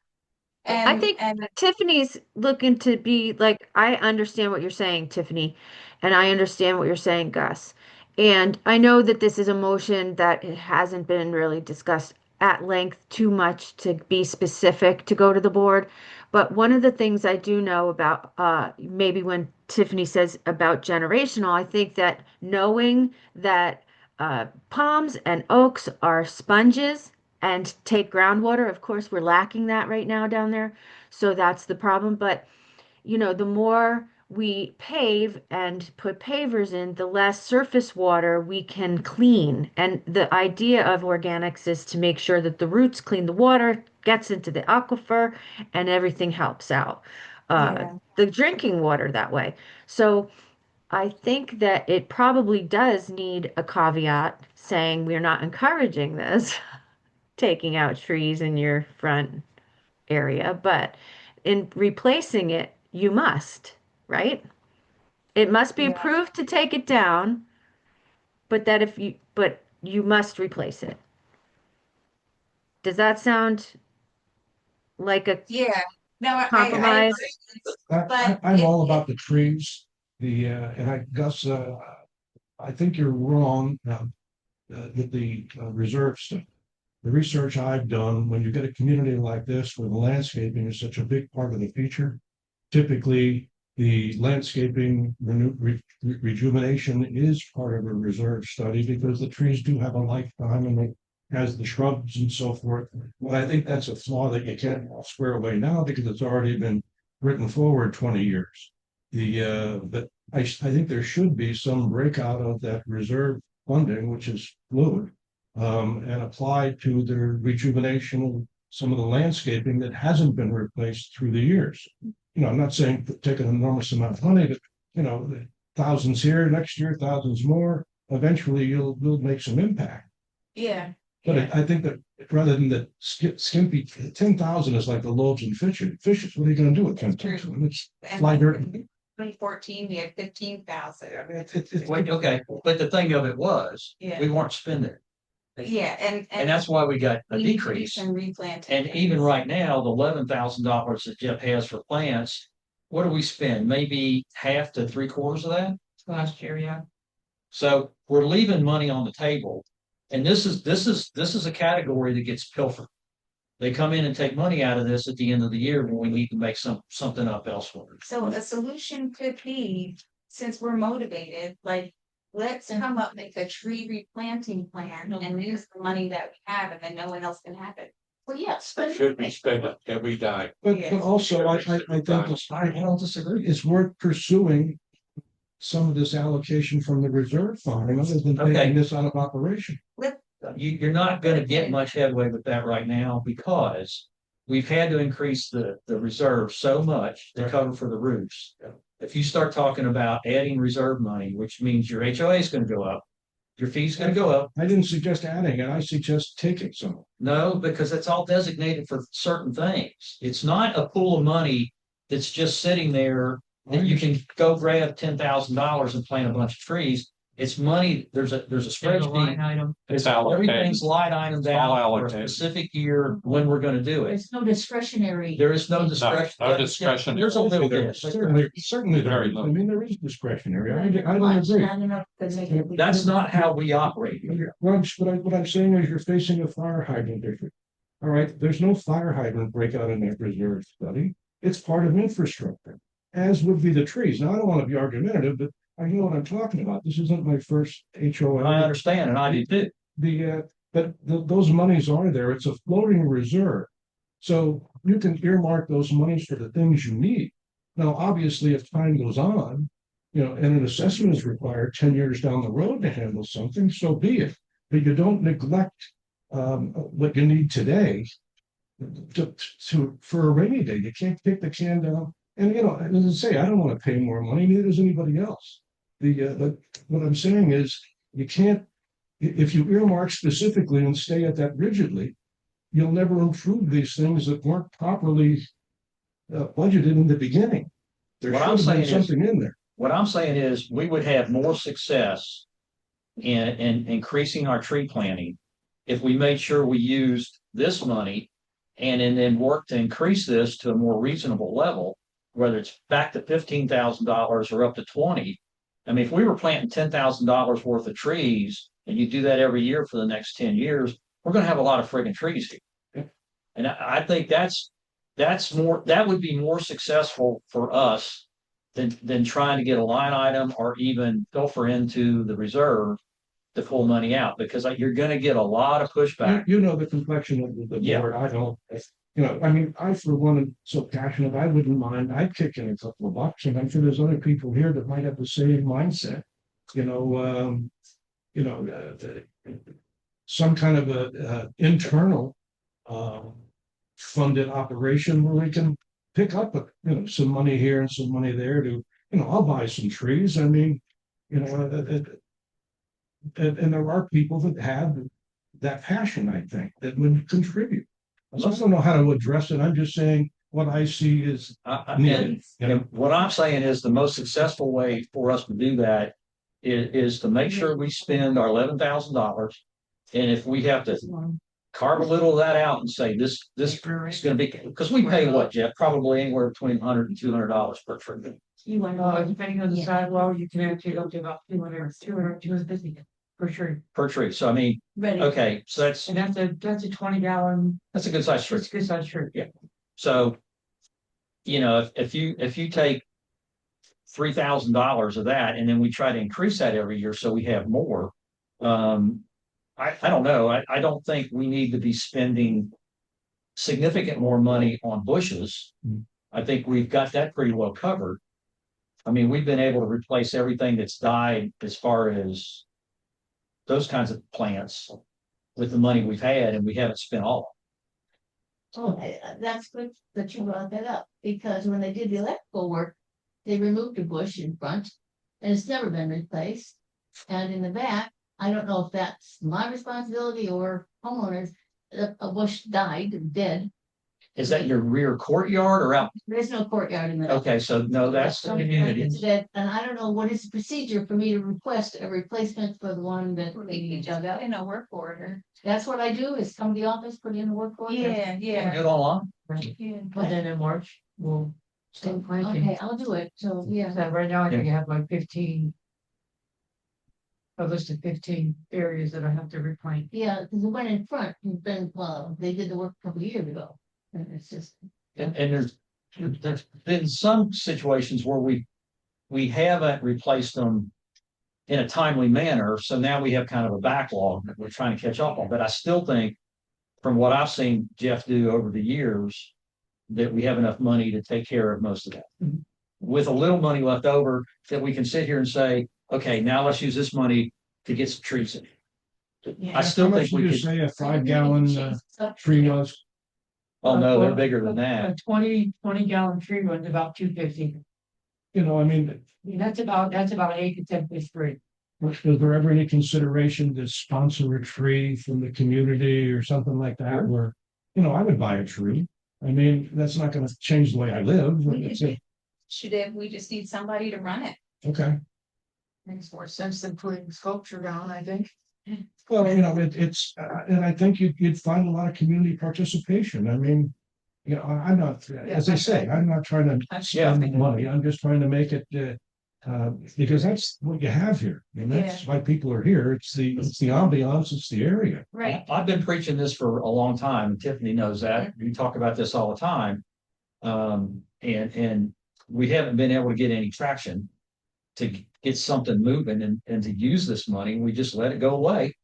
I think and Tiffany's looking to be like, I understand what you're saying, Tiffany, and I understand what you're saying, Gus. And I know that this is a motion that it hasn't been really discussed at length too much to be specific to go to the board. But one of the things I do know about, maybe when Tiffany says about generational, I think that knowing that palms and oaks are sponges and take groundwater. Of course, we're lacking that right now down there. So that's the problem. But, the more we pave and put pavers in, the less surface water we can clean. And the idea of organics is to make sure that the roots clean the water, gets into the aquifer, and everything helps out. Yeah. The drinking water that way. So I think that it probably does need a caveat saying we're not encouraging this. Taking out trees in your front area, but in replacing it, you must, right? It must be Yeah. approved to take it down, but you must replace it. Does that sound like a yeah, no, I compromise? agree. But I'm it- all about the trees, and Gus, I think you're wrong, with the reserve stuff. The research I've done, when you get a community like this where the landscaping is such a big part of the feature, typically the landscaping rejuvenation is part of a reserve study because the trees do have a lifetime and it has the shrubs and so forth. But I think that's a flaw that you can't square away now because it's already been written forward 20 years. But I think there should be some breakout of that reserve funding, which is fluid, and applied to the rejuvenation of some of the landscaping that hasn't been replaced through the years. I'm not saying take an enormous amount of money, but thousands here, next year, thousands more. Eventually, you'll make some impact. Yeah. But I think that rather than the skimpy 10,000 is like the loaves and fishes. What are you going to do with 10,000? It's fly dirt. 2014, we had 15,000. Wait, okay, but the thing of it was, Yeah. we weren't spending. Yeah, And that's why we got a we need to do decrease. some replanting. And even right now, the $11,000 that Jeff has for plants, what do we spend? Maybe half to three quarters of that? Last year, yeah. So we're leaving money on the table. And this is a category that gets pilfered. They come in and take money out of this at the end of the year when we need to make something up elsewhere. So a solution could be, since we're motivated, like, let's come up with a tree replanting plan and use the money that we have, and then no one else can have it. Well, yes, but. Should be spent every dime. But also, I think I don't disagree. it's worth pursuing some of this allocation from the reserve fund, other than Okay. taking this out of operation. You're not gonna get much headway with that right now because we've had to increase the reserve so much to Right. cover for the roofs. Yeah. If you start talking about adding reserve money, which means your HOA is gonna go up, your fee's gonna go up. I didn't suggest adding it, I suggest taking some. No, because it's all designated for certain things. It's not a pool of money that's just sitting there that you can go grab $10,000 and plant a bunch of trees. It's money, there's a There's a line spreadsheet. item. It's allocated. Everything's line items It's all out for a allocated. specific year when we're gonna do it. There's no discretionary. There is no discretion. no discretion. There's a little There- bit. Certainly, there Very is. I little. mean, there is discretionary, I don't agree. Not enough to make it- That's not how we operate here. What I'm saying is you're facing a fire hydrant issue. All right, there's no fire hydrant breakout in that reserve study. It's part of infrastructure, as would be the trees. Now, I don't want to be argumentative, but I know what I'm talking about. This isn't my first HOA. I understand, and I do too. Those monies are there. It's a floating reserve. So you can earmark those monies for the things you need. Now, obviously, if time goes on, and an assessment is required 10 years down the road to handle something, so be it. But you don't neglect what you need today for a rainy day. You can't kick the can down. And as I say, I don't want to pay more money, neither does anybody else. But what I'm saying is you can't, if you earmark specifically and stay at that rigidly, you'll never improve these things that weren't properly budgeted in the beginning. There What should I'm have saying been is- something in there. What I'm saying is we would have more success in increasing our tree planting if we made sure we used this money and then work to increase this to a more reasonable level, whether it's back to $15,000 or up to 20. I mean, if we were planting $10,000 worth of trees and you do that every year for the next 10 years, we're going to have a lot of friggin' trees here. And I think that would be more successful for us than trying to get a line item or even filter into the reserve to pull money out, because you're going to get a lot of pushback. You know the complexion of the Yeah. board. I don't. I mean, I for one am so passionate. I wouldn't mind. I'd kick in a couple of bucks, and I'm sure there's other people here that might have the same mindset. Some kind of a internal funded operation where we can pick up some money here and some money there to I'll buy some trees. I mean, and there are people that have that passion, I think, that would contribute. I just don't know how to address it. I'm just saying what I see is needed. And what I'm saying is the most successful way for us to do that is to make sure we spend our $11,000. And if we have to carve a little of that out and say this is going to be, because we pay what, Jeff, probably anywhere between $100 and $200 per tree. Depending on the sidewall, you can actually go to about 250 for sure. Per tree. So I mean, Ready. okay, so that's And that's a 20-gallon. a good size tree. It's a good size tree. Yeah. So, if you take $3,000 of that, and then we try to increase that every year, so we have more. I don't know. I don't think we need to be spending significant more money on bushes. I think we've got that pretty well covered. I mean, we've been able to replace everything that's died as far as those kinds of plants with the money we've had, and we haven't spent all. Oh, that's good that you brought that up, because when they did the electrical work, they removed a bush in front, and it's never been replaced. And in the back, I don't know if that's my responsibility or homeowners, a bush died, dead. Is that your rear courtyard or out? There's no courtyard in the. Okay, so no, that's the community. It's dead, and I don't know what is the procedure for me to request a replacement for the one that they dug up. In a work order. That's what I do, is come to the office, put in the work order. Yeah, Do yeah. it online. Yeah. But then in March, we'll start planting. Okay, I'll do it, so, yeah. So right now, I think I have like 15. A list of 15 areas that I have to replant. Yeah, because the one in front has been, well, they did the work a couple of years ago, and it's just. And there's been some situations where we haven't replaced them in a timely manner. So now we have kind of a backlog that we're trying to catch up on. But I still think, from what I've seen Jeff do over the years, that we have enough money to take care of most of that. Mhm. With a little money left over, that we can sit here and say, okay, now let's use this money to get some trees in. I still How think much we did you could, say a 5-gallon tree was? Oh, no, they're Well, bigger than A that. 20 gallon tree runs about 250. I mean, I mean, that's about 8 to 10 fish free. was there ever any consideration to sponsor a tree from the community or something like that where, I would buy a tree. I mean, that's not gonna change the way I live. But it's we just need somebody to run it. okay. Makes more sense than putting sculpture down, I think. Well, it's, and I think you'd find a lot of community participation. I mean, I'm not, as I say, I'm not trying to spend money. I'm just trying to make it, because that's what you have here. And that's why people are here. It's the ambiance, it's the area. Right. I've been preaching this for a long time, and Tiffany knows that. We talk about this all the time. And we haven't been able to get any traction to get something moving and to use this money. We just let it go away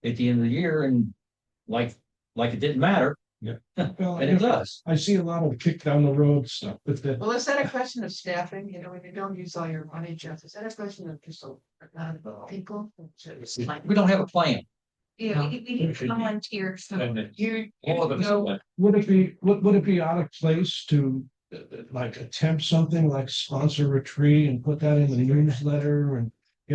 at the end of the year and like it didn't matter. Yeah. Well, And it does. I see a lot of kick down the road stuff, but Well, is that a question of staffing? When you don't use all your money, Jeff, is that a question of just people? We don't have a plan. Yeah, we need volunteers. would it be out of place to like attempt something like sponsor a tree and put that in the newsletter and,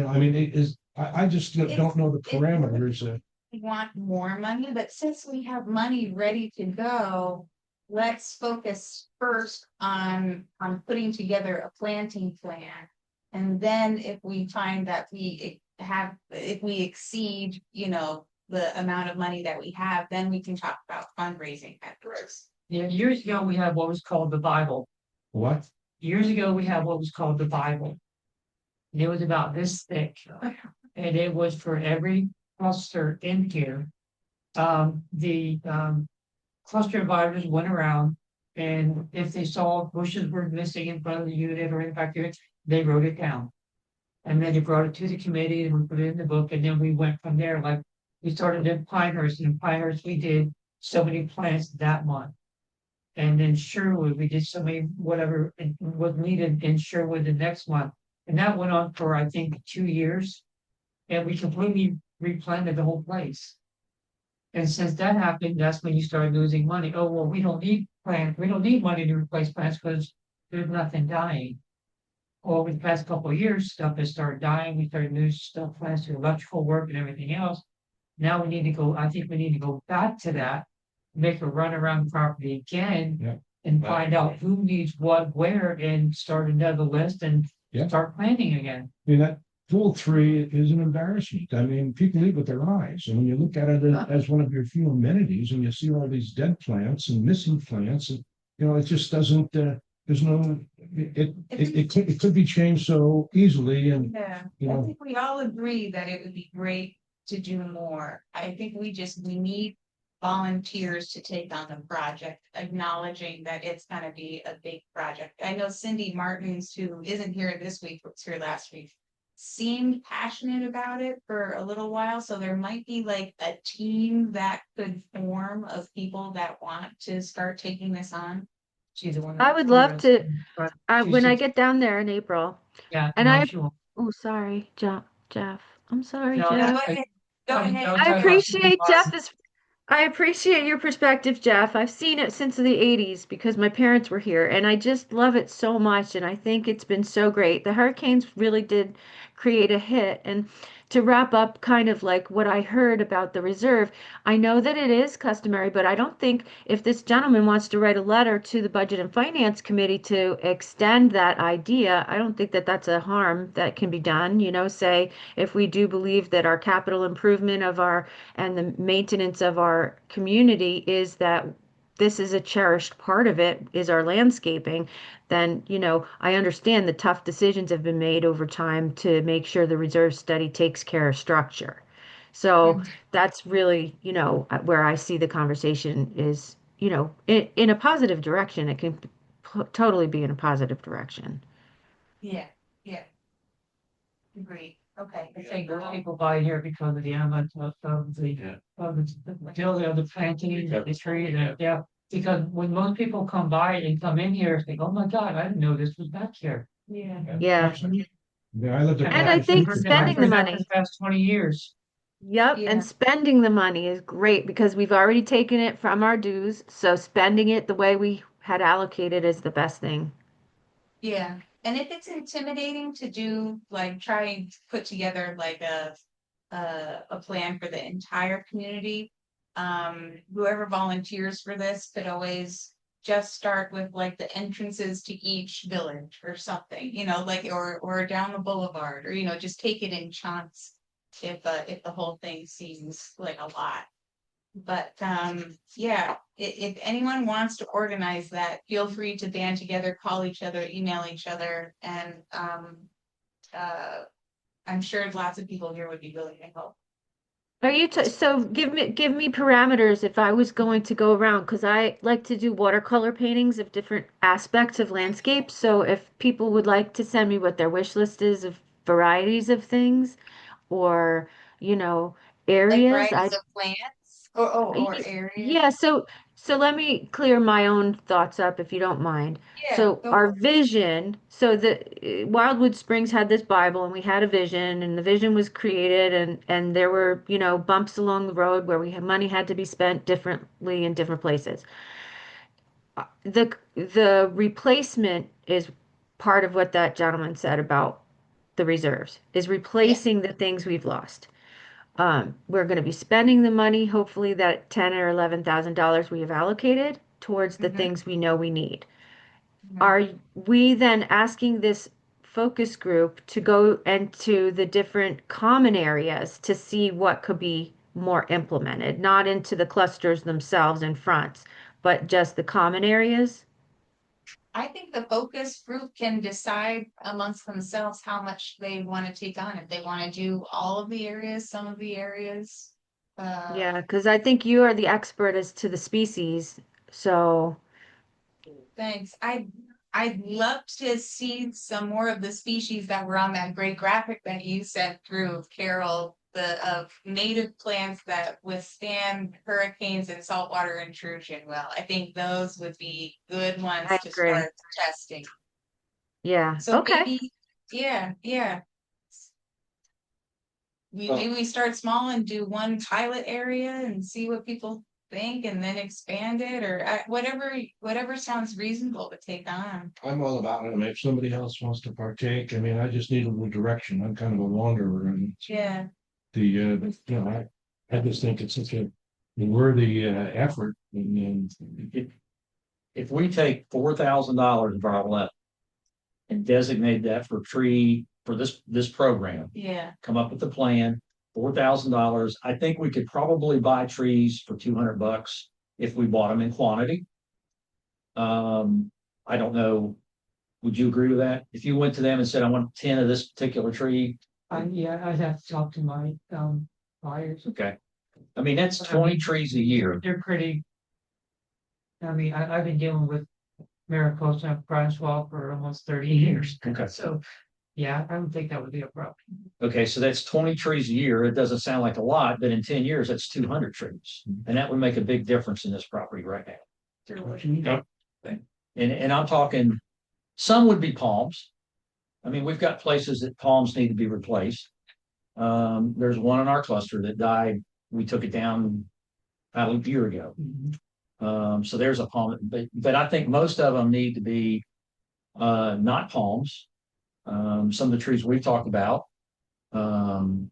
I mean, I just don't know the parameters. We want more money, but since we have money ready to go, let's focus first on putting together a planting plan. And then if we find that if we exceed, the amount of money that we have, then we can talk about fundraising afterwards. Yeah, years ago, we had what was called the Bible. What? Years ago, we had what was called the Bible. And it was about this thick. And it was for every cluster in here. The cluster advisors went around, and if they saw bushes were missing in front of the unit or in back there, they wrote it down. And then they brought it to the committee and we put it in the book, and then we went from there. Like we started in Pinehurst, and in Pinehurst we did so many plants that month. And then Sherwood, we did so many whatever was needed in Sherwood the next month. And that went on for I think 2 years. And we completely replanted the whole place. And since that happened, that's when you started losing money. Oh, well, we don't need plants. We don't need money to replace plants because there's nothing dying. Well, over the past couple of years, stuff has started dying. We started losing stuff, plants to electrical work and everything else. Now we need to go, I think we need to go back to that, make a run around the property again and find out who needs what, where, and start another list and start planting again. I mean, that pool tree is an embarrassment. I mean, people eat with their eyes. And when you look at it as one of your few amenities and you see all these dead plants and missing plants, and, it just doesn't, there's no, it could be changed so easily. And, I think we all agree that it would be great to do more. I think we need volunteers to take on the project, acknowledging that it's gonna be a big project. I know Cindy Martins, who isn't here this week, but was here last week, seemed passionate about it for a little while. So there might be like a team that could form of people that want to start taking this on. She's the one. I would love to, when I get down there in April. Yeah. And Sure. oh, sorry, Jeff. I'm sorry, No, Jeff. Go ahead. I appreciate your perspective, Jeff. I've seen it since the 80s because my parents were here, and I just love it so much, and I think it's been so great. The hurricanes really did create a hit, and to wrap up kind of like what I heard about the reserve, I know that it is customary, but I don't think if this gentleman wants to write a letter to the Budget and Finance Committee to extend that idea, I don't think that that's a harm that can be done. Say if we do believe that our capital improvement and the maintenance of our community is that this is a cherished part of it, is our landscaping, then, I understand the tough decisions have been made over time to make sure the reserve study takes care of structure. So that's really, where I see the conversation is, in a positive direction. It can totally be in a positive direction. Yeah. Great. Okay. I think most people buy here because of the element of the planting, the tree, and because when most people come by and come in here, think, oh my God, I didn't know this was back here. Yeah. Yeah. I lived And I think spending the money. The past 20 years. Yep, Yeah. and spending the money is great because we've already taken it from our dues, so spending it the way we had allocated is the best thing. Yeah, and if it's intimidating to do, like, try and put together like a plan for the entire community. Whoever volunteers for this could always just start with like the entrances to each village or something, like, or down the boulevard, or, just take it in chunks. If the whole thing seems like a lot. But yeah, if anyone wants to organize that, feel free to band together, call each other, email each other, and uh, I'm sure lots of people here would be willing to help. Are you so give me parameters if I was going to go around because I like to do watercolor paintings of different aspects of landscapes. So if people would like to send me what their wish list is of varieties of things or, you know, Like areas, varieties of plants or areas. yeah, so let me clear my own thoughts up if you don't mind. Yeah, So go our for it. vision, so the Wildwood Springs had this Bible and we had a vision and the vision was created and there were, bumps along the road where money had to be spent differently in different places. The replacement is part of what that gentleman said about the reserves, is Yeah. replacing the things we've lost. We're going to be spending the money, hopefully that 10 or $11,000 we have allocated towards the Mhm, things we know we need. mhm. Are we then asking this focus group to go into the different common areas to see what could be more implemented, not into the clusters themselves and fronts, but just the common areas? I think the focus group can decide amongst themselves how much they want to take on. If they want to do all of the areas, some of the areas. Yeah, because I think you are the expert as to the species. So, Thanks. I'd love to see some more of the species that were on that great graphic that you sent through, Carol, the of native plants that withstand hurricanes and saltwater intrusion. Well, I think those would be good ones I to agree. start testing. Yeah. So Okay. maybe, yeah. Well, Maybe we start small and do one pilot area and see what people think and then expand it, or whatever sounds reasonable to take on. I'm all about it. I mean, if somebody else wants to partake, I mean, I just need a little direction. I'm kind of a wanderer and Yeah. I just think it's such a worthy effort and if we take $4,000 of our left and designate that for tree, for this program, Yeah. come up with a plan, $4,000. I think we could probably buy trees for $200 if we bought them in quantity. I don't know. Would you agree with that? If you went to them and said, I want 10 of this particular tree, Yeah, I'd have to talk to my, buyers. okay. I mean, that's I 20 mean, trees a year. They're pretty. I mean, I've been dealing with Mariposa and Francois for almost 30 years. Okay. So, yeah, I don't think that would be a problem. Okay, so that's 20 trees a year. It doesn't sound like a lot, but in 10 years, that's 200 trees. And that would make a big difference in this property right now. And I'm talking, some would be palms. I mean, we've got places that palms need to be replaced. There's one in our cluster that died. We took it down about a year ago. So there's a palm, but I think most of them need to be not palms. Some of the trees we've talked about. So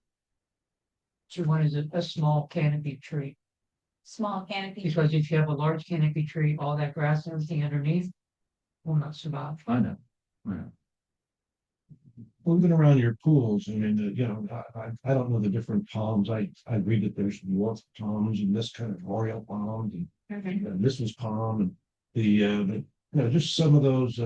one is a small canopy tree, Small canopy. because if you have a large canopy tree, all that grass and everything underneath will not survive. I know. I know. moving around your pools. I mean, I don't know the different palms. I read that there's dwarf palms and this kind of royal palms and this was palm and just some of those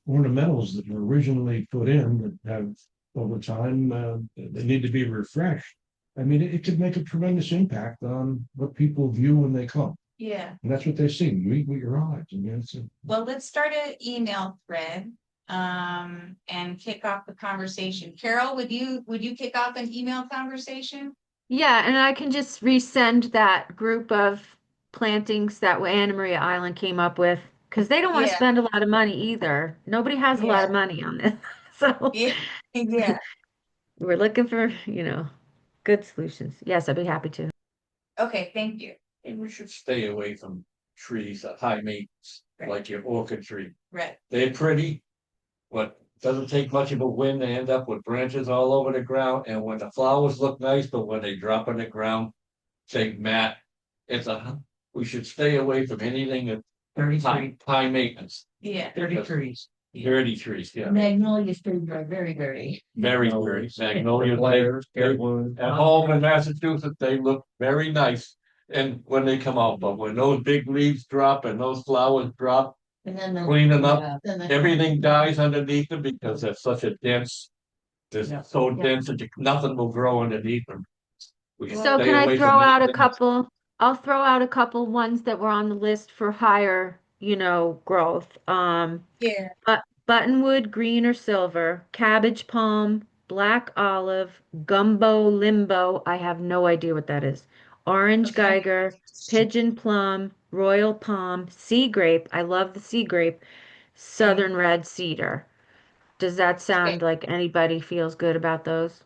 ornamentals that were originally put in that have over time they need to be refreshed. I mean, it could make a tremendous impact on what people view when they come. Yeah. And that's what they see. You eat with your eyes. I mean, Well, let's start an email thread and kick off the conversation. Carol, would you kick off an email conversation? Yeah, and I can just resend that group of plantings that Anna Maria Island came up with because they don't want to Yeah, spend a lot of money either. Nobody has a lot yeah, of money on this. So yeah, yeah. we're looking for, Good solutions. Yes, I'd be happy to. Okay, thank you. And we should stay away from trees at high maintenance, Right. like your orchid tree. Right. They're pretty, but doesn't take much of a wind to end up with branches all over the ground, and when the flowers look nice, but when they drop on the ground, say Matt, we should stay away from anything that's 33, high maintenance, Yeah. 30 trees. dirty trees, yeah. Magnolia trees are very dirty. Very dirty. Magnolia, Players, they- Deadwood. at home in Massachusetts, they look very nice. And when they come out, but when those big leaves drop and those flowers drop, And then clean them up, then the- everything dies underneath them because they're such a dense. They're Yeah. so dense that nothing will grow underneath them. We should So stay can I away throw from out a anything. couple? I'll throw out a couple ones that were on the list for higher, growth. Yeah. Buttonwood, green or silver, cabbage palm, black olive, gumbo limbo. I have no idea what that is. Orange Okay. geiger, pigeon plum, royal palm, sea grape. I love the sea grape. Southern red cedar. Does that sound like anybody feels good about those?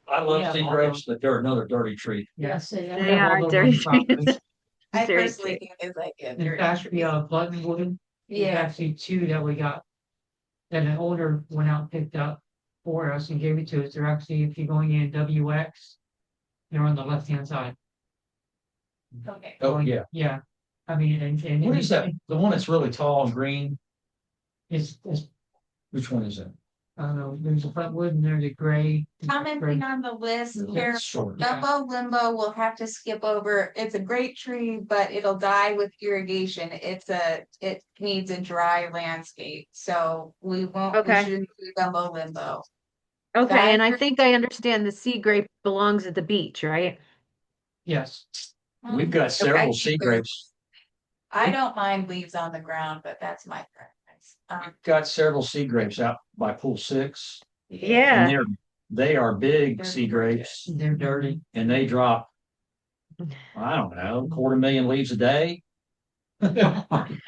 I love Yeah, sea all grapes, but they're another dirty tree. Yes, they are. They have all are those dirty on property. trees. I Dirty personally tree. think it's like a In dirty fact, tree. Buttonwood, there's Yeah. actually two that we got. That an owner went out and picked up for us and gave it to us. They're actually, if you're going in WX, they're on the left-hand side. Okay. Oh, yeah. Yeah, I mean, and. What is that? The one that's really tall and green? It's, Which one is that? I don't know, there's a Buttonwood and there's a gray. Commenting on the list, here, It's short. Gumbo limbo will have to skip over. It's a great tree, but it'll die with irrigation. It needs a dry landscape, so we Okay. shouldn't do gumbo limbo. Okay, and I Geiger- think I understand the sea grape belongs at the beach, right? Yes, We've got several I sea think there's- grapes. I don't mind leaves on the ground, but that's my preference. We've got several sea grapes out by pool 6. And Yeah. they are big They're sea grapes they're dirty. and they drop, I don't know, 250,000 leaves a day. The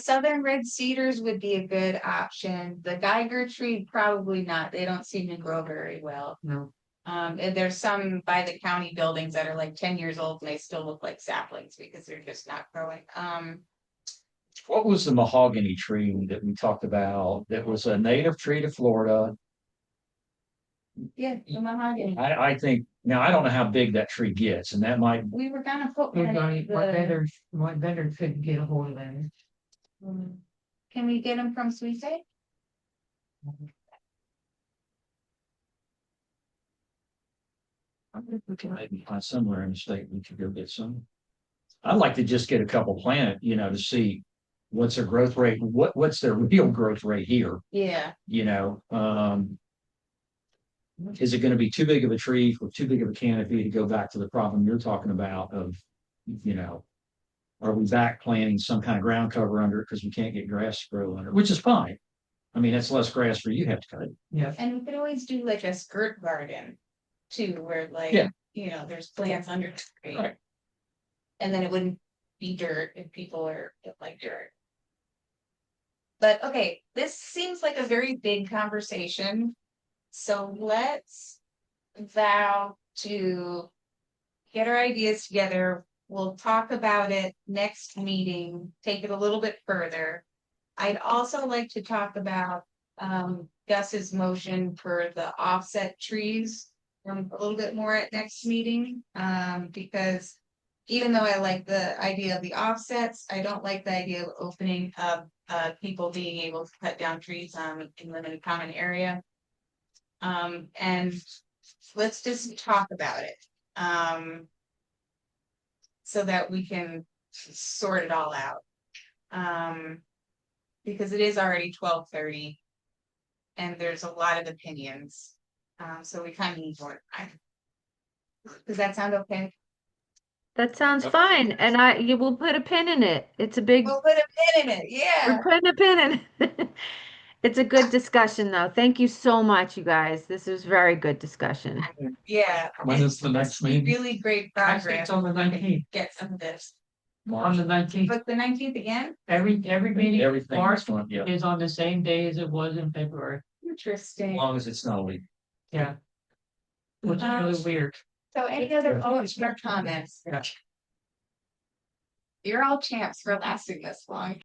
southern red cedars would be a good option. The Geiger tree, probably not. They don't seem to grow very well. No, And there's some by the county buildings that are like 10 years old and they still look like saplings because they're just not growing. What was the mahogany tree that we talked about? That was a native tree to Florida. Yeah, the mahogany. I think, now I don't know how big that tree gets and that might, We were gonna put we're one going, in my the, vendor couldn't get a hold of them. can we get them from Sweet Day? I think we can maybe find somewhere in the state we could go get some. I'd like to just get a couple planted, to see what's their growth rate, what's their real growth rate here, Yeah, is it gonna be too big of a tree with too big of a canopy to go back to the problem you're talking about of, are we back planting some kind of ground cover under it because we can't get grass to grow under, it, which is fine. I mean, that's less grass for you to have to cut. Yeah, and we could always do like a skirt garden too, where like, Yeah. there's plants under the tree. Right. And then it wouldn't be dirt if people don't like dirt. But okay, this seems like a very big conversation. So let's vow to get our ideas together. We'll talk about it next meeting, take it a little bit further. I'd also like to talk about Gus's motion for the offset trees a little bit more at next meeting, because even though I like the idea of the offsets, I don't like the idea of opening up people being able to cut down trees in limited common area. And let's just talk about it. So that we can sort it all out. Because it is already 12:30. And there's a lot of opinions. So we kind of need more time. Does that sound okay? That sounds fine. And you will put a pin in it. It's a big, We'll put a pin in it, yeah. we're putting a pin in it. It's a good discussion though. Thank you so much, you guys. This was very good discussion. Yeah. When is the next meeting? Really great actually, progress. it's on the 19th, Get some of this. on the 19th, But the 19th again? every meeting, Everything March is going, yeah, is on the same day as it was in February. as Interesting. long as it's not a week. Yeah, which is really weird. So any other comments or comments? Yeah. You're all champs for lasting this long.